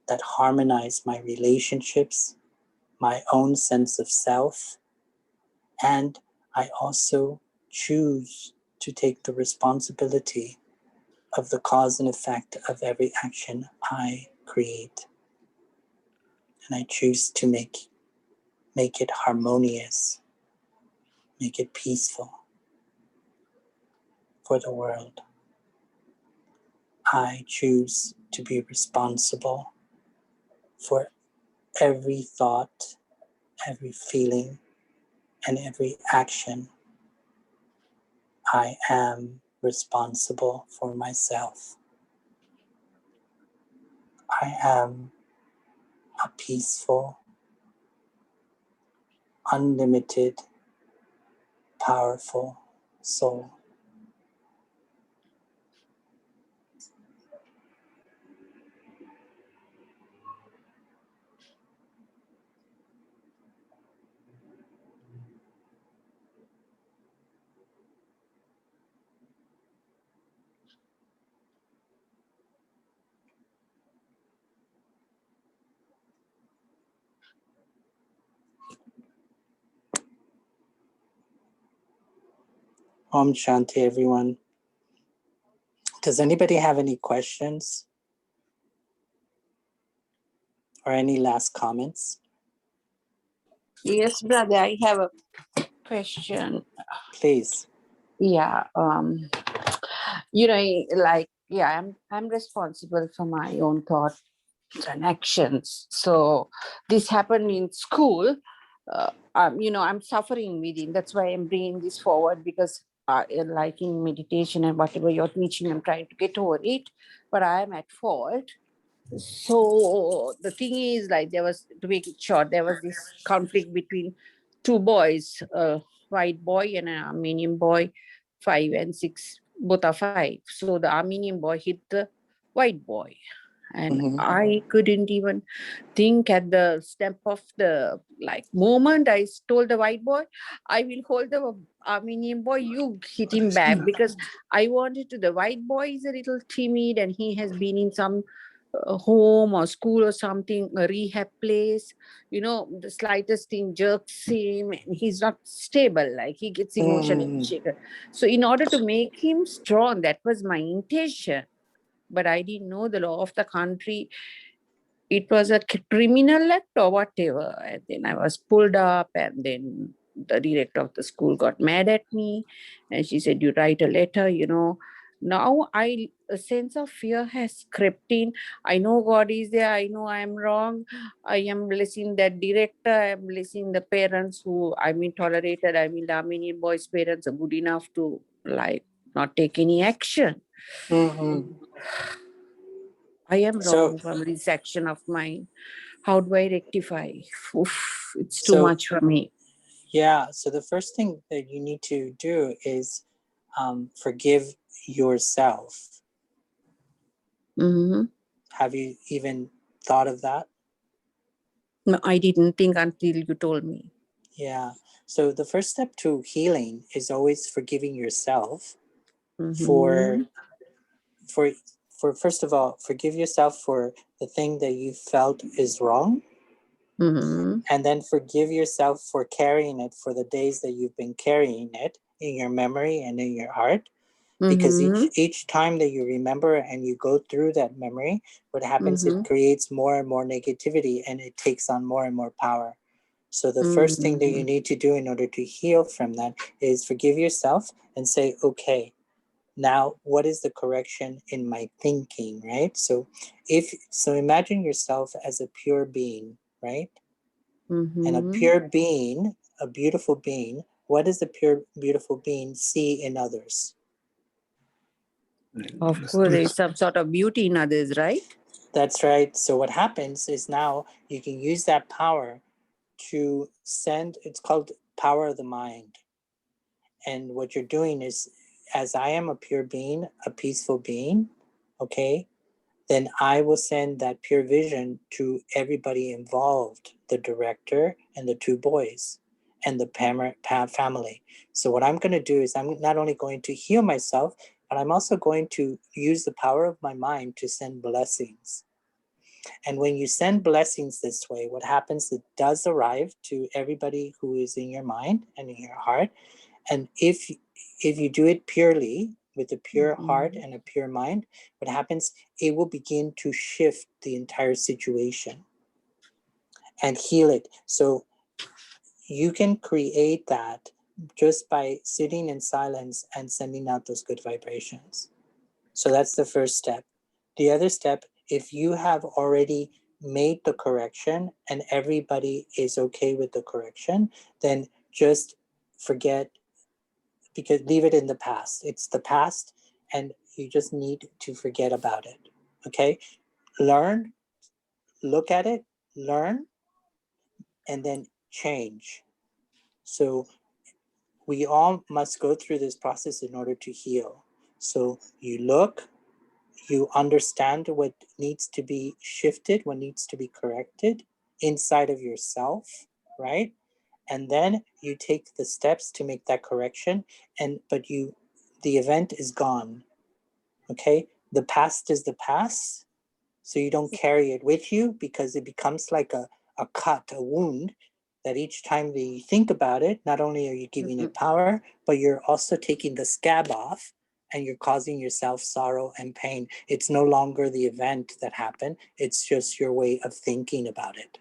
that harmonize my relationships, my own sense of self, and I also choose to take the responsibility of the cause and effect of every action I create. And I choose to make it harmonious, make it peaceful for the world. I choose to be responsible for every thought, every feeling, and every action. I am responsible for myself. I am a peaceful, unlimited, powerful soul. Om Shanti, everyone. Does anybody have any questions or any last comments? Yes, brother, I have a question. Please. Yeah, you know, like yeah, I'm responsible for my own thoughts and actions. So this happened in school. I'm suffering within. That's why I'm bringing this forward, because like in meditation and whatever you're teaching, I'm trying to get over it, but I am at fault. So the thing is, like, there was, to make it short, there was this conflict between two boys, a white boy and an Armenian boy, 5 and 6, both are 5. So the Armenian boy hit the white boy, and Mhm. I couldn't even think at the step of the like moment. I told the white boy, I will hold the Armenian boy, you hit him back, because I wanted to. The white boy is a little timid and he has been in some home or school or something, a rehab place. The slightest thing jerks him and he's not stable, like he gets emotionally Mm. shaken. So in order to make him strong, that was my intention, but I didn't know the law of the country. It was a criminal act or whatever. And then I was pulled up, and then the director of the school got mad at me, and she said, "You write a letter." Now a sense of fear has crept in. I know God is there. I know I am wrong. I am blessing that director. I am blessing the parents who I mean tolerated. I mean the Armenian boys' parents are good enough to like not take any action. Mhm. I am So, wrong from this action of mine. How do I rectify? Oof, it's too so much for me. yeah. So the first thing that you need to do is forgive yourself. Hmm. Have you even thought of that? No, I didn't think until you told me. Yeah. So the first step to healing is always forgiving yourself Hmm. for for for first of all, forgive yourself for the thing that you felt is wrong, Hmm. and then forgive yourself for carrying it for the days that you've been carrying it in your memory and in your heart, because Hmm. each time that you remember and you go through that memory, what happens, it Hmm. creates more and more negativity and it takes on more and more power. So the first thing that you Hmm. need to do in order to heal from that is forgive yourself and say, okay, now what is the correction in my thinking, right? So imagine yourself as a pure being, right? And a Hmm. pure being, a beautiful being, what does a pure beautiful being see in others? Of course, there is some sort of beauty in others, right? That's right. So what happens is now you can use that power to send, it's called power of the mind. And what you're doing is, as I am a pure being, a peaceful being, okay, then I will send that pure vision to everybody involved, the director and the two boys and the family. So what I'm going to do is I'm not only going to heal myself, but I'm also going to use the power of my mind to send blessings. And when you send blessings this way, what happens, it does arrive to everybody who is in your mind and in your heart. And if you do it purely with a pure heart and a pure mind, what happens, it will begin to shift the entire situation and heal it. So you can create that just by sitting in silence and sending out those good vibrations. So that's the first step. The other step, if you have already made the correction and everybody is okay with the correction, then just forget, because leave it in the past. It's the past and you just need to forget about it. Okay? Learn, look at it, learn, and then change. So we all must go through this process in order to heal. So you look, you understand what needs to be shifted, what needs to be corrected inside of yourself, right? And then you take the steps to make that correction, the event is gone. Okay, the past is the past, so you don't carry it with you, because it becomes like a cut, a wound, that each time that you think about it, not only are you giving it power, but you're also taking the scab off and you're causing yourself sorrow and pain. It's no longer the event that happened, it's just your way of thinking about it.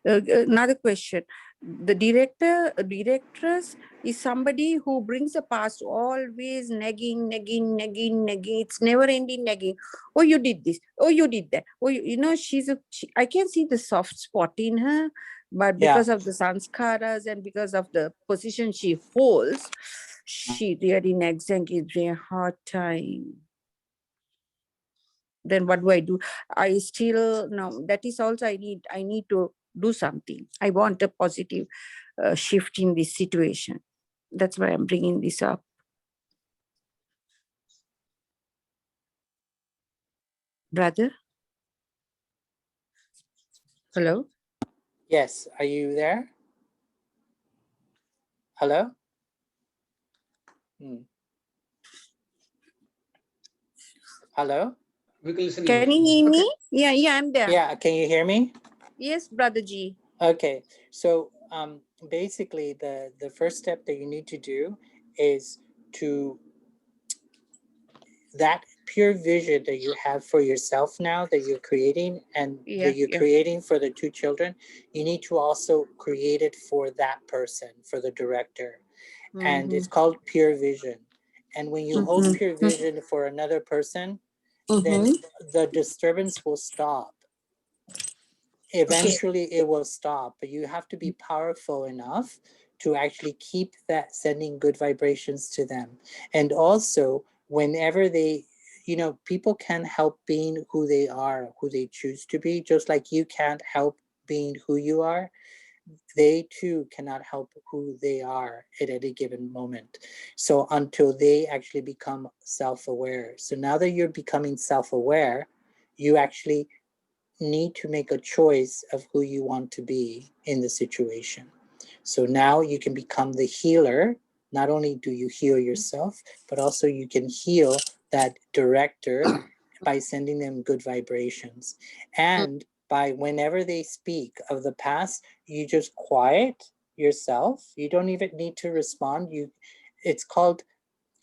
another question. The directress is somebody who brings the past, always nagging. It's never ending nagging. Oh, you did this. Oh, you did that. Oh, you know, I can see the soft spot in her, but because of the sanskaras and because of the position she holds, she really nags and gives me a hard time. Then what do? I still, no, that is also I need to do something. I want a positive shift in this situation. That's why I'm bringing this up. Brother? Hello? Yes, are you there? Hello? Hello? We can listen. Can you hear me? Yeah, I'm there. Yeah, can you hear me? Yes, Brother G. Okay, so basically the first step that you need to do is to that pure vision that you have for yourself now that you're creating and that you're creating for the two children, you need to also create it for that person, for the director. And it's called pure vision. And when you hold pure vision for another person, then the disturbance will stop. Eventually it will stop, but you have to be powerful enough to actually keep that sending good vibrations to them. And also whenever they, you know, people can help being who they are, who they choose to be, just like you can't help being who you are. They too cannot help who they are at any given moment. So until they actually become self-aware. So now that you're becoming self-aware, you actually need to make a choice of who you want to be in the situation. So now you can become the healer. Not only do you heal yourself, but also you can heal that director by sending them good vibrations. And by whenever they speak of the past, you just quiet yourself. You don't even need to respond. It's called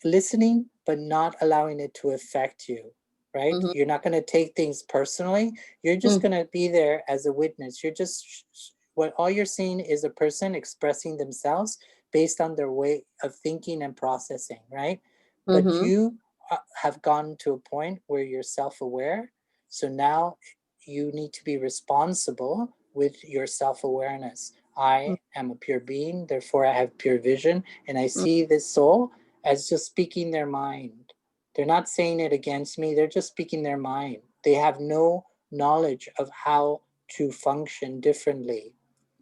listening, but not allowing it to affect you, right? You're not going to take things personally. You're just going to be there as a witness. You're just, what all you're seeing is a person expressing themselves based on their way of thinking and processing, right? But you have gone to a point where you're self-aware. So now you need to be responsible with your self-awareness. I am a pure being, therefore I have pure vision, and I see this soul as just speaking their mind. They're not saying it against me, they're just speaking their mind. They have no knowledge of how to function differently.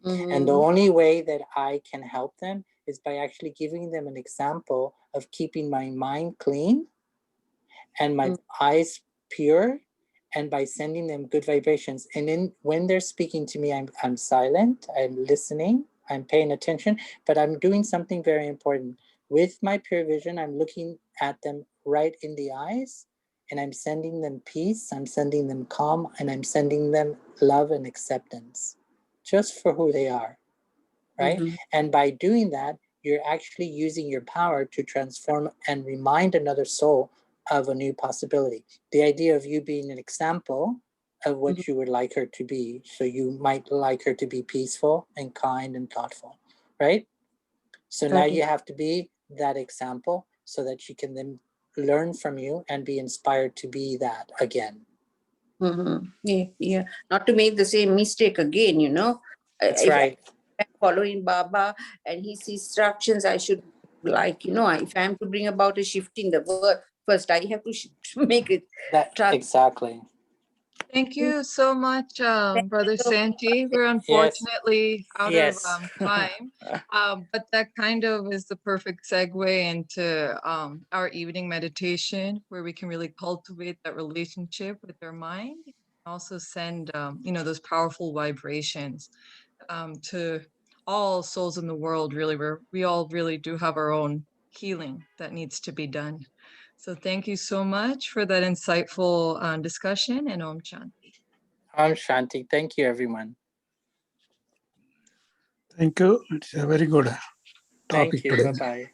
And the only way that I can help them is by actually giving them an example of keeping my mind clean and my eyes pure, and by sending them good vibrations. And then when they're speaking to me, I'm silent, I'm listening, I'm paying attention, but I'm doing something very important. With my pure vision, I'm looking at them right in the eyes, and I'm sending them peace, I'm sending them calm, and I'm sending them love and acceptance, just for who they are, right? And by doing that, you're actually using your power to transform and remind another soul of a new possibility. The idea of you being an example of what you would like her to be. So you might like her to be peaceful and kind and thoughtful, right? So now you have to be that example so that she can then learn from you and be inspired to be that again. Yeah. Not to make the same mistake again, you know. That's right. I'm following Baba and his instructions, I should, like, you know, if I'm to bring about a shift in the world, first I have to make it. Exactly. Thank you so much, Brother Santi. We're unfortunately out of time, but that kind of is the perfect segue into our evening meditation, where we can really cultivate that relationship with our mind, and also send you know, those powerful vibrations to all souls in the world. Really, we all really do have our own healing that needs to be done. So thank you so much for that insightful discussion, and Om Shanti. Om Shanti. Thank you, everyone. Thank you. It's a very good topic Thank you. today. Bye-bye.